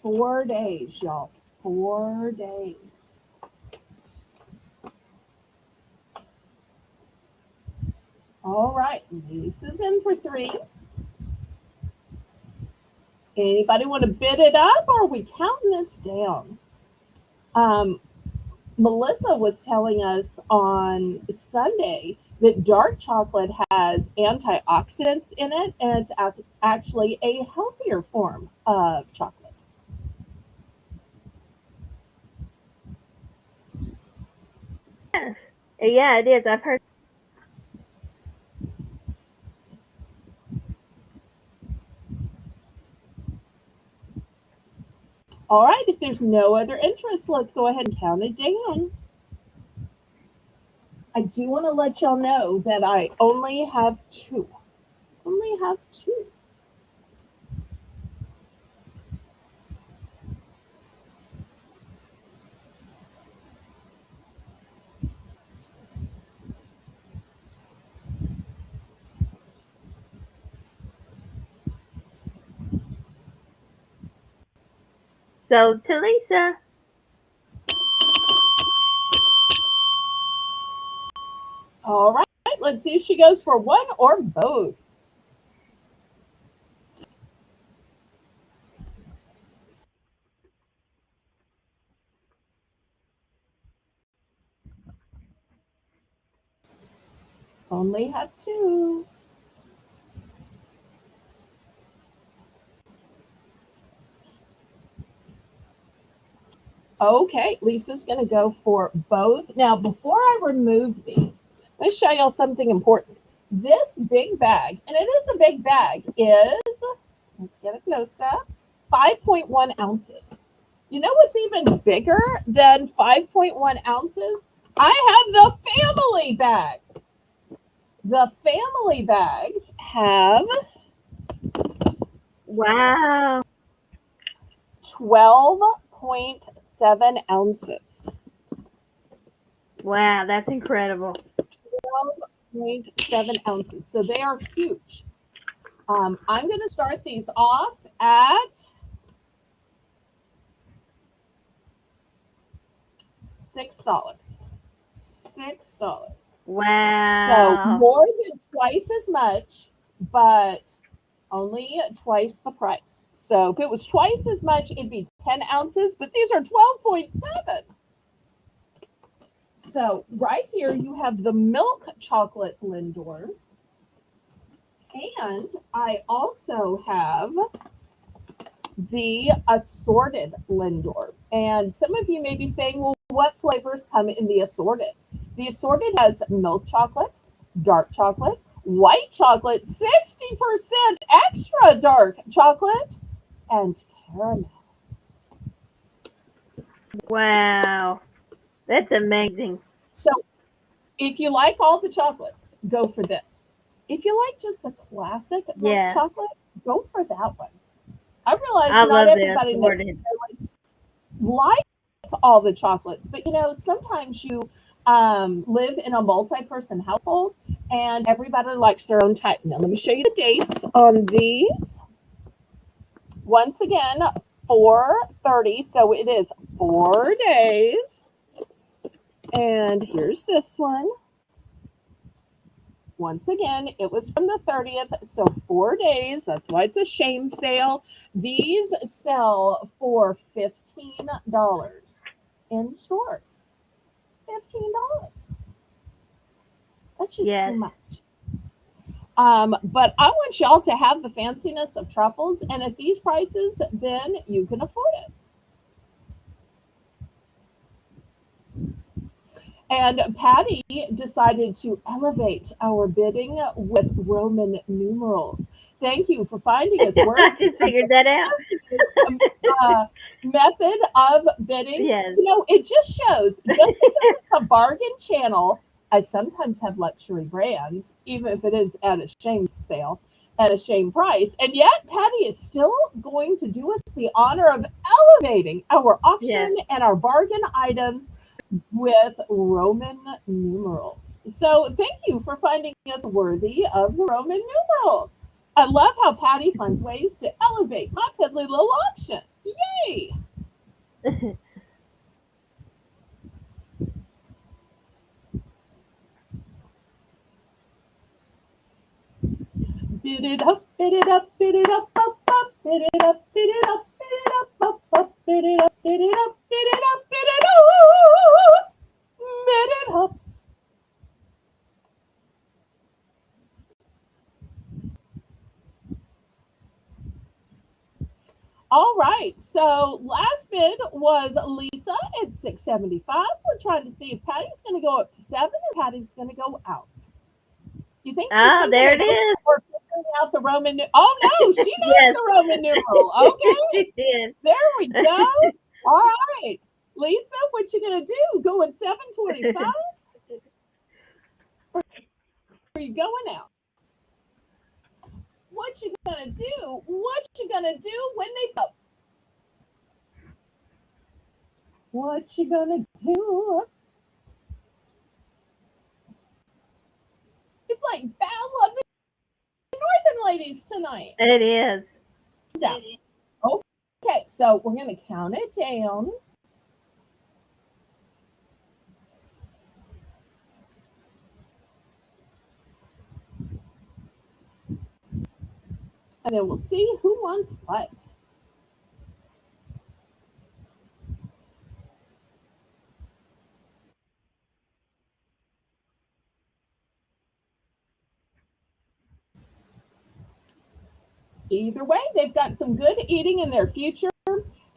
$4, y'all. 4 days. All right, Lisa's in for 3. Anybody want to bid it up, or are we counting this down? Um, Melissa was telling us on Sunday that dark chocolate has antioxidants in it, and it's actually a healthier form of chocolate. Yes. Yeah, it is. I've heard. All right, if there's no other interest, let's go ahead and count it down. I do want to let y'all know that I only have two. Only have two. So, Talisa, All right, let's see if she goes for one or both. Only have two. Okay, Lisa's going to go for both. Now, before I remove these, let me show y'all something important. This big bag, and it is a big bag, is, let's get a close up, 5.1 ounces. You know what's even bigger than 5.1 ounces? I have the family bags. The family bags have wow. 12.7 ounces. Wow, that's incredible. 12.7 ounces. So they are huge. I'm going to start these off at $6. $6. So Wow. more than twice as much, but only twice the price. So if it was twice as much, it'd be 10 ounces, but these are 12.7. So right here you have the milk chocolate Lindor. And I also have the assorted Lindor. And some of you may be saying, well, what flavors come in the assorted? The assorted has milk chocolate, dark chocolate, white chocolate, 60% extra dark chocolate, and caramel. Wow. That's amazing. So if you like all the chocolates, go for this. If you like just the classic milk Yeah. chocolate, go for that one. I realize I not love the everybody assorted. like all the chocolates, but sometimes you live in a multi-person household and everybody likes their own type. Now, let me show you the dates on these. Once again, 4:30, so it is 4 days. And here's this one. Once again, it was from the 30th, so 4 days. That's why it's a shame sale. These sell for $15 in stores. $15. That's just Yes. too much. But I want y'all to have the fanciness of truffles, and at these prices, then you can afford it. And Patty decided to elevate our bidding with Roman numerals. Thank you for finding us. I just figured that out. uh, method of bidding. Yes. It just shows, just because it's a bargain channel, I sometimes have luxury brands, even if it is at a shame sale, at a shame price. And yet, Patty is still going to do us the honor of elevating our auction and our bargain items with Roman numerals. So thank you for finding us worthy of the Roman numerals. I love how Patty finds ways to elevate my piddly little auction. Yay! Bid it up, bid it up, bid it up, up, up, bid it up, bid it up, bid it up, up, up, bid it up, bid it up, bid it up, bid it up. All right. So last bid was Lisa at 675. We're trying to see if Patty's going to go up to 7 or Patty's going to go out. You think she's Oh, thinking there it it over is. or figuring out the Roman Oh no, she knows Yes. the Roman numeral. Okay. She did. There we go. All right. Lisa, what you going to do? Going 725 or are you going out? What you going to do? What you going to do when they go? What you going to do? It's like Battle of the Northern Ladies tonight. It is. So, okay, so we're going to count it down. And then we'll see who wants what. Either way, they've got some good eating in their future.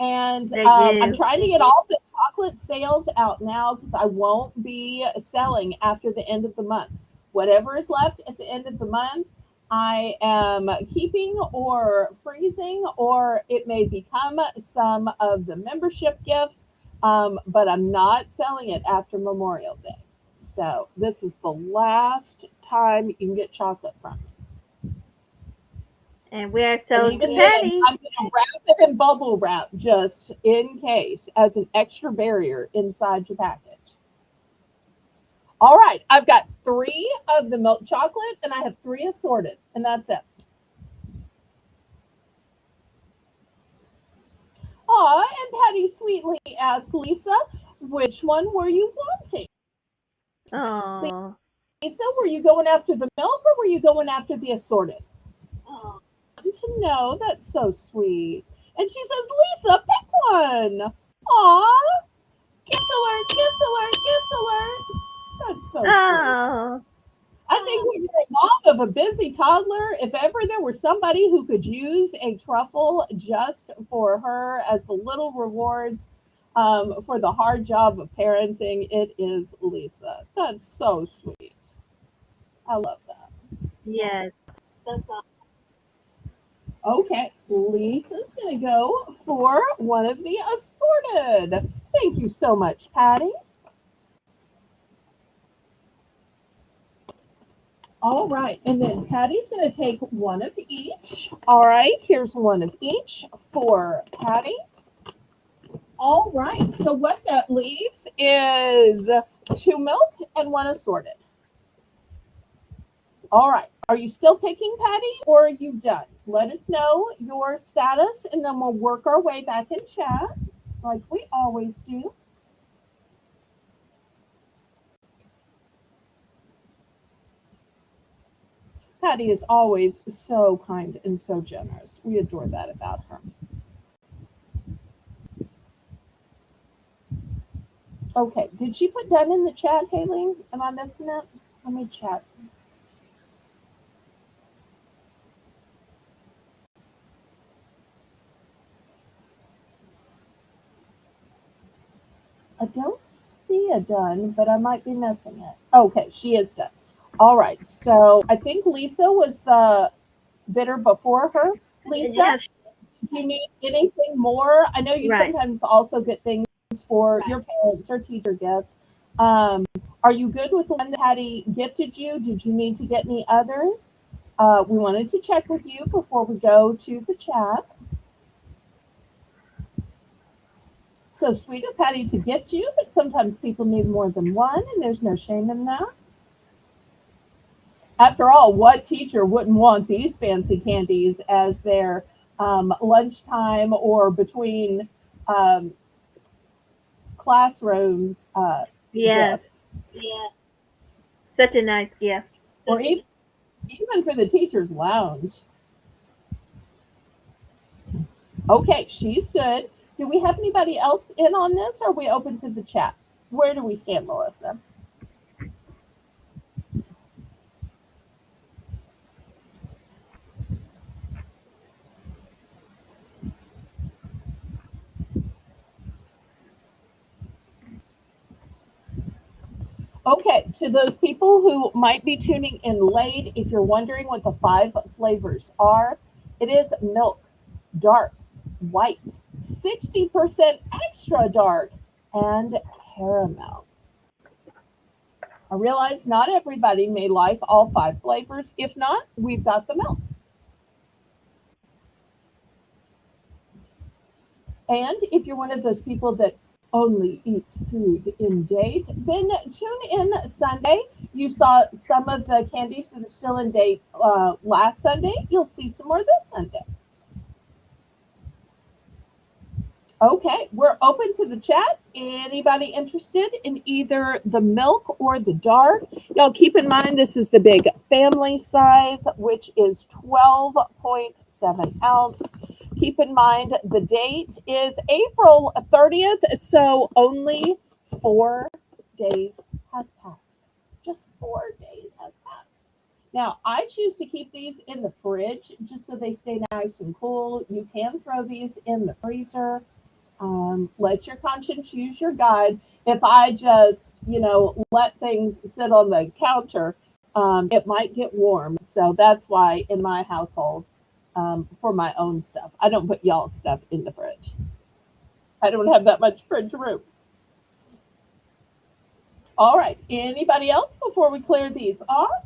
And They I'm do. trying to get all the chocolate sales out now because I won't be selling after the end of the month. Whatever is left at the end of the month, I am keeping or freezing, or it may become some of the membership gifts, but I'm not selling it after Memorial Day. So this is the last time you can get chocolate from me. And we are And sold to even then, Patty. I'm going to wrap it in bubble wrap just in case as an extra barrier inside your package. All right, I've got 3 of the milk chocolate and I have 3 assorted, and that's it. Aw, and Patty sweetly asked Lisa, which one were you wanting? Oh. Lisa, were you going after the milk or were you going after the assorted? To know. That's so sweet. And she says, Lisa, pick one. Aw, gift alert, gift alert, gift alert. That's so sweet. Oh. I think when you're a mom of a busy toddler, if ever there were somebody who could use a truffle just for her as the little rewards for the hard job of parenting, it is Lisa. That's so sweet. I love that. Yes. Okay, Lisa's going to go for one of the assorted. Thank you so much, Patty. All right, and then Patty's going to take one of each. All right, here's one of each for Patty. All right, so what that leaves is 2 milk and 1 assorted. All right, are you still picking, Patty, or are you done? Let us know your status, and then we'll work our way back in chat like we always do. Patty is always so kind and so generous. We adore that about her. Okay, did she put done in the chat, Haley? Am I missing it? Let me check. I don't see a done, but I might be missing it. Okay, she is done. All right, so I think Lisa was the bidder before her. Lisa, Yes. do you need anything more? I know you Right. sometimes also get things for your parents or teacher gifts. Are you good with the one that Patty gifted you? Did you need to get any others? We wanted to check with you before we go to the chat. So sweet of Patty to gift you, but sometimes people need more than one, and there's no shame in that. After all, what teacher wouldn't want these fancy candies as their lunchtime or between um, classrooms Yes. gift? Such a nice gift. Or even for the teacher's lounge. Okay, she's good. Do we have anybody else in on this, or are we open to the chat? Where do we stand, Melissa? Okay, to those people who might be tuning in late, if you're wondering what the five flavors are, it is milk, dark, white, 60% extra dark, and caramel. I realize not everybody may like all five flavors. If not, we've got the milk. And if you're one of those people that only eats food in date, then tune in Sunday. You saw some of the candies that are still in date last Sunday. You'll see some more this Sunday. Okay, we're open to the chat. Anybody interested in either the milk or the dark? Y'all keep in mind this is the big family size, which is 12.7 ounce. Keep in mind the date is April 30th, so only 4 days has passed. Just 4 days has passed. Now, I choose to keep these in the fridge just so they stay nice and cool. You can throw these in the freezer. Let your conscience use your guide. If I just, let things sit on the counter, it might get warm. So that's why in my household, for my own stuff, I don't put y'all's stuff in the fridge. I don't have that much fridge room. All right. Anybody else before we clear these off?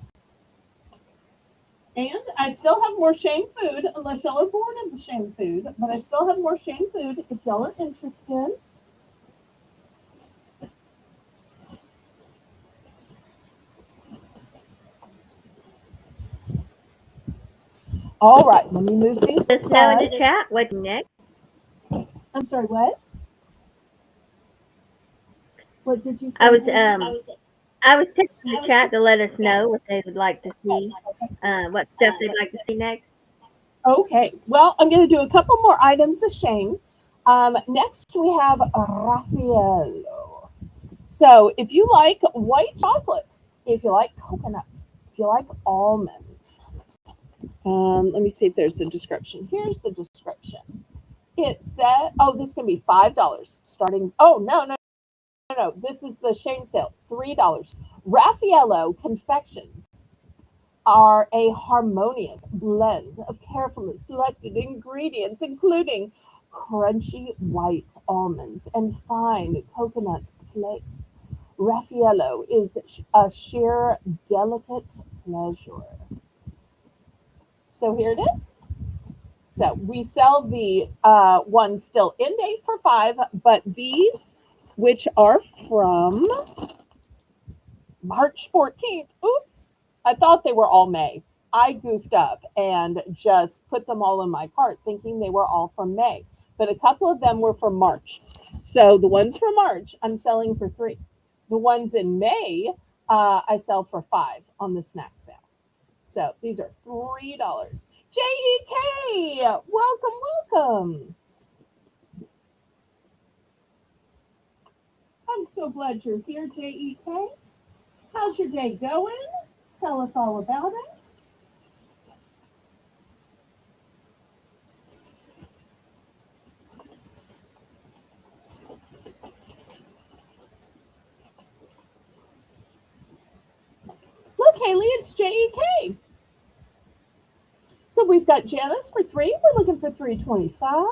And I still have more shame food, unless y'all are bored of the shame food, but I still have more shame food if y'all are interested. All right, let me move these Let us know in the aside. chat what's next. I'm sorry, what? What did you say? I was texting the chat to let us know what they would like to see, what stuff they'd like to see next. Okay, well, I'm going to do a couple more items of shame. Next, we have Raffaello. So, if you like white chocolate, if you like coconut, if you like almonds, let me see if there's a description. Here's the description. It said, oh, this is going to be $5 starting. Oh, no. This is the shame sale, $3. Raffaello confections are a harmonious blend of carefully selected ingredients, including crunchy white almonds and fine coconut flakes. Raffaello is a sheer delicate pleasure. So here it is. So we sell the ones still in date for $5, but these, which are from March 14th. Oops. I thought they were all May. I goofed up and just put them all in my cart thinking they were all from May. But a couple of them were from March. So the ones from March, I'm selling for $3. The ones in May, I sell for $5 on the snack sale. So these are $3. JEK, welcome. I'm so glad you're here, JEK. How's your day going? Tell us all about it. Look, Haley, it's JEK. So we've got Janice for $3. We're looking for $3.25.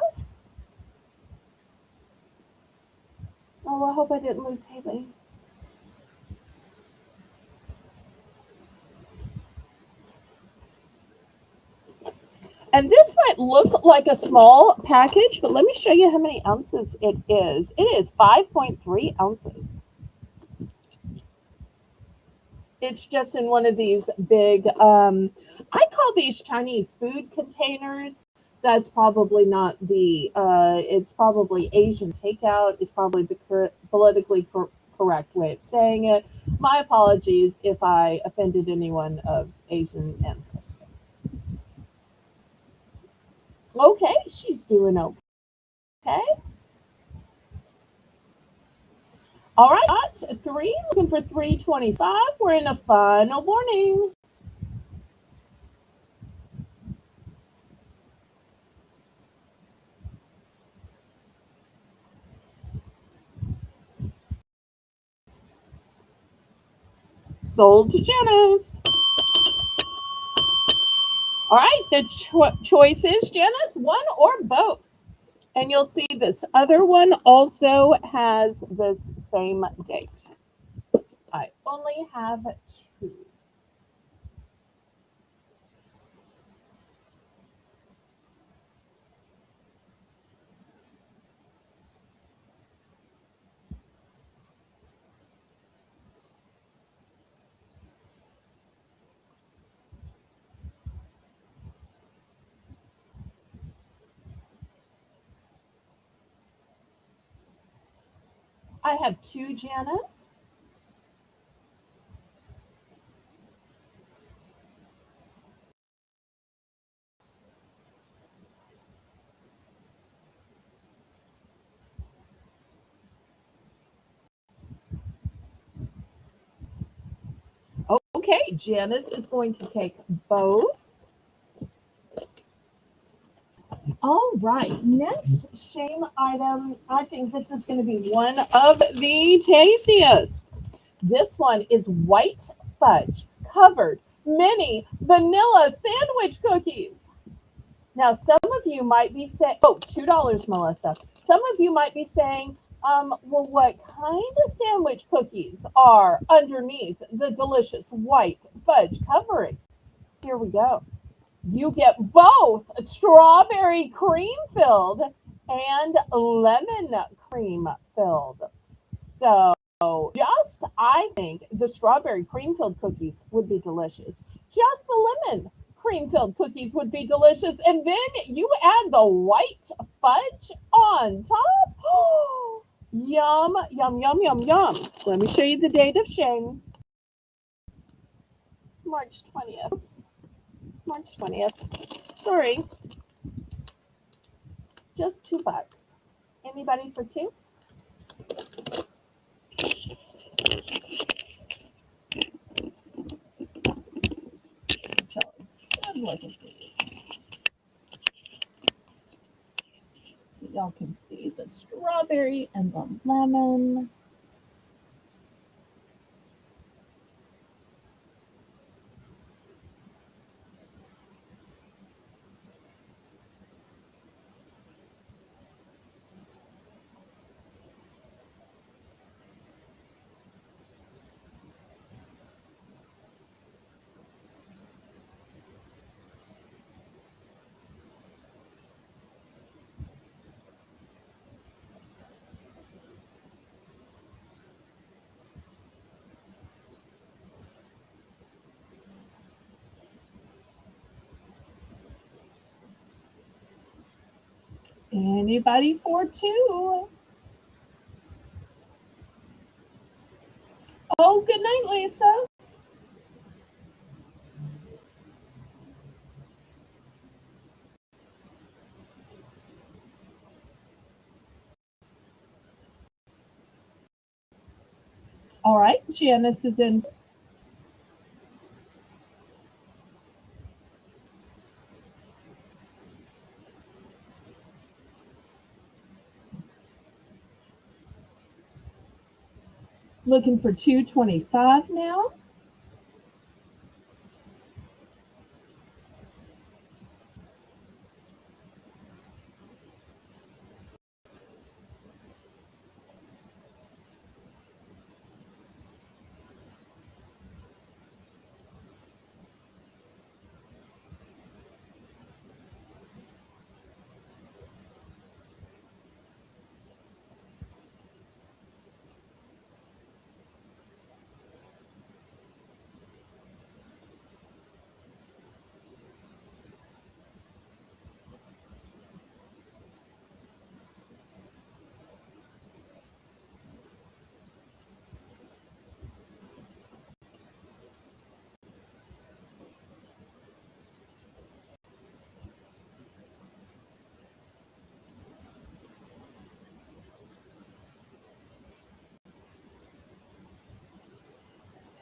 Oh, I hope I didn't lose Haley. And this might look like a small package, but let me show you how many ounces it is. It is 5.3 ounces. It's just in one of these big, I call these Chinese food containers. That's probably not the, it's probably Asian takeout is probably the politically correct way of saying it. My apologies if I offended anyone of Asian ancestry. Okay, she's doing okay. All right, 3, looking for $3.25. We're in a final warning. Sold to Janice. All right, the choice is Janice, one or both. And you'll see this other one also has this same date. I only have two. I have two Janice. Okay, Janice is going to take both. All right, next shame item. I think this is going to be one of the tastiest. This one is white fudge covered mini vanilla sandwich cookies. Now, some of you might be saying, oh, $2, Melissa. Some of you might be saying, well, what kind of sandwich cookies are underneath the delicious white fudge covering? Here we go. You get both strawberry cream filled and lemon cream filled. So, I think the strawberry cream filled cookies would be delicious. Just the lemon cream filled cookies would be delicious. And then you add the white fudge on top. Oh, yum, yum, yum, yum, yum. Let me show you the date of shame. March 20th. March 20th. Sorry. Just $2. Anybody for two? Good look at these. So y'all can see the strawberry and the lemon. Anybody for two? Oh, good night, Lisa. All right, Janice is in. Looking for 225 now.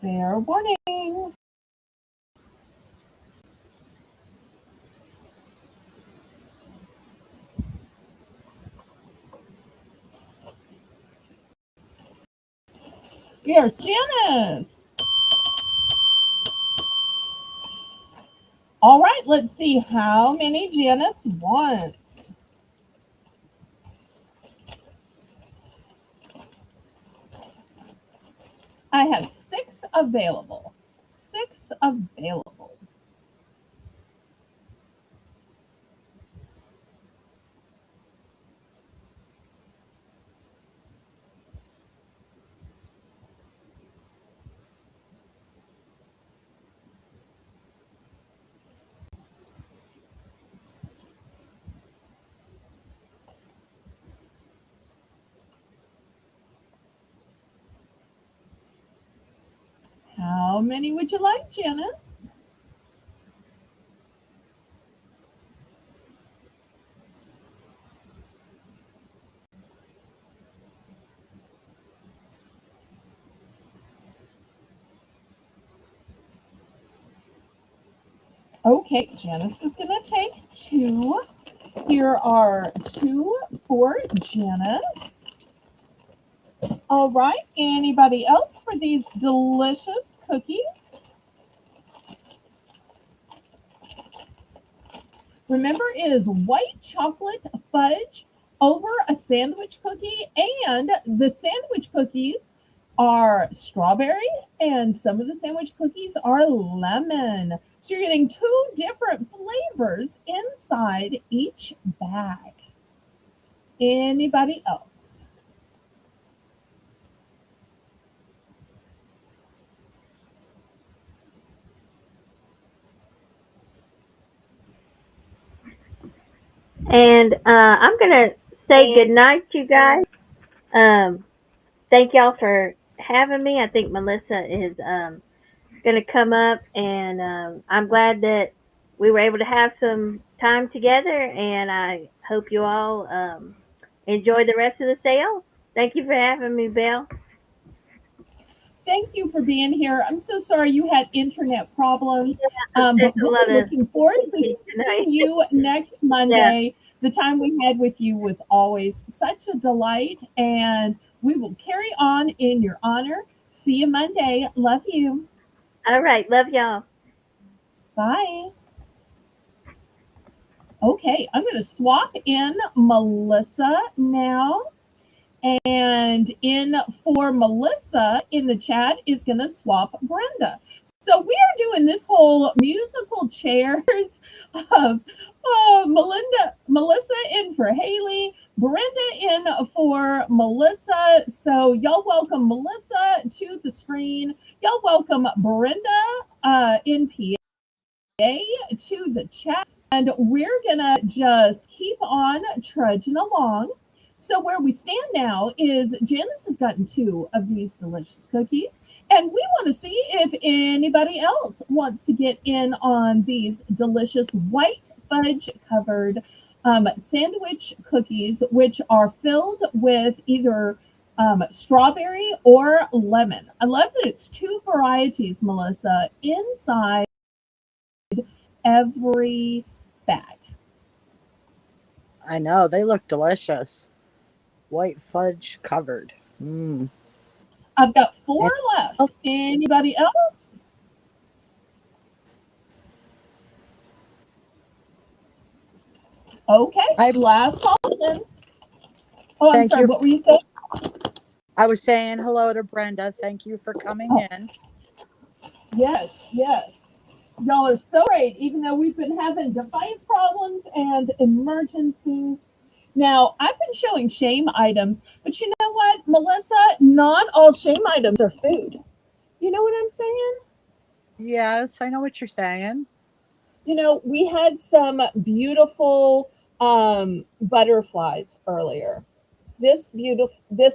Fair warning. Here's Janice. All right, let's see how many Janice wants. I have 6 available. 6 available. How many would you like, Janice? Okay, Janice is going to take 2. Here are 2 for Janice. All right, anybody else for these delicious cookies? Remember, it is white chocolate fudge over a sandwich cookie, and the sandwich cookies are strawberry, and some of the sandwich cookies are lemon. So you're getting 2 different flavors inside each bag. Anybody else? And I'm gonna say good night, you guys. Um, thank y'all for having me. I think Melissa is gonna come up, and I'm glad that we were able to have some time together. And I hope you all enjoy the rest of the sale. Thank you for having me, Belle. Thank you for being here. I'm so sorry you had internet problems, There's but a we'll lot be of looking forward to speaking tonight. seeing you next Yeah. Monday. The time we had with you was always such a delight, and we will carry on in your honor. See you Monday. Love you. All right. Love y'all. Bye. Okay, I'm going to swap in Melissa now. And in for Melissa in the chat is going to swap Brenda. So we are doing this whole musical chairs of Melissa in for Haley, Brenda in for Melissa. So y'all welcome Melissa to the screen. Y'all welcome Brenda in PA to the chat. And we're going to just keep on trudging along. So where we stand now is Janice has gotten 2 of these delicious cookies, and we want to see if anybody else wants to get in on these delicious white fudge covered sandwich cookies, which are filled with either strawberry or lemon. I love that it's 2 varieties, Melissa, inside every bag. I know, they look delicious. White fudge covered. Mm. I've got 4 And, oh, left. Anybody else? Okay, I last call then. Oh, I'm thank sorry. you. What were you saying? I was saying hello to Brenda. Thank you for coming Oh, in. yes, yes. Y'all are so great, even though we've been having device problems and emergencies. Now, I've been showing shame items, but you know what, Melissa? Not all shame items are food. You know what I'm saying? Yes, I know what you're saying. You know, we had some beautiful butterflies earlier. This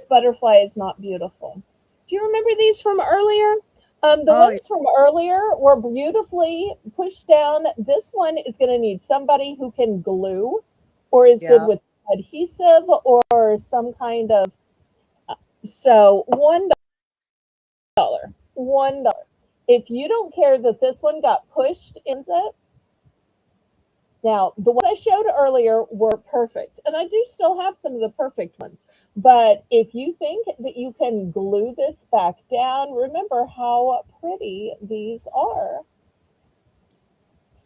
butterfly is not beautiful. Do you remember these from earlier? The Oh, ones from earlier were beautifully pushed down. This one is going to need somebody who can glue or is good yeah. with adhesive or some kind of. So $1. If you don't care that this one got pushed into it, now, the ones I showed earlier were perfect, and I do still have some of the perfect ones. But if you think that you can glue this back down, remember how pretty these are.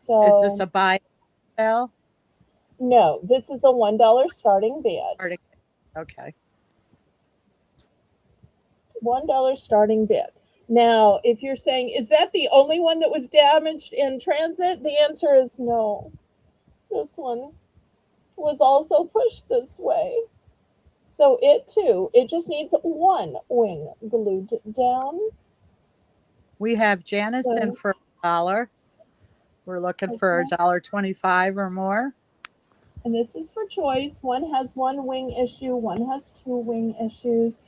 Is this So a buy sell? no, this is a $1 starting bid. Okay. $1 starting bid. Now, if you're saying, is that the only one that was damaged in transit? The answer is no. This one was also pushed this way. So it too, it just needs one wing glued down. We have Janice in So, for $1. We're looking for okay. $1.25 or more. And this is for choice. One has one wing issue, one has two wing issues.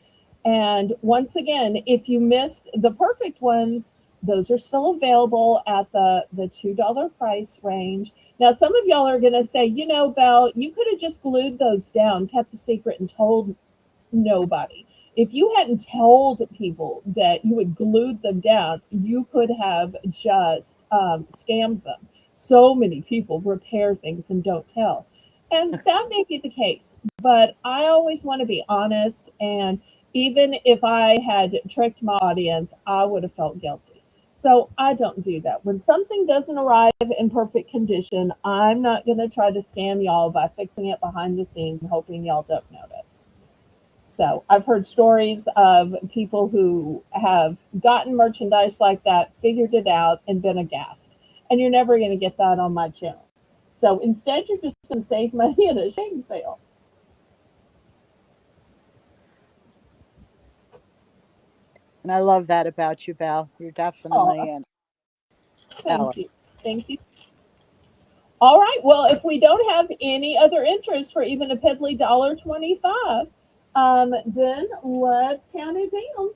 And once again, if you missed the perfect ones, those are still available at the $2 price range. Now, some of y'all are going to say, you know, Belle, you could have just glued those down, kept the secret, and told nobody. If you hadn't told people that you had glued them down, you could have just scammed them. So many people repair things and don't tell. And that may be the case, but I always want to be honest. And even if I had tricked my audience, I would have felt guilty. So I don't do that. When something doesn't arrive in perfect condition, I'm not going to try to scam y'all by fixing it behind the scenes and hoping y'all don't notice. So I've heard stories of people who have gotten merchandise like that, figured it out, and been aghast. And you're never going to get that on my channel. So instead, you're just going to save money at a shame sale. And I love that about you, Belle. You're definitely Oh, an Ella. thank you. Thank you. All right. Well, if we don't have any other interest for even a piddly $1.25, then let's count it down.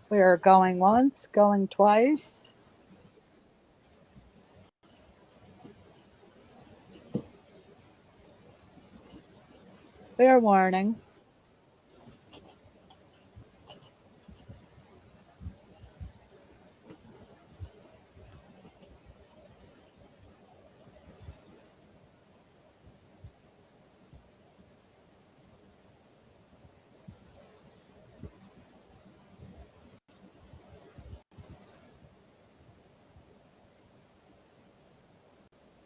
We are going once, going twice. Fair warning.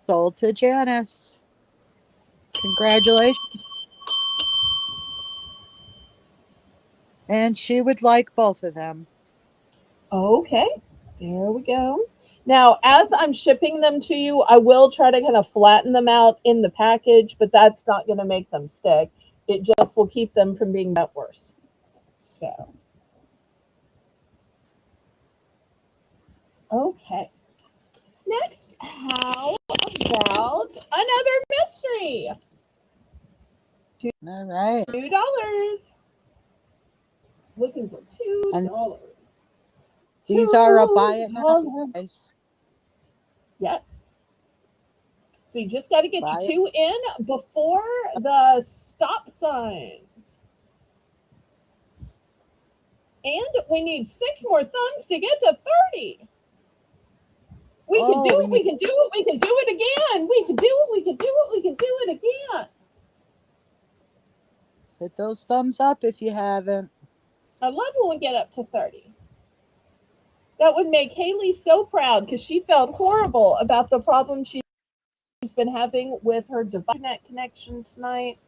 Sold to Janice. Congratulations. And she would like both of them. Okay, there we go. Now, as I'm shipping them to you, I will try to kind of flatten them out in the package, but that's not going to make them stick. It just will keep them from being that worse. So, okay. Next, how about another mystery? All right. $2. Looking for And $2. these are a buy it now $2. price. Yes. So you just got to get your Buy it. two in before the stop signs. And we need six more thumbs to get to 30. We can do Oh, we it. We need can do it. We can do it again. We can do it. We can do it. We can do it again. hit those thumbs up if you haven't. I love when we get up to 30. That would make Haley so proud because she felt horrible about the problem she's been having with her device connection tonight.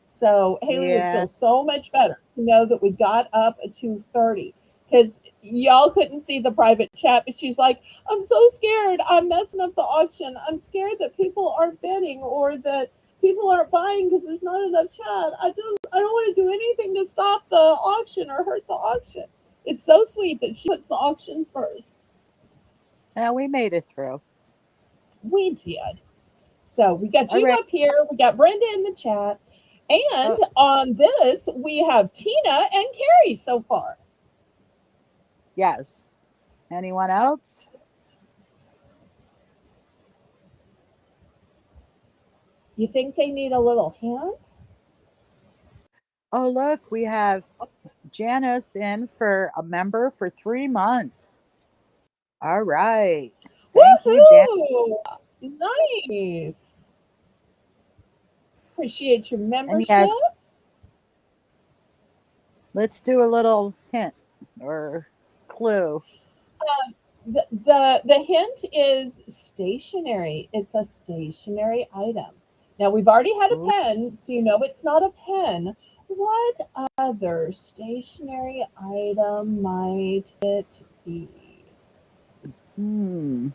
So Haley would Yeah. feel so much better to know that we got up to 30. Because y'all couldn't see the private chat, but she's like, I'm so scared. I'm messing up the auction. I'm scared that people aren't bidding or that people aren't buying because there's not enough chat. I don't want to do anything to stop the auction or hurt the auction. It's so sweet that she puts the auction first. Now we made it through. We did. So we got All you right. up here. We got Brenda in the chat. And Oh, on this, we have Tina and Carrie so far. yes. Anyone else? You think they need a little hint? Oh, look, we have Janice in for a member for 3 months. All right. Thank you, Jan. Woohoo! Nice. Appreciate your And membership. yes, let's do a little hint or clue. The hint is stationary. It's a stationary item. Now we've already had a Ooh, pen, so you know it's not a pen. What other stationary item might it be? hmm.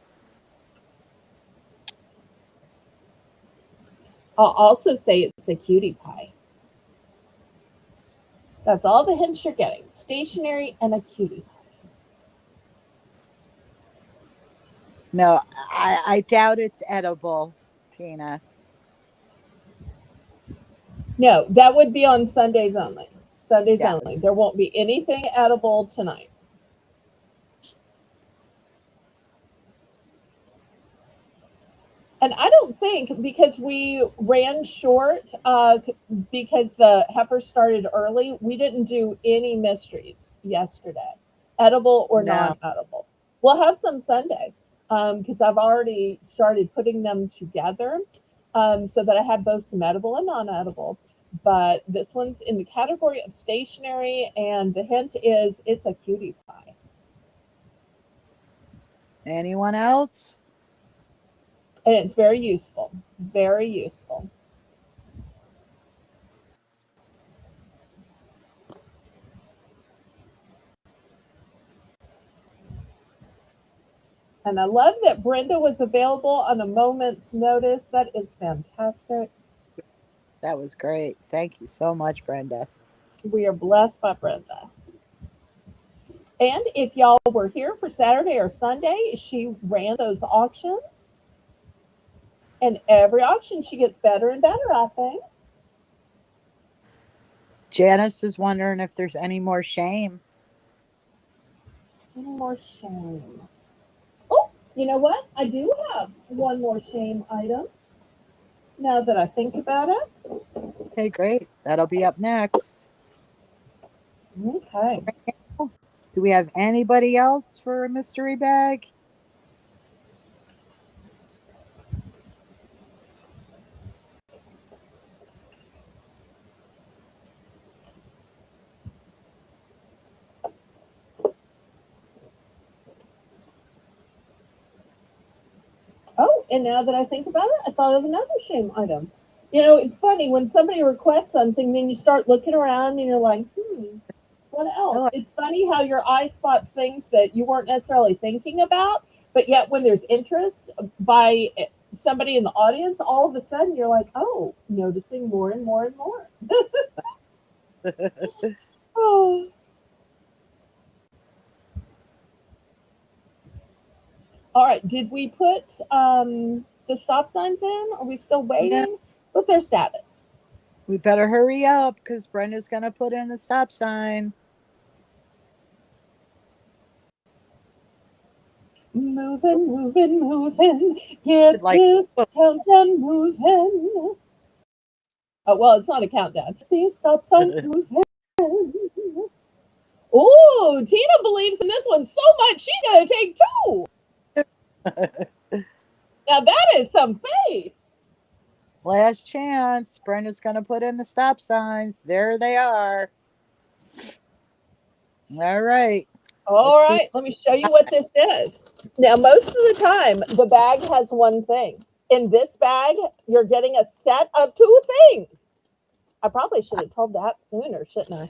I'll also say it's a cutie pie. That's all the hints you're getting. Stationary and a cutie pie. No, I doubt it's edible, Tina. No, that would be on Sundays only. Sundays only. Yes. There won't be anything edible tonight. And I don't think because we ran short, because the heifer started early, we didn't do any mysteries yesterday, edible or No. non-edible. We'll have some Sunday because I've already started putting them together so that I have both some edible and non-edible. But this one's in the category of stationary, and the hint is it's a cutie pie. Anyone else? And it's very useful, very useful. And I love that Brenda was available on a moment's notice. That is fantastic. That was great. Thank you so much, Brenda. We are blessed by Brenda. And if y'all were here for Saturday or Sunday, she ran those auctions. And every auction, she gets better and better, I think. Janice is wondering if there's any more shame. Any more shame? Oh, you know what? I do have one more shame item now that I think about it. Okay, great. That'll be up next. Okay. Do we have anybody else for a mystery bag? Oh, and now that I think about it, I thought of another shame item. You know, it's funny when somebody requests something, then you start looking around and you're like, what else? Oh, It's funny how your eye spots things that you weren't necessarily thinking about, but yet when there's interest by somebody in the audience, all of a sudden you're like, oh, noticing more and more and more. Oh. All right, did we put the stop signs in? Are we still no, waiting? What's our status? we better hurry up because Brenda's going to put in the stop sign. Moving, moving, moving. Get Like, this oh, countdown moving. Oh, well, it's not a countdown. These stop signs moving. Ooh, Tina believes in this one so much she's gonna take two. Now that is some faith. last chance. Brenda's going to put in the stop signs. There they are. All right. All Let's see. right, let me show you what this is. Now, most of the time, the bag has one thing. In this bag, you're getting a set of two things. I probably should have told that sooner, shouldn't I?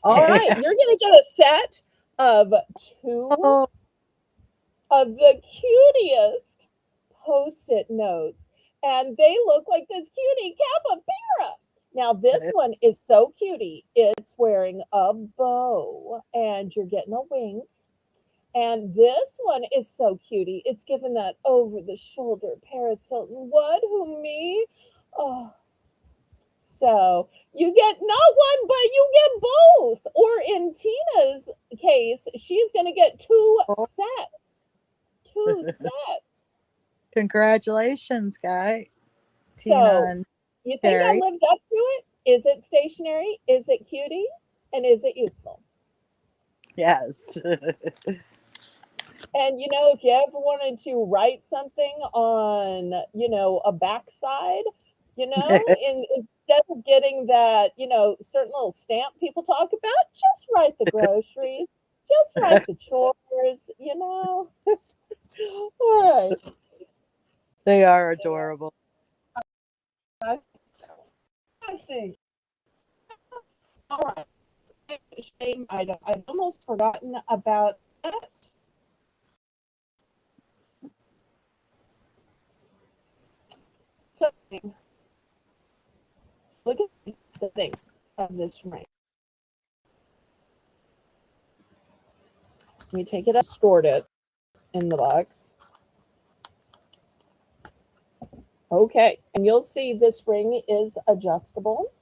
All right, you're going to get a set of two Oh, of the cutest post-it notes, and they look like this cutie capybara. Now this one is so cutie. It's wearing a bow, and you're getting a wing. And this one is so cutie. It's given that over-the-shoulder Paris Hilton. What? Who, me? Oh, so you get not one, but you get both. Or in Tina's case, she's going to get two oh. sets. Two sets. Congratulations, guy. Tina So, and you think I Terry. lived up to it? Is it stationary? Is it cutie? And is it useful? Yes. And if you ever wanted to write something on, a backside, instead of getting that, certain little stamp people talk about, just write the groceries, just write the chores. All right. They are adorable. I I think. All right. Shame item. I've almost forgotten about that. Something. Look at the thing of this ring. Let me take it up, stored it in the box. Okay, and you'll see this ring is adjustable.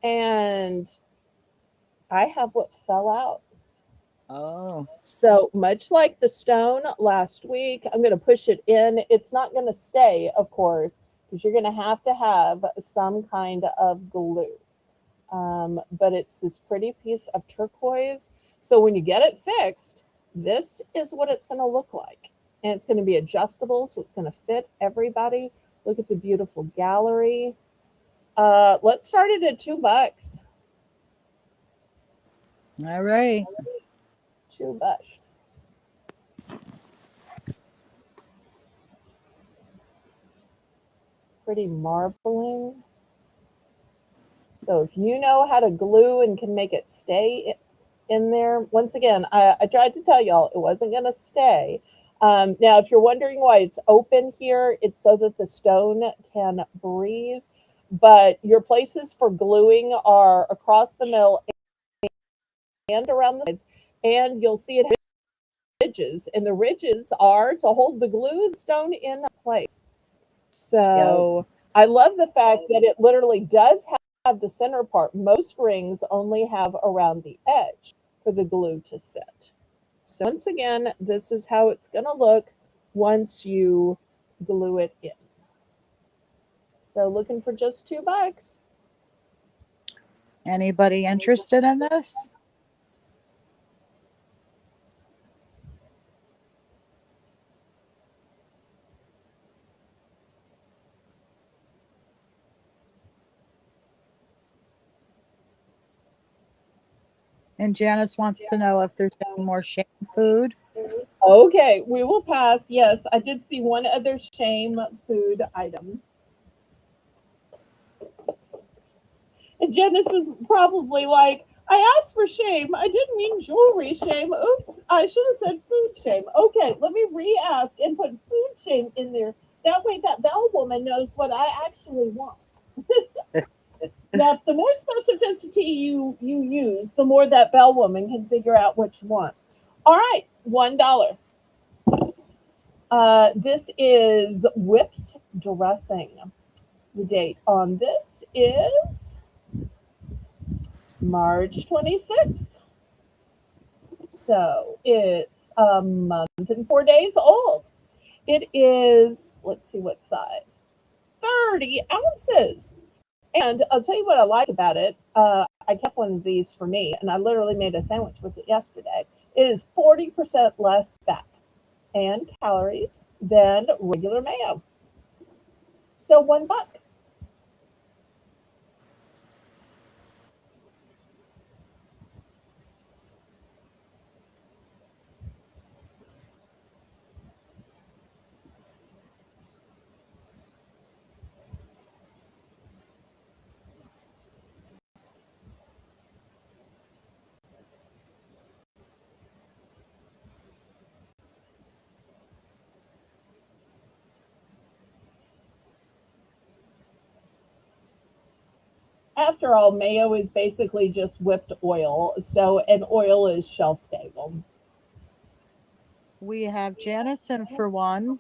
And I have what fell out. Oh, So much like the stone last week, I'm going to push it in. It's not going to stay, of course, because you're going to have some kind of glue. But it's this pretty piece of turquoise. So when you get it fixed, this is what it's going to look like. And it's going to be adjustable, so it's going to fit everybody. Look at the beautiful gallery. Let's start it at $2. all right. $2. Pretty marbling. So if you know how to glue and can make it stay in there, once again, I tried to tell y'all it wasn't going to stay. Now, if you're wondering why it's open here, it's so that the stone can breathe. But your places for gluing are across the mill and around the sides, and you'll see it ridges, and the ridges are to hold the glued stone in place. Yep. So I love the fact that it literally does have the center part. Most rings only have around the edge for the glue to sit. So once again, this is how it's going to look once you glue it in. So looking for just $2. Anybody interested in this? And Janice wants to know if there's any more shame food. Okay, we will pass. Yes, I did see one other shame food item. And Janice is probably like, I asked for shame. I didn't mean jewelry shame. Oops, I should have said food shame. Okay, let me re ask and put food shame in there. That way, that bell woman knows what I actually want. Now, the more specificity you use, the more that bell woman can figure out what you want. All right, $1. This is whipped dressing. The date on this is March 26th. So it's a month and 4 days old. It is, let's see what size, 30 ounces. And I'll tell you what I like about it. I kept one of these for me, and I literally made a sandwich with it yesterday. It is 40% less fat and calories than regular mayo. So $1. After all, mayo is basically just whipped oil. So, and oil is shelf stable. We have Janice in for one,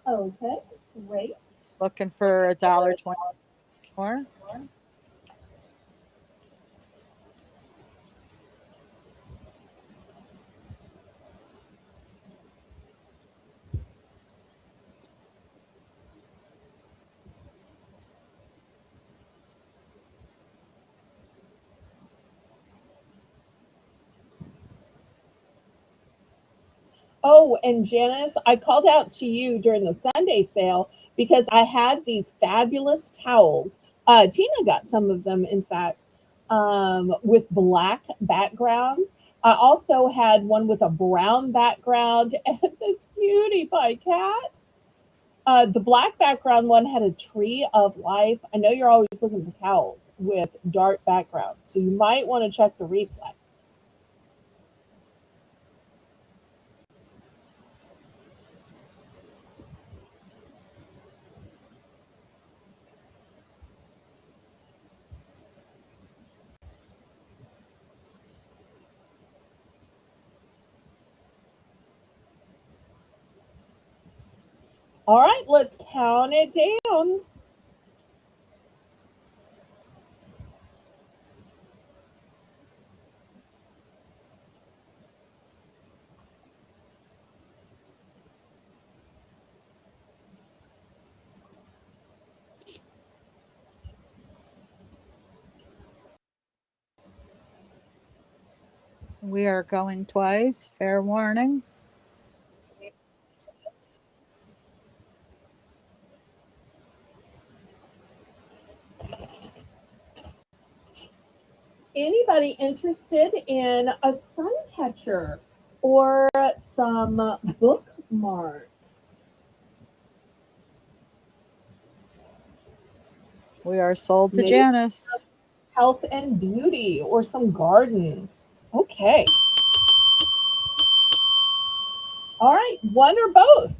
Okay, great. looking for $1.20 more. Oh, and Janice, I called out to you during the Sunday sale because I had these fabulous towels. Tina got some of them, in fact, with black backgrounds. I also had one with a brown background and this cutie pie cat. The black background one had a tree of life. I know you're always looking for towels with dark backgrounds, so you might want to check the replay. All right, let's count it down. We are going twice. Fair warning. Anybody interested in a sun catcher or some bookmarks? We are sold to Maybe Janice. health and beauty or some garden. Okay. All right, one or both.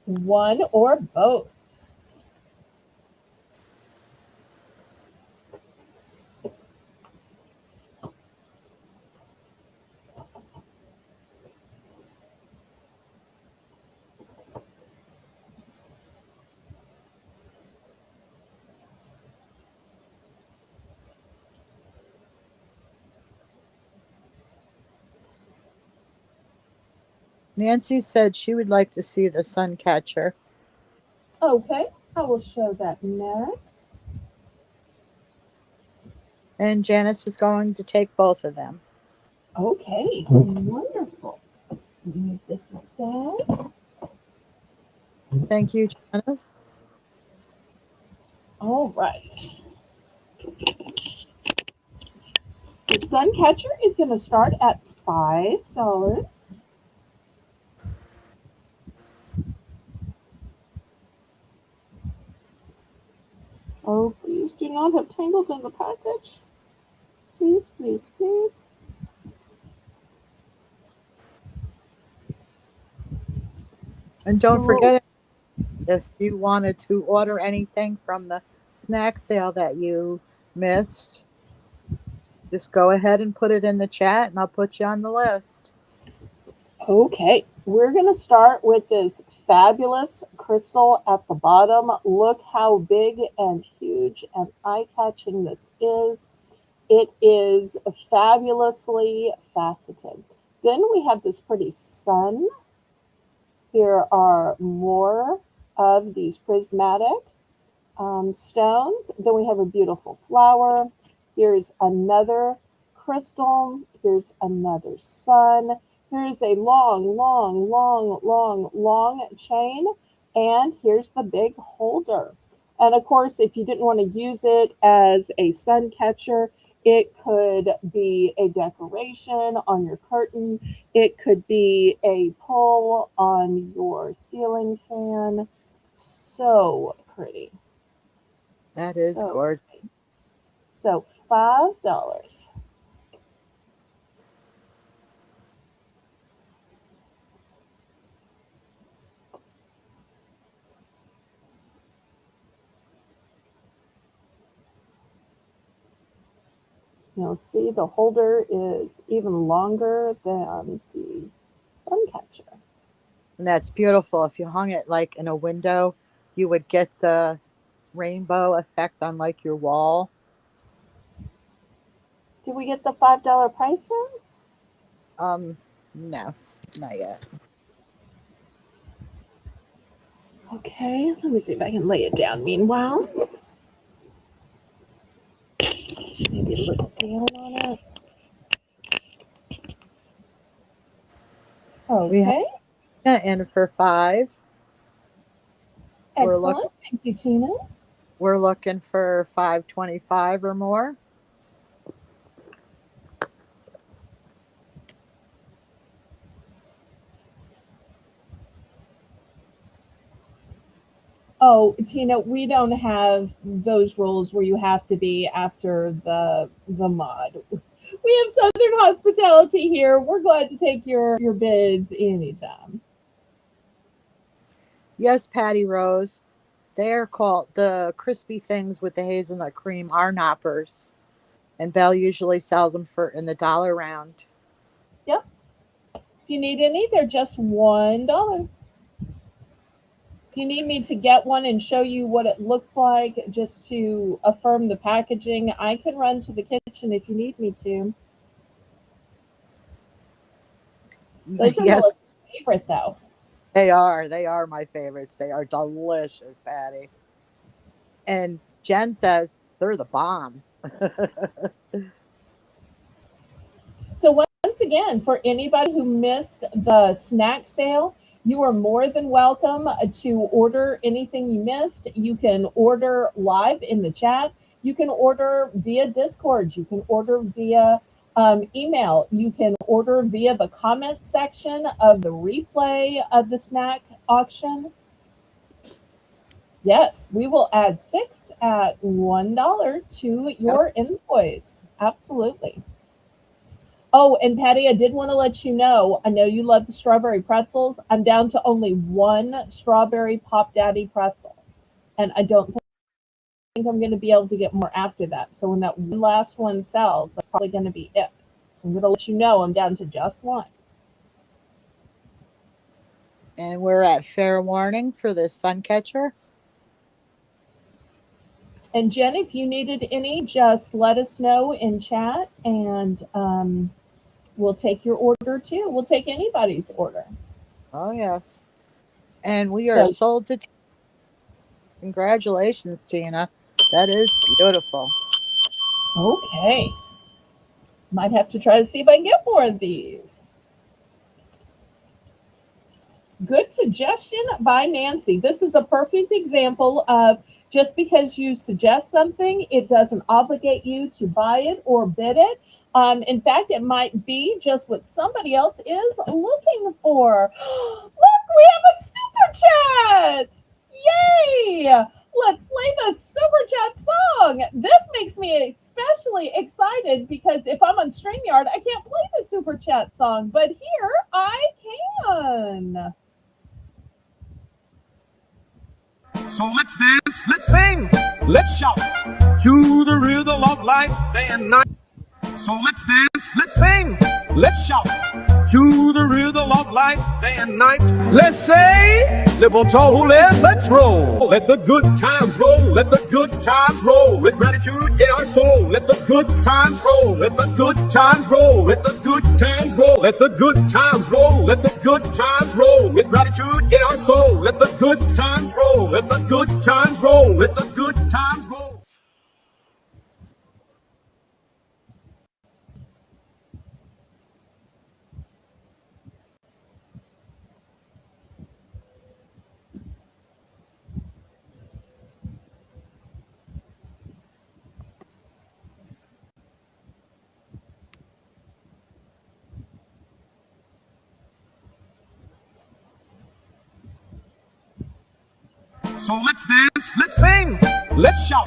One or both. Nancy said she would like to see the sun catcher. Okay, I will show that next. And Janice is going to take both of them. Okay, wonderful. Move this aside. Thank you, Janice. All right. The sun catcher is going to start at $5. Oh, please do not have tangled in the package. Please, please, please. And don't Oh, forget, if you wanted to order anything from the snack sale that you missed, just go ahead and put it in the chat and I'll put you on the list. okay. We're going to start with this fabulous crystal at the bottom. Look how big and huge and eye-catching this is. It is fabulously faceted. Then we have this pretty sun. Here are more of these prismatic stones. Then we have a beautiful flower. Here's another crystal. Here's another sun. Here's a long, long, long, long, long chain. And here's the big holder. And of course, if you didn't want to use it as a sun catcher, it could be a decoration on your curtain. It could be a pull on your ceiling fan. So pretty. That is So, gorgeous. so $5. You'll see the holder is even longer than the sun catcher. And that's beautiful. If you hung it like in a window, you would get the rainbow effect on like your wall. Did we get the $5 price in? No, not yet. Okay, let me see if I can lay it down meanwhile. Maybe look down on it. We have Okay. Tina in for 5. We're Excellent. looking Thank you, Tina. we're looking for 525 or more. Oh, Tina, we don't have those rules where you have to be after the mod. We have Southern hospitality here. We're glad to take your bids anytime. Yes, Patty Rose. They are called the crispy things with the hazelnut cream are knoppers. And Belle usually sells them for in the dollar round. Yep. If you need any, they're just $1. If you need me to get one and show you what it looks like, just to affirm the packaging, I can run to the kitchen if you need me to. Those are Yes, Melissa's favorite, though. they are. They are my favorites. They are delicious, Patty. And Jen says they're the bomb. So once again, for anybody who missed the snack sale, you are more than welcome to order anything you missed. You can order live in the chat. You can order via Discord. You can order via email. You can order via the comment section of the replay of the snack auction. Yes, we will add 6 at $1 to your invoice. Absolutely. Oh, and Patty, I did want to let you know, I know you love the strawberry pretzels. I'm down to only one strawberry Pop Daddy pretzel. And I don't think I'm going to be able to get more after that. So when that one last one sells, that's probably going to be it. So I'm going to let you know I'm down to just one. And we're at fair warning for this sun catcher. And Jen, if you needed any, just let us know in chat, and we'll take your order too. We'll take anybody's order. Oh, yes. And we are So, sold to Congratulations, Tina. That is beautiful. okay. Might have to try to see if I can get more of these. Good suggestion by Nancy. This is a perfect example of just because you suggest something, it doesn't obligate you to buy it or bid it. In fact, it might be just what somebody else is looking for. Look, we have a super chat! Yay! Let's play the super chat song. This makes me especially excited because if I'm on StreamYard, I can't play the super chat song, but here I can. So let's dance, let's sing, let's shout to the rhythm of life day and night. So let's dance, let's sing, let's shout to the rhythm of life day and night. Let's say, Liverpool, let's roll. Let the good times roll, let the good times roll. With gratitude in our soul, let the good times roll. Let the good times roll, let the good times roll. Let the good times roll, let the good times roll. With gratitude in our soul, let the good times roll. Let the good times roll, let the good times roll. So let's dance, let's sing, let's shout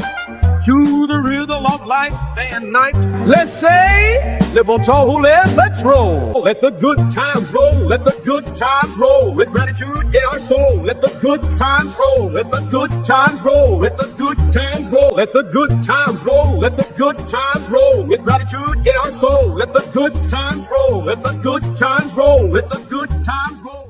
to the rhythm of life day and night. Let's say, Liverpool, let's roll. Let the good times roll, let the good times roll. With gratitude in our soul, let the good times roll. Let the good times roll, let the good times roll. Let the good times roll, let the good times roll. With gratitude in our soul, let the good times roll. Let the good times roll, let the good times roll.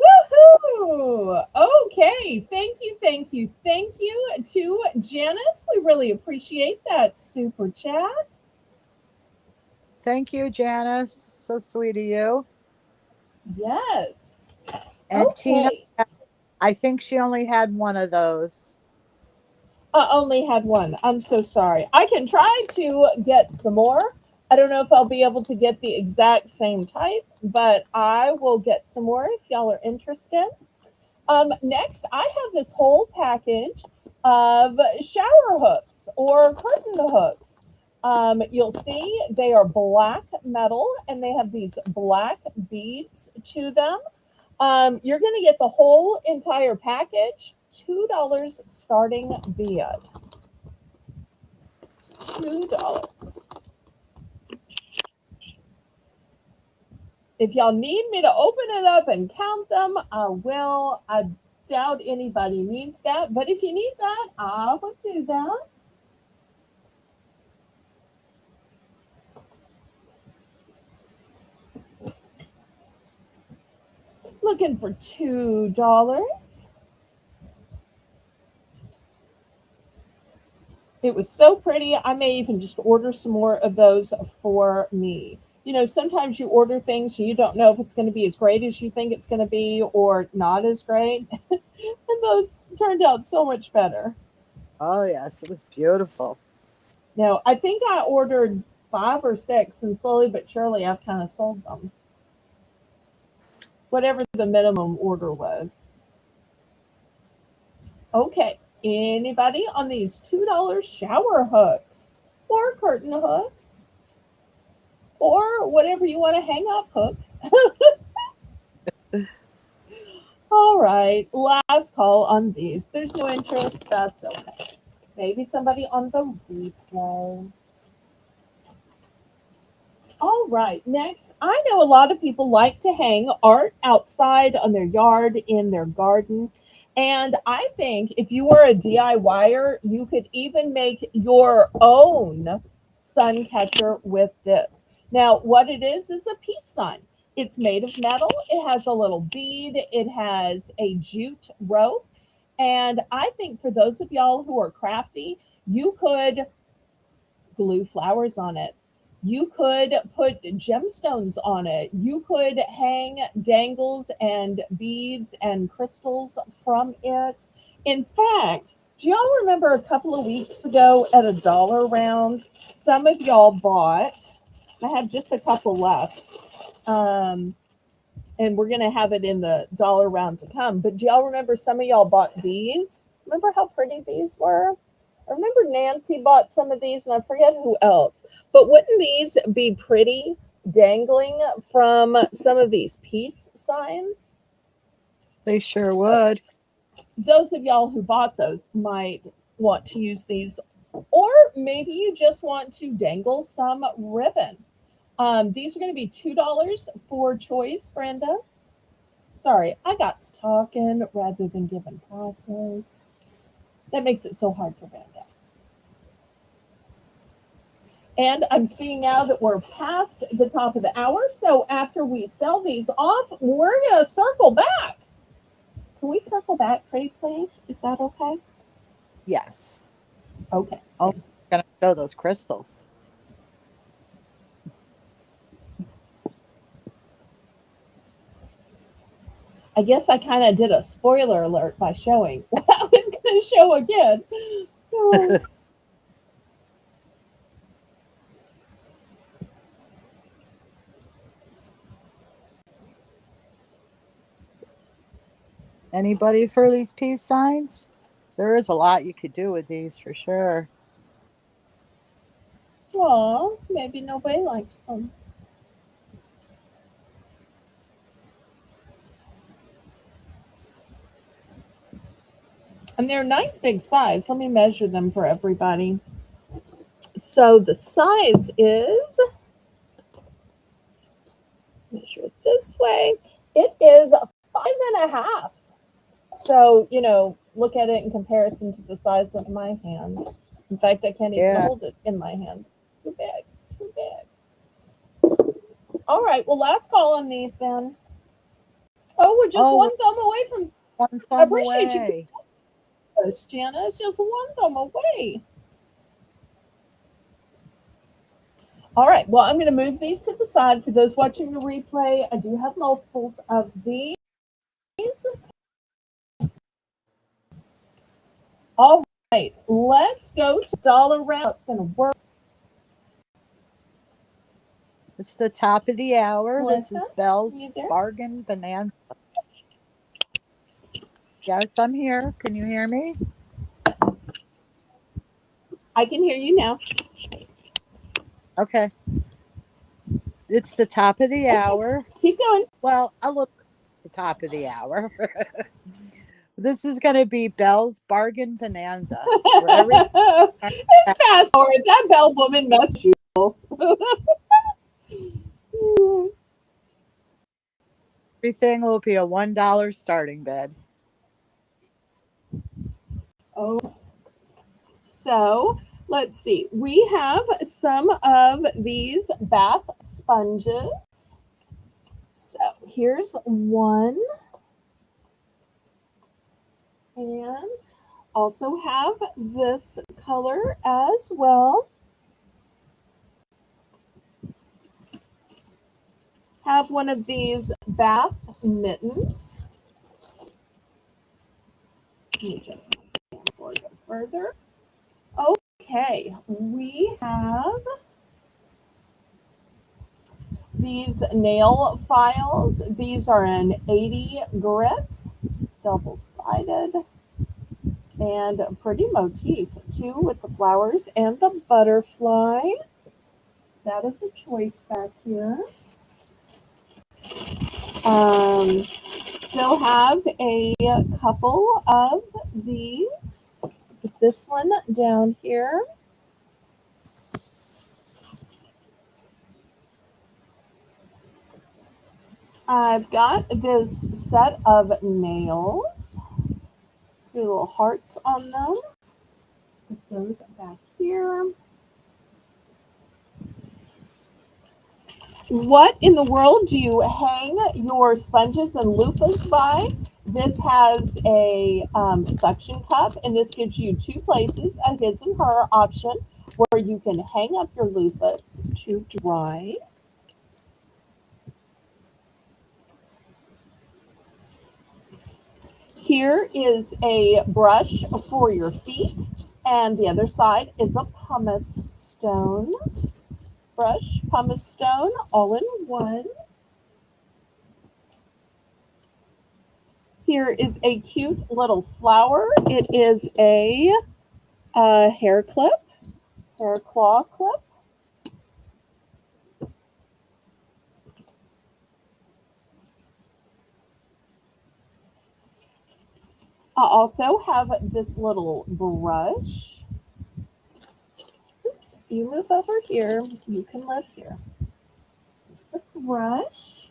Woohoo! Okay, thank you, thank you, thank you to Janice. We really appreciate that super chat. Thank you, Janice. So sweet of you. Yes. And Tina, Okay. I think she only had one of those. I only had one. I'm so sorry. I can try to get some more. I don't know if I'll be able to get the exact same type, but I will get some more if y'all are interested. Next, I have this whole package of shower hooks or curtain hooks. You'll see they are black metal and they have these black beads to them. You're going to get the whole entire package, $2 starting bid. $2. If y'all need me to open it up and count them, I will. I doubt anybody needs that, but if you need that, I will do that. Looking for $2. It was so pretty. I may even just order some more of those for me. You know, sometimes you order things and you don't know if it's going to be as great as you think it's going to be or not as great. And those turned out so much better. Oh, yes, it was beautiful. Now, I think I ordered 5 or 6, and slowly but surely I've kind of sold them. Whatever the minimum order was. Okay, anybody on these $2 shower hooks or curtain hooks or whatever you want to hang up hooks? All right, last call on these. There's no interest. That's okay. Maybe somebody on the replay. All right, next, I know a lot of people like to hang art outside on their yard, in their garden. And I think if you were a DIYer, you could even make your own sun catcher with this. Now, what it is a peace sign. It's made of metal. It has a little bead. It has a jute rope. And I think for those of y'all who are crafty, you could glue flowers on it. You could put gemstones on it. You could hang dangles and beads and crystals from it. In fact, do y'all remember a couple of weeks ago at a dollar round, some of y'all bought, I have just a couple left, and we're going to have it in the dollar round to come. But do y'all remember some of y'all bought these? Remember how pretty these were? I remember Nancy bought some of these, and I forget who else. But wouldn't these be pretty dangling from some of these peace signs? They sure would. Those of y'all who bought those might want to use these, or maybe you just want to dangle some ribbon. These are going to be $2 for choice, Brenda. Sorry, I got to talking rather than giving prices. That makes it so hard for Brenda. And I'm seeing now that we're past the top of the hour. So after we sell these off, we're going to circle back. Can we circle back, pretty please? Is that okay? Yes. Okay. Oh, I'm going to show those crystals. I guess I kind of did a spoiler alert by showing what I was going to show again. Oh. Anybody for these peace signs? There is a lot you could do with these for sure. Well, maybe nobody likes them. And they're a nice big size. Let me measure them for everybody. So the size is, measure it this way, it is 5.5. So, you know, look at it in comparison to the size of my hand. In fact, I can't even hold it in my hand. Too big, too big. All right, well, last call on these then. Oh, we're just one thumb away from. One thumb I appreciate away. You, Jana. It's just one thumb away. All right, well, I'm going to move these to the side. For those watching the replay, I do have multiples of these. All right, let's go to dollar round. It's going to work. It's the top of the hour. This Melissa, is Belle's you there? Bargain Bonanza. Yes, I'm here. Can you hear me? I can hear you now. Okay. It's the top of the Okay, hour. keep going. Well, a little it's the top of the hour. This is going to be Belle's Bargain Bonanza, where It's fast forward. That bell woman messed you. everything will be a $1 starting bid. Oh, so let's see. We have some of these bath sponges. So here's one, and also have this color as well. Have one of these bath mittens. Let me just go further. Okay, we have these nail files. These are an 80 grit, double-sided, and a pretty motif too, with the flowers and the butterfly. That is a choice back here. Still have a couple of these. Put this one down here. I've got this set of nails. Little hearts on them. Put those back here. What in the world do you hang your sponges and loofahs by? This has a suction cup, and this gives you two places, a his and her option, where you can hang up your loofahs to dry. Here is a brush for your feet, and the other side is a pumice stone brush, pumice stone, all in one. Here is a cute little flower. It is a hair clip, hair claw clip. I also have this little brush. Oops, you move over here. You can live here. Here's the brush.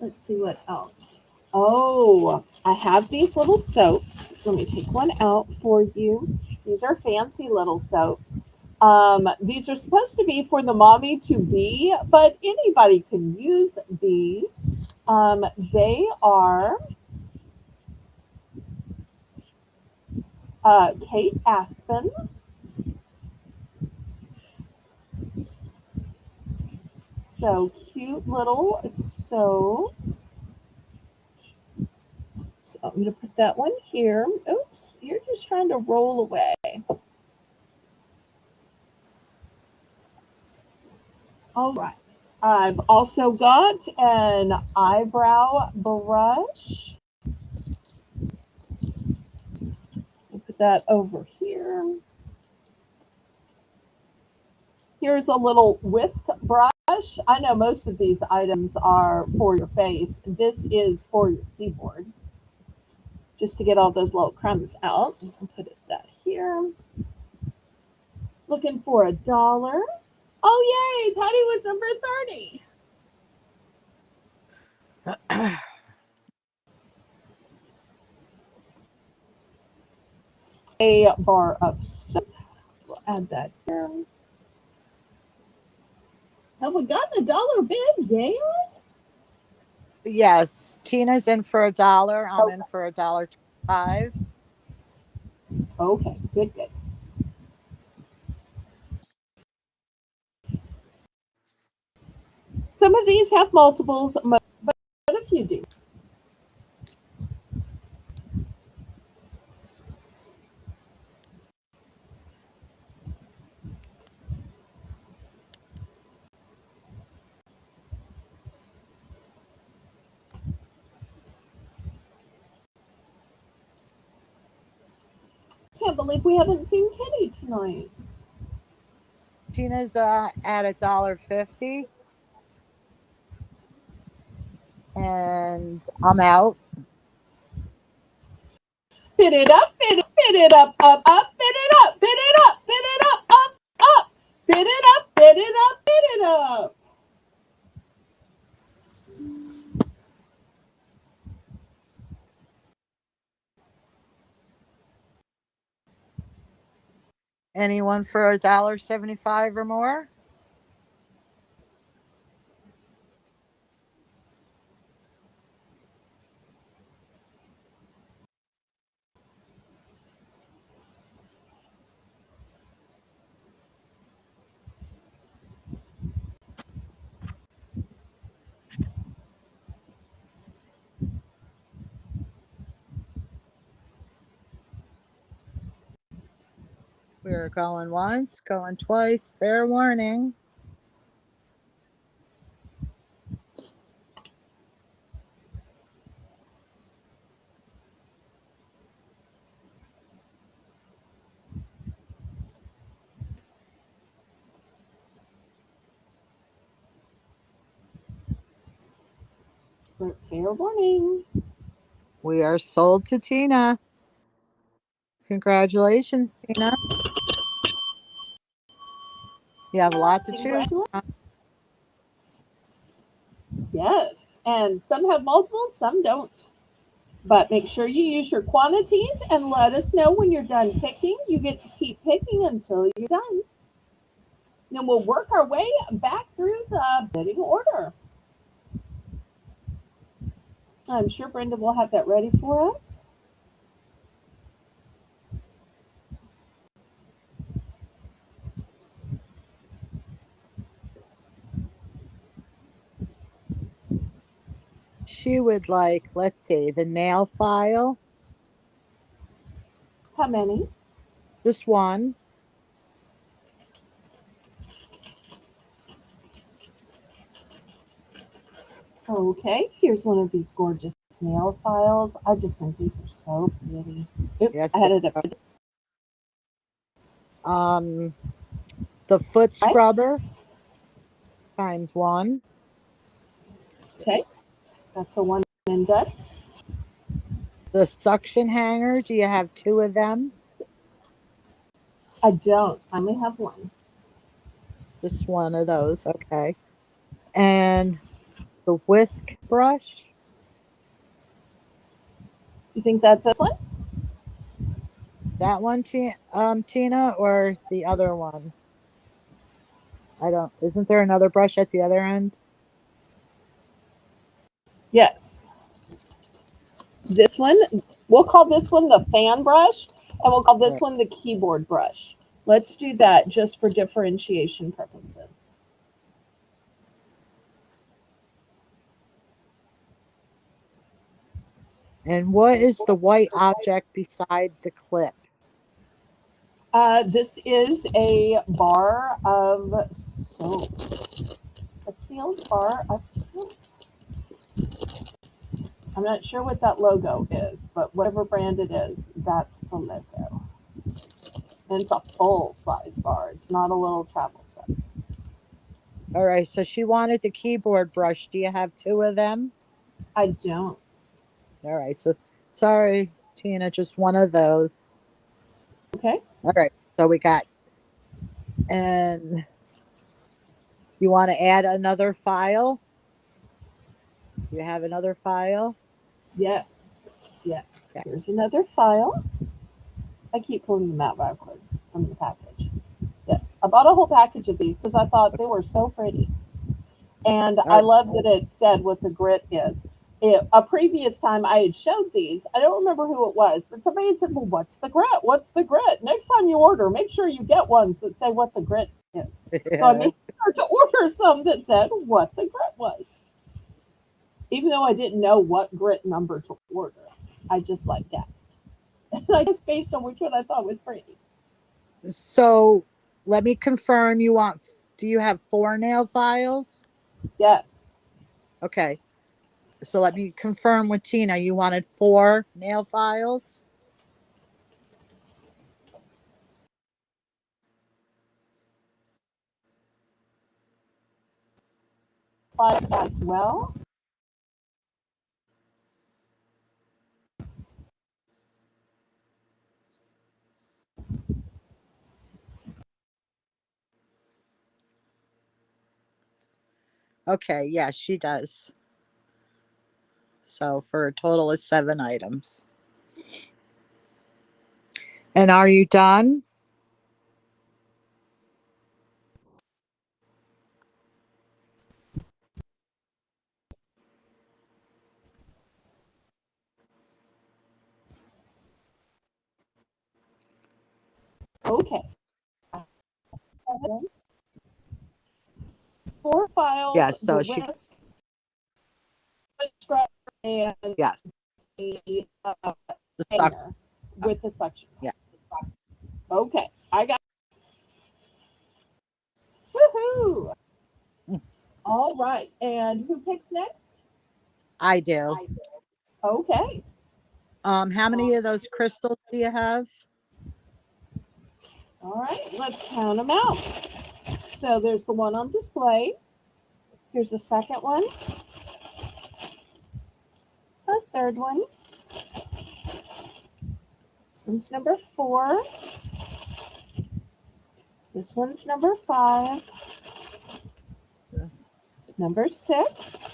Let's see what else. Oh, I have these little soaps. Let me take one out for you. These are fancy little soaps. These are supposed to be for the mommy to be, but anybody can use these. They are Kate Aspen. So cute little soaps. So I'm going to put that one here. Oops, you're just trying to roll away. All right. I've also got an eyebrow brush. Put that over here. Here's a little whisk brush. I know most of these items are for your face. This is for your keyboard. Just to get all those little crumbs out. I'll put that here. Looking for $1. Oh, yay! Patty was number 30. A bar of soap. We'll add that here. Have we gotten $1 bid yet? Yes, Tina's in for $1. I'm in for $1.25. Okay, good, good. Some of these have multiples, but a few do. can't believe we haven't seen Kitty tonight. Tina's at $1.50. And I'm out. Bid it up, bid it up, up, bid it up, bid it up, bid it up, up. Bid it up, bid it up, bid it up. Anyone for $1.75 or more? We're going once, going twice. Fair warning. Fair warning. We are sold to Tina. Congratulations, Tina. You have a lot to choose from. Yes, and some have multiple, some don't. But make sure you use your quantities and let us know when you're done picking. You get to keep picking until you're done. Then we'll work our way back through the bidding order. I'm sure Brenda will have that ready for us. She would like, let's see, the nail file. How many? Just one. Okay, here's one of these gorgeous nail files. I just think these are so pretty. Oops, Yes. I had it up. The foot scrubber times one. Okay, that's a one and done. The suction hanger, do you have two of them? I don't. I only have one. Just one of those, okay. And the whisk brush. You think that's this one? That one, Tina, or the other one? I don't. Isn't there another brush at the other end? Yes. This one, we'll call this one the fan brush, and we'll call this one the keyboard brush. Let's do that just for differentiation purposes. And what is the white object beside the clip? This is a bar of soap. A sealed bar of soap. I'm not sure what that logo is, but whatever brand it is, that's the logo. And it's a full-size bar. It's not a little travel set. All right, so she wanted the keyboard brush. Do you have two of them? I don't. All right, so sorry, Tina, just one of those. Okay. All right, so we got, and you want to add another file? You have another file? Yes. Yes. Okay. Here's another file. I keep pulling them out backwards from the package. Yes. I bought a whole package of these because I thought they were so pretty. And I love that it said what the grit is. A previous time I had showed these, I don't remember who it was, but somebody had said, well, what's the grit? What's the grit? Next time you order, make sure you get ones that say what the grit is. Yeah. So I made sure to order some that said what the grit was. Even though I didn't know what grit number to order, I just like guessed. And I guess based on which one I thought was pretty. So let me confirm, do you have 4 nail files? Yes. Okay. So let me confirm with Tina. You wanted 4 nail files? 5 as well. Okay, yes, she does. So for a total of 7 items. And are you done? Okay. 4 files, Yes, the so she, whisk, and yes, a the suck. hanger with the suction. Yeah. Okay, I got. Woohoo! All right, and who picks next? I do. Okay. How many of those crystals do you have? All right, let's count them out. So there's the one on display. Here's the second one. The third one. This one's number 4. This one's number 5. Number 6.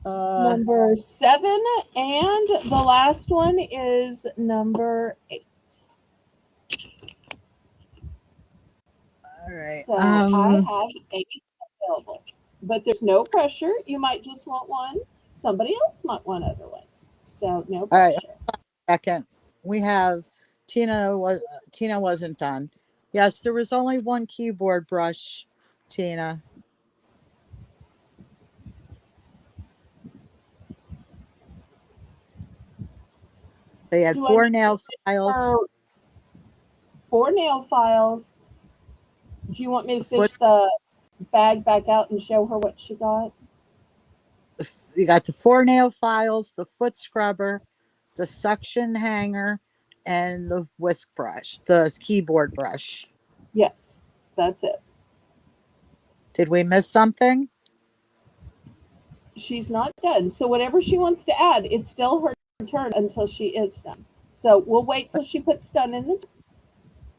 Number 7. And the last one is number 8. All right. So I have 8 available. But there's no pressure. You might just want one. Somebody else might want other ones. So no All right. pressure. Second, we have Tina wasn't done. Yes, there was only one keyboard brush, Tina. They had Do I 4 need nail files. 4 nail files. Do you want me to The fish foot, the bag back out and show her what she got? you got the 4 nail files, the foot scrubber, the suction hanger, and the whisk brush, the keyboard brush. Yes, that's it. Did we miss something? She's not done. So whatever she wants to add, it's still her turn until she is done. So we'll wait till she puts done in the.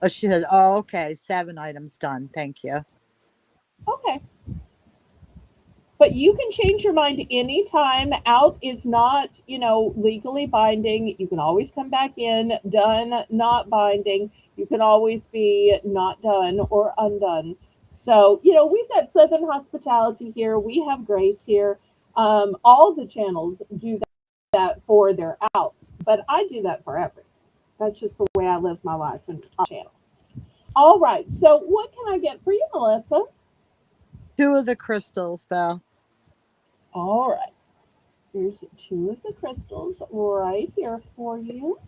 Oh, she said, oh, okay, 7 items done. Thank you. Okay. But you can change your mind anytime. Out is not, legally binding. You can always come back in. Done, not binding. You can always be not done or undone. So, we've got Southern hospitality here. We have Grace here. All the channels do that for their outs, but I do that for everything. That's just the way I live my life and our channel. All right. So, what can I get for you, Melissa? 2 of the crystals, Belle. All right. Here's 2 of the crystals right here for you.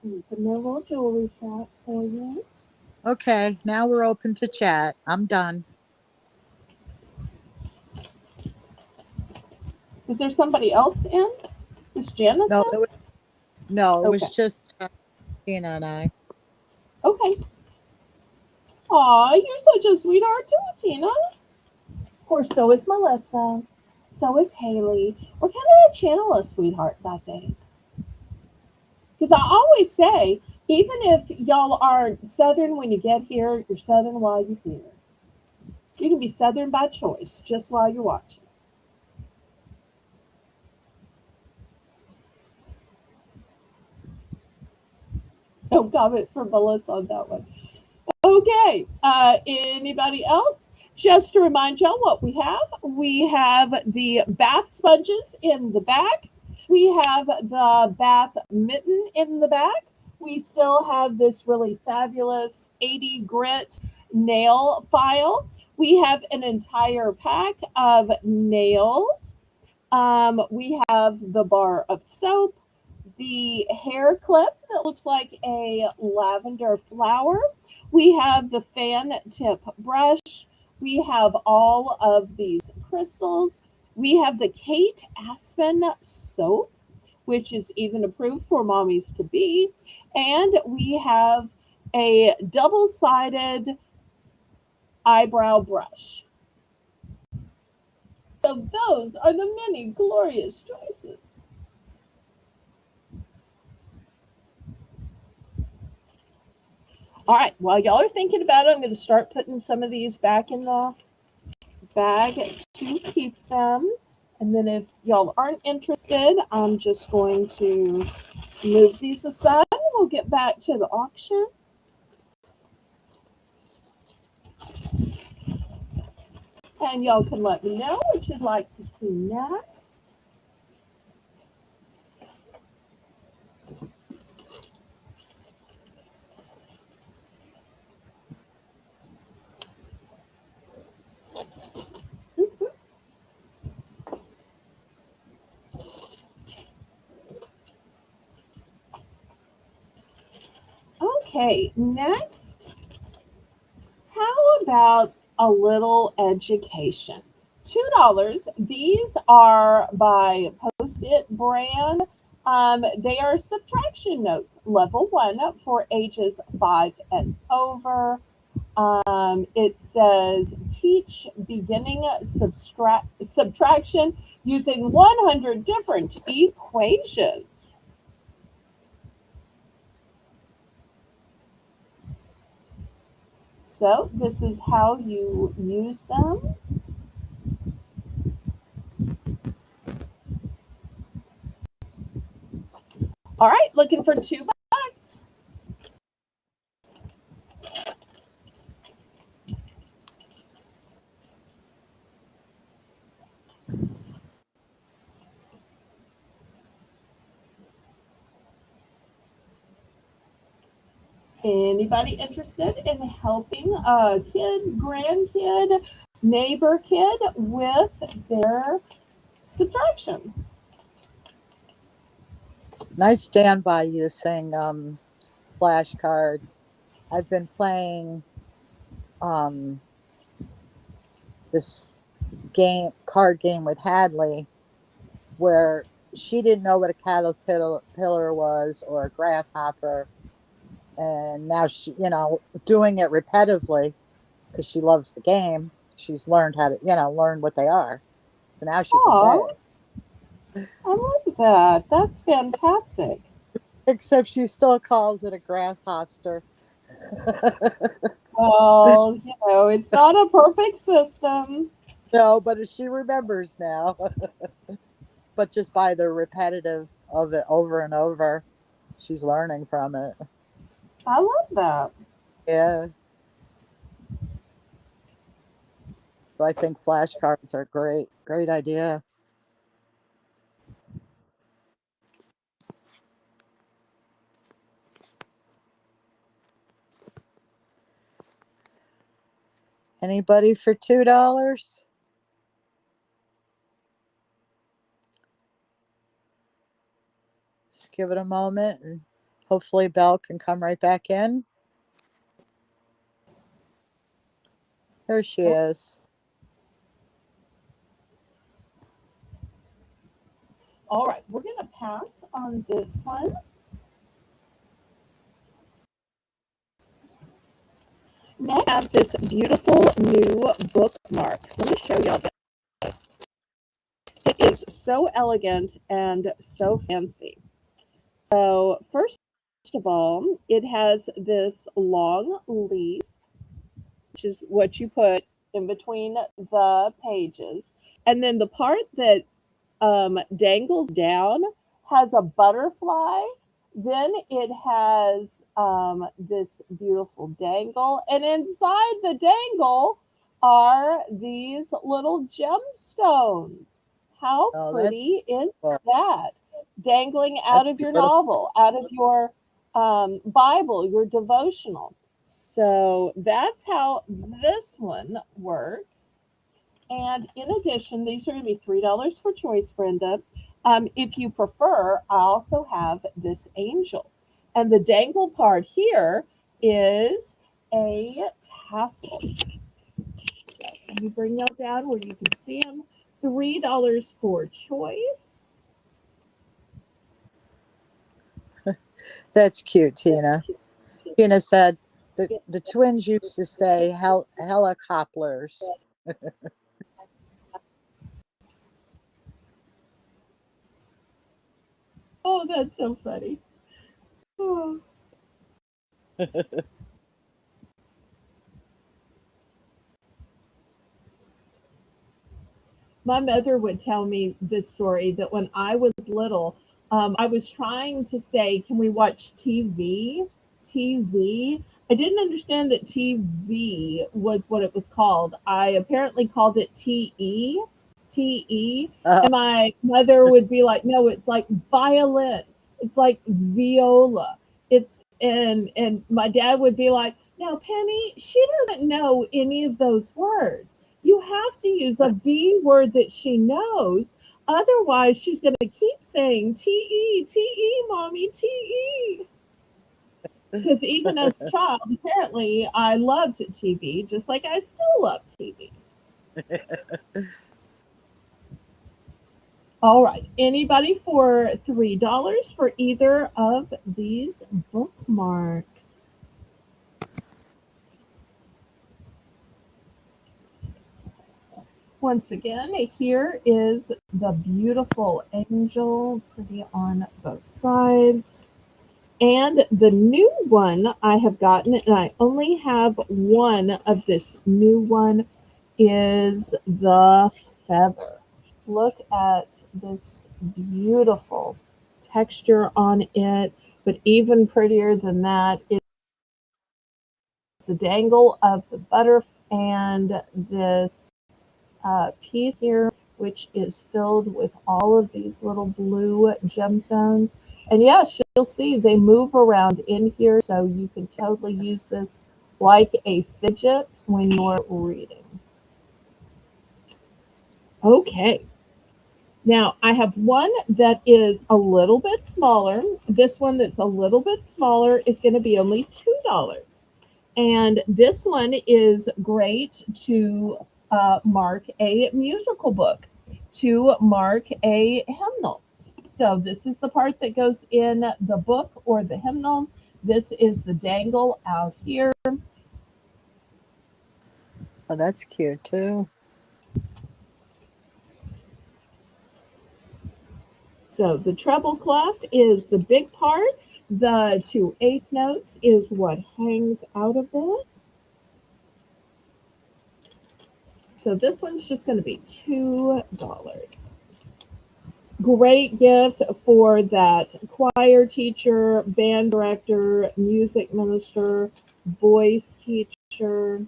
Put in a little jewelry set for you. Okay, now we're open to chat. I'm done. Is there somebody else in? Is Janice No, in? it Okay. was just Tina and I. Okay. Aw, you're such a sweetheart too, Tina. Of course, so is Melissa. So is Haley. We're kind of a channel of sweethearts, I think. Because I always say, even if y'all aren't Southern when you get here, you're Southern while you're here. You can be Southern by choice just while you're watching. No comment from Melissa on that one. Okay, anybody else? Just to remind y'all what we have the bath sponges in the back. We have the bath mitten in the back. We still have this really fabulous 80 grit nail file. We have an entire pack of nails. We have the bar of soap, the hair clip that looks like a lavender flower. We have the fan tip brush. We have all of these crystals. We have the Kate Aspen soap, which is even approved for mommies to be. And we have a double sided eyebrow brush. So those are the many glorious choices. All right, while y'all are thinking about it, I'm going to start putting some of these back in the bag to keep them. And then if y'all aren't interested, I'm just going to move these aside. We'll get back to the auction. And y'all can let me know what you'd like to see next. Okay, next, how about a little education? $2. These are by Post-it brand. They are subtraction notes, level 1 for ages 5 and over. It says teach beginning subtraction using 100 different equations. So this is how you use them. All right, looking for $2. Anybody interested in helping a kid, grandkid, neighbor kid with their subtraction? Nice stand by using flashcards. I've been playing this card game with Hadley, where she didn't know what a caterpillar was or a grasshopper, and now she, doing it repetitively because she loves the game. She's learned how to, learn what they are. So now she can say Oh, it. I love that. That's fantastic. Except she still calls it a grasshopper. Well, it's not a perfect system. No, but she remembers now. But just by the repetitive of it over and over, she's learning from it. I love that. Yeah. So I think flashcards are great. Great idea. Anybody for $2? Just give it a moment and hopefully Belle can come right back in. There she is. All right, we're going to pass on this one. Now I have this beautiful new bookmark. Let me show y'all this. It is so elegant and so fancy. So first of all, it has this long leaf, which is what you put in between the pages. And then the part that dangles down has a butterfly. Then it has this beautiful dangle. And inside the dangle are these little gemstones. How Oh, that's pretty is cool. that? Dangling out That's of your beautiful. novel, out of your Bible, your devotional. So that's how this one works. And in addition, these are going to be $3 for choice, Brenda. If you prefer, I also have this angel. And the dangle part here is a tassel. So let me bring y'all down where you can see them. $3 for choice. That's cute, Tina. Tina said the twins used to say helicopters. Oh, that's so funny. Oh. My mother would tell me this story that when I was little, I was trying to say, "Can we watch TV?" TV. I didn't understand that TV was what it was called. I apparently called it TE, TE, Uh, and my mother would be like, "No, it's like violin. It's like viola. It's," and my dad would be like, "Now, Penny, she doesn't know any of those words. You have to use a V word that she knows. Otherwise, she's going to keep saying TE, TE, mommy, TE." Because even as a child, apparently, I loved TV, just like I still love TV. All right. Anybody for $3 for either of these bookmarks? Once again, here is the beautiful angel, pretty on both sides. And the new one I have gotten, and I only have one of this new one, is the feather. Look at this beautiful texture on it, but even prettier than that is the dangle of the butterfly and this piece here, which is filled with all of these little blue gemstones. And yes, you'll see they move around in here, so you can totally use this like a fidget when you're reading. Okay, now I have one that is a little bit smaller. This one that's a little bit smaller is going to be only $2. And this one is great to mark a musical book, to mark a hymnal. So this is the part that goes in the book or the hymnal. This is the dangle out here. oh, that's cute too. So the treble clef is the big part. The 2/8 notes is what hangs out of it. So this one's just going to be $2. Great gift for that choir teacher, band director, music minister, voice teacher,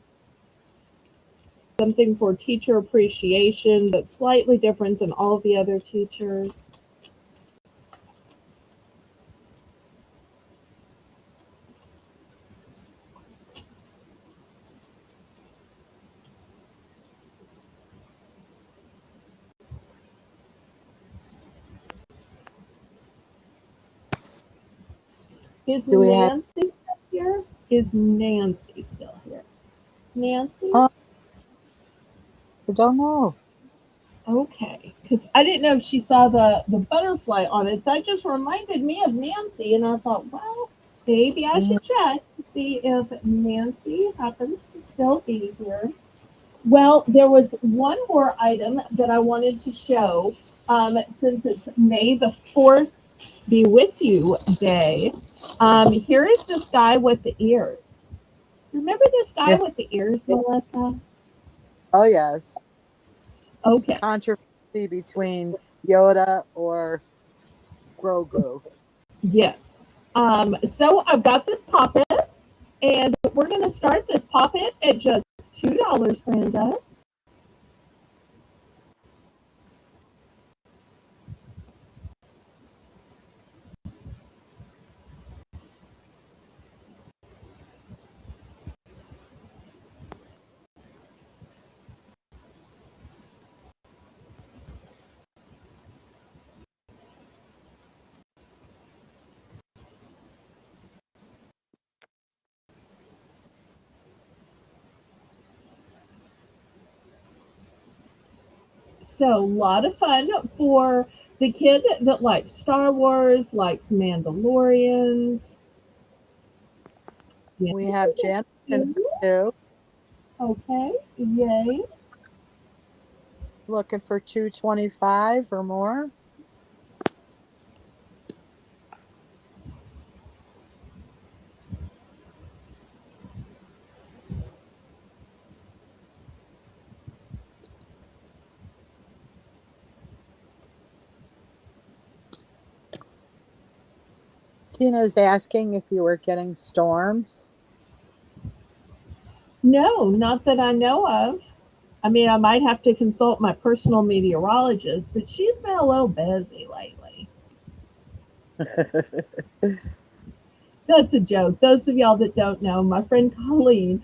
something for teacher appreciation that's slightly different than all the other teachers. Is Do we have? Nancy still here? Is Nancy still here? Nancy? Oh, I don't know. Okay, because I didn't know if she saw the butterfly on it. That just reminded me of Nancy, and I thought, well, maybe I Mm, should check to see if Nancy happens to still be here. Well, there was one more item that I wanted to show since it's May the 4th Be With You Day. Here is this guy with the ears. Remember this guy yeah. with the ears, Melissa? Oh yes. Okay, Controversy between Yoda or Grogu. yes. So I've got this poppet, and we're going to start this poppet at just $2, Brenda. So, a lot of fun for the kid that likes Star Wars, likes Mandalorians. Yeah. We have Jan looking for two, Okay, yay. looking for 225 or more. Tina's asking if you were getting storms. No, not that I know of. I mean, I might have to consult my personal meteorologist, but she's been a little busy lately. That's a joke. Those of y'all that don't know, my friend Colleen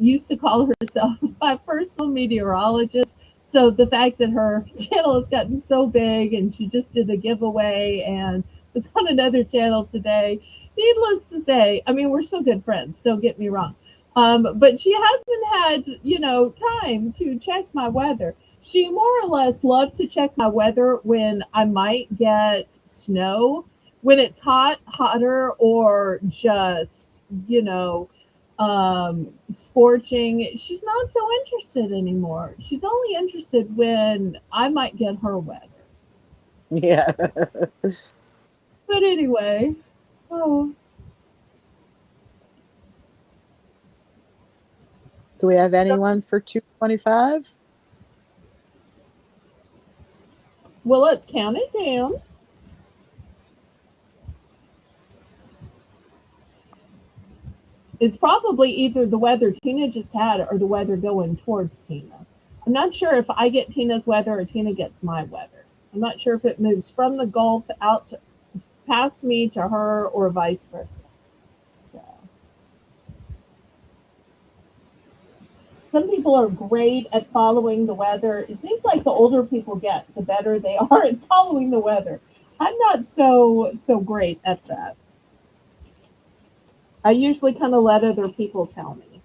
used to call herself my personal meteorologist. So the fact that her channel has gotten so big and she just did a giveaway and was on another channel today, needless to say, I mean, we're still good friends, don't get me wrong. But she hasn't had, time to check my weather. She more or less loved to check my weather when I might get snow, when it's hotter, or just, scorching. She's not so interested anymore. She's only interested when I might get her weather. Yeah. But anyway, oh, Do we have so, anyone for 225? well, let's count it down. It's probably either the weather Tina just had or the weather going towards Tina. I'm not sure if I get Tina's weather or Tina gets my weather. I'm not sure if it moves from the Gulf out past me to her or vice versa. So, some people are great at following the weather. It seems like the older people get, the better they are at following the weather. I'm not so great at that. I usually kind of let other people tell me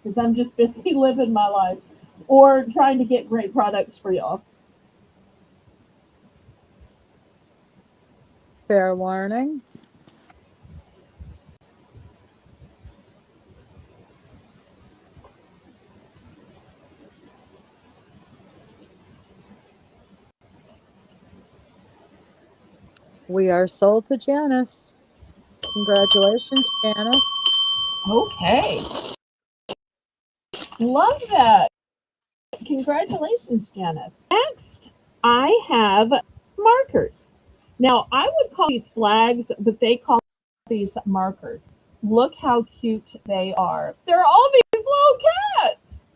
because I'm just busy living my life or trying to get great products for y'all. Fair warning. We are sold to Janice. Congratulations, Janice. Okay. Love that. Congratulations, Janice. Next, I have markers. Now, I would call these flags, but they call these markers. Look how cute they are. They're all these little cats.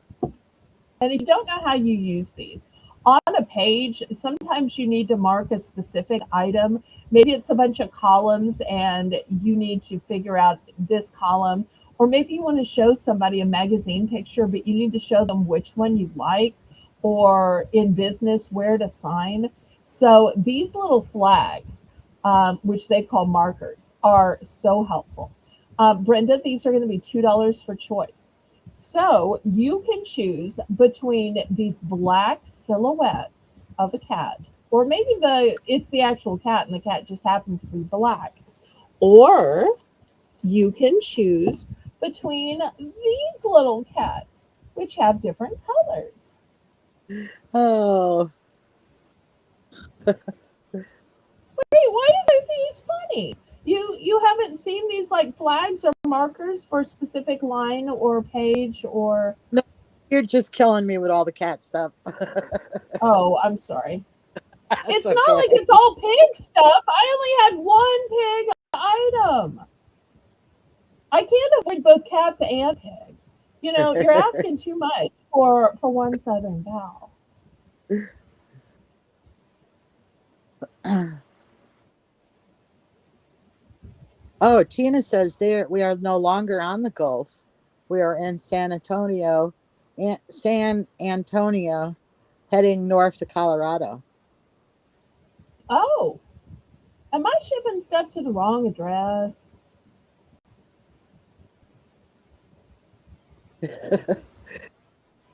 And if you don't know how you use these, on a page, sometimes you need to mark a specific item. Maybe it's a bunch of columns and you need to figure out this column. Or maybe you want to show somebody a magazine picture, but you need to show them which one you like, or in business, where to sign. So these little flags, which they call markers, are so helpful. Brenda, these are going to be $2 for choice. So you can choose between these black silhouettes of a cat, or maybe it's the actual cat and the cat just happens to be black. Or you can choose between these little cats, which have different colors. Oh, Wait, why are these funny? You haven't seen these like flags or markers for a specific line or page or no, you're just killing me with all the cat stuff. oh, I'm sorry. That's It's okay. not like it's all pig stuff. I only had one pig item. I can't avoid both cats and pigs. You're asking too much for one Southern Belle. Oh, Tina says there we are no longer on the Gulf. We are in San Antonio, heading north to Colorado. Oh, am I shipping stuff to the wrong address?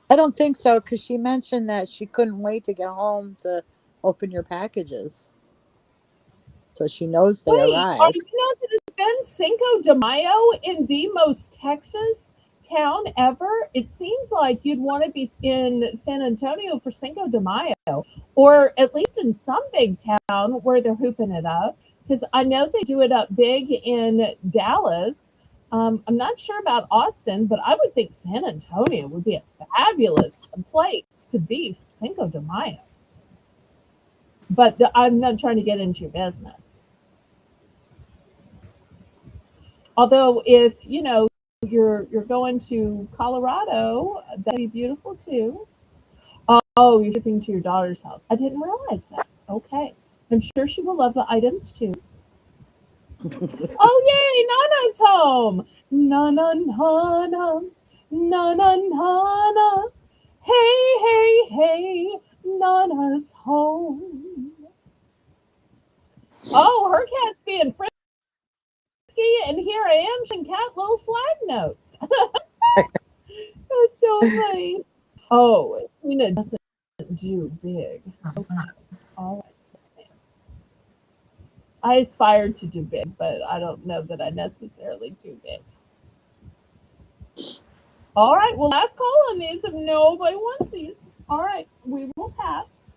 I don't think so, because she mentioned that she couldn't wait to get home to open your packages. So she knows they Wait, are arrived. you not going to spend Cinco de Mayo in the most Texas town ever? It seems like you'd want to be in San Antonio for Cinco de Mayo, or at least in some big town where they're hooping it up. Because I know they do it up big in Dallas. I'm not sure about Austin, but I would think San Antonio would be a fabulous place to be for Cinco de Mayo. But I'm not trying to get into your business. Although if you're going to Colorado, that'd be beautiful too. Oh, you're shipping to your daughter's house. I didn't realize that. Okay. I'm sure she will love the items too. Oh, yay! Nana's home. Nana, Nana, Nana, Nana. Hey, hey, hey, Nana's home. Oh, her cat's being frisky, and here I am showing cat little flag notes. That's so funny. Oh, Tina doesn't do big. Okay. All right. Yes, ma'am. I aspire to do big, but I don't know that I necessarily do big. All right. Well, last call on these if nobody wants these. All right. We will pass.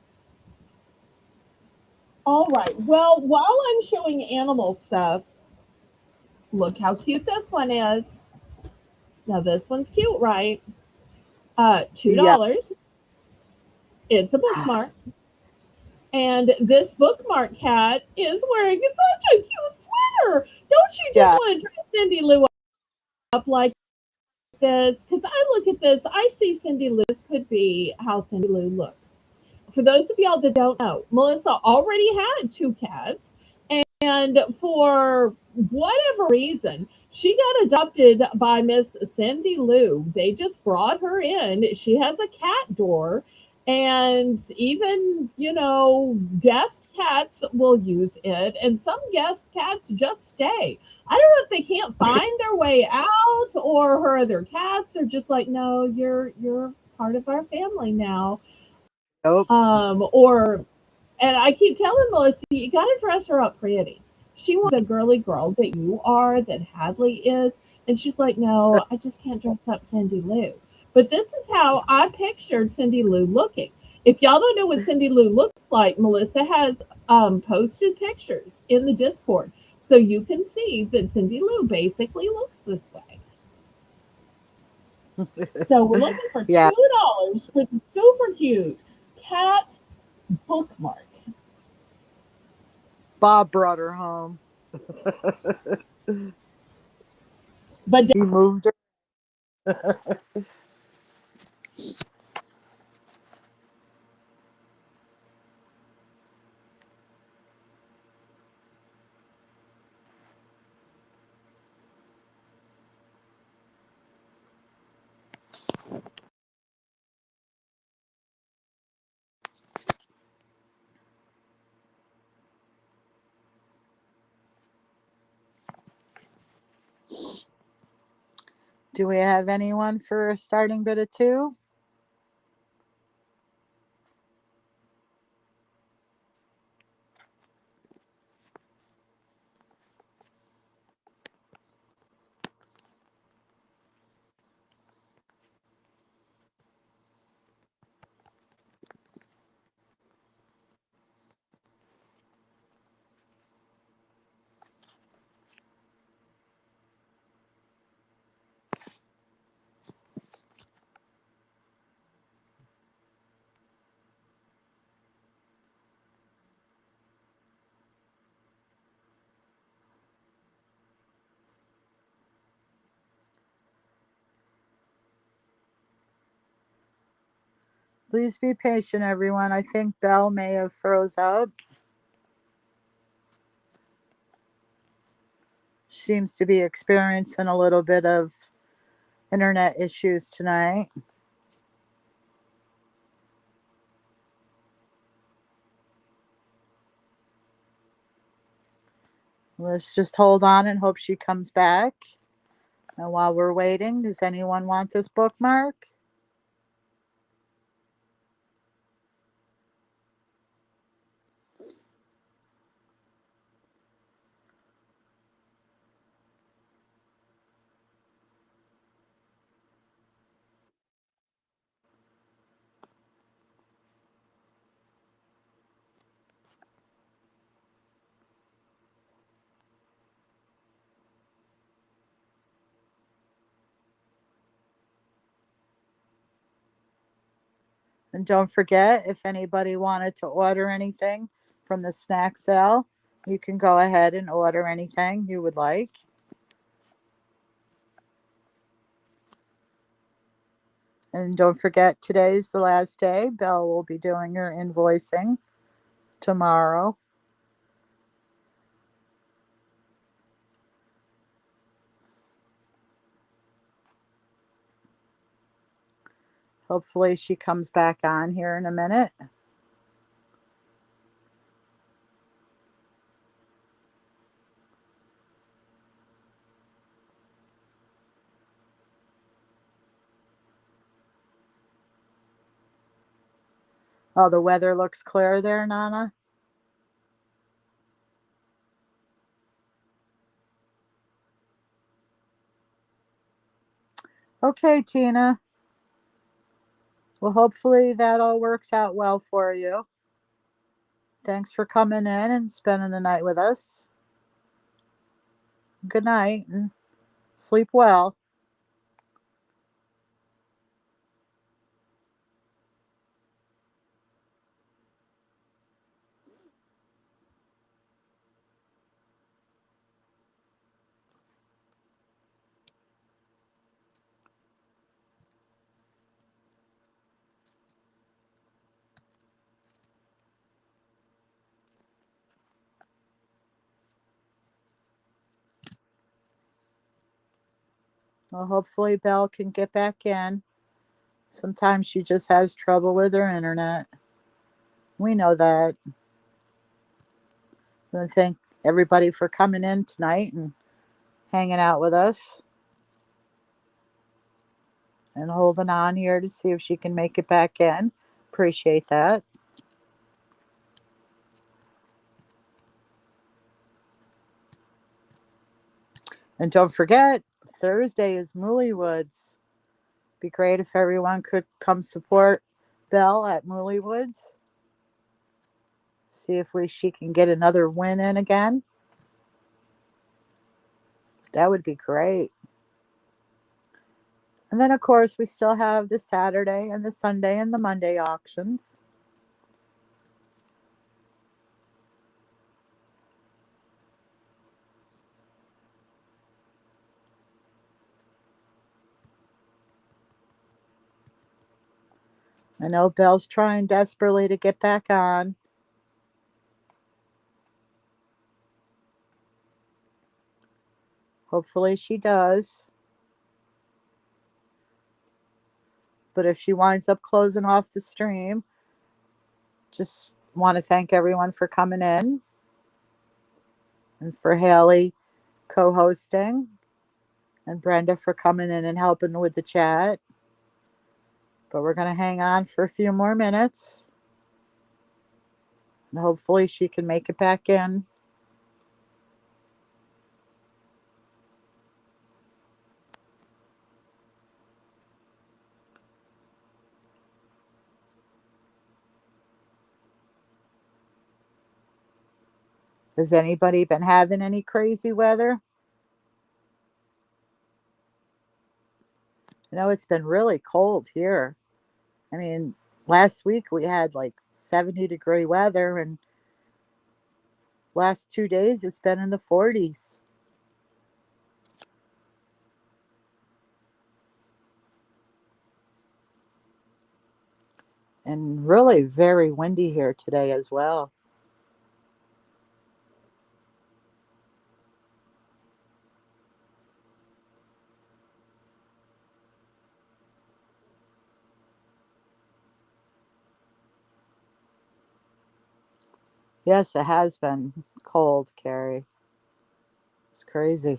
All right. Well, while I'm showing animal stuff, look how cute this one is. Now, this one's cute, right? Yeah. $2. It's a bookmark. And this bookmark cat is wearing such a cute sweater. Don't you just Yeah. want to dress Cindy Lou up like this? Because I look at this, I see Cindy Lou. This could be how Cindy Lou looks. For those of y'all that don't know, Melissa already had two cats. And for whatever reason, she got adopted by Miss Cindy Lou. They just brought her in. She has a cat door. And even, guest cats will use it. And some guest cats just stay. I don't know if they can't find their way out or her other cats are just like, no, you're part of our family now. Nope. Or and I keep telling Melissa, you got to dress her up pretty. She wants the girly girl that you are, that Hadley is. And she's like, no, I just can't dress up Cindy Lou. But this is how I pictured Cindy Lou looking. If y'all don't know what Cindy Lou looks like, Melissa has posted pictures in the Discord. So you can see that Cindy Lou basically looks this way. So we're looking for Yeah. $2 for the super cute cat bookmark. Bob brought her home. But He moved her. Do we have anyone for a starting bid of 2? Please be patient, everyone. I think Belle may have froze up. Seems to be experiencing a little bit of internet issues tonight. Let's just hold on and hope she comes back. And while we're waiting, does anyone want this bookmark? And don't forget, if anybody wanted to order anything from the snack sale, you can go ahead and order anything you would like. And don't forget, today's the last day. Belle will be doing her invoicing tomorrow. Hopefully she comes back on here in a minute. Oh, the weather looks clear there, Nana. Okay, Tina. Well, hopefully that all works out well for you. Thanks for coming in and spending the night with us. Good night and sleep well. Well, hopefully Belle can get back in. Sometimes she just has trouble with her internet. We know that. I want to thank everybody for coming in tonight and hanging out with us and holding on here to see if she can make it back in. Appreciate that. And don't forget, Thursday is Moolywoods. Be great if everyone could come support Belle at Moolywoods. See if she can get another win in again. That would be great. And then, of course, we still have the Saturday and the Sunday and the Monday auctions. I know Belle's trying desperately to get back on. Hopefully she does. But if she winds up closing off the stream, just want to thank everyone for coming in and for Haley co-hosting and Brenda for coming in and helping with the chat. But we're going to hang on for a few more minutes. And hopefully she can make it back in. Has anybody been having any crazy weather? You know, it's been really cold here. I mean, last week we had like 70-degree weather, and last 2 days it's been in the 40s. And really very windy here today as well. Yes, it has been cold, Carrie. It's crazy.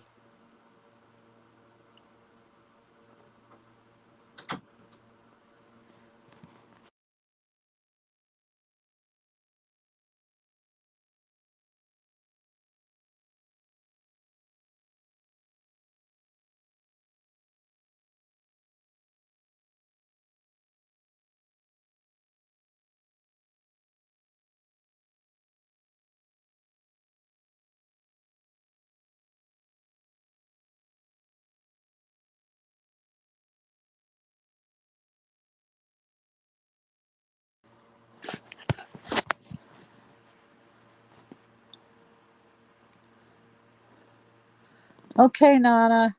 Okay, Nana.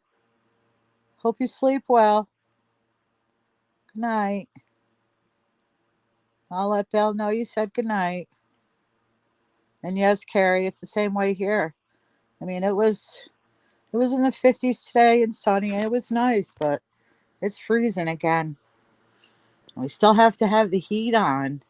Hope you sleep well. Good night. I'll let Belle know you said good night. And yes, Carrie, it's the same way here. I mean, it was in the 50s today and sunny, and it was nice, but it's freezing again. We still have to have the heat on.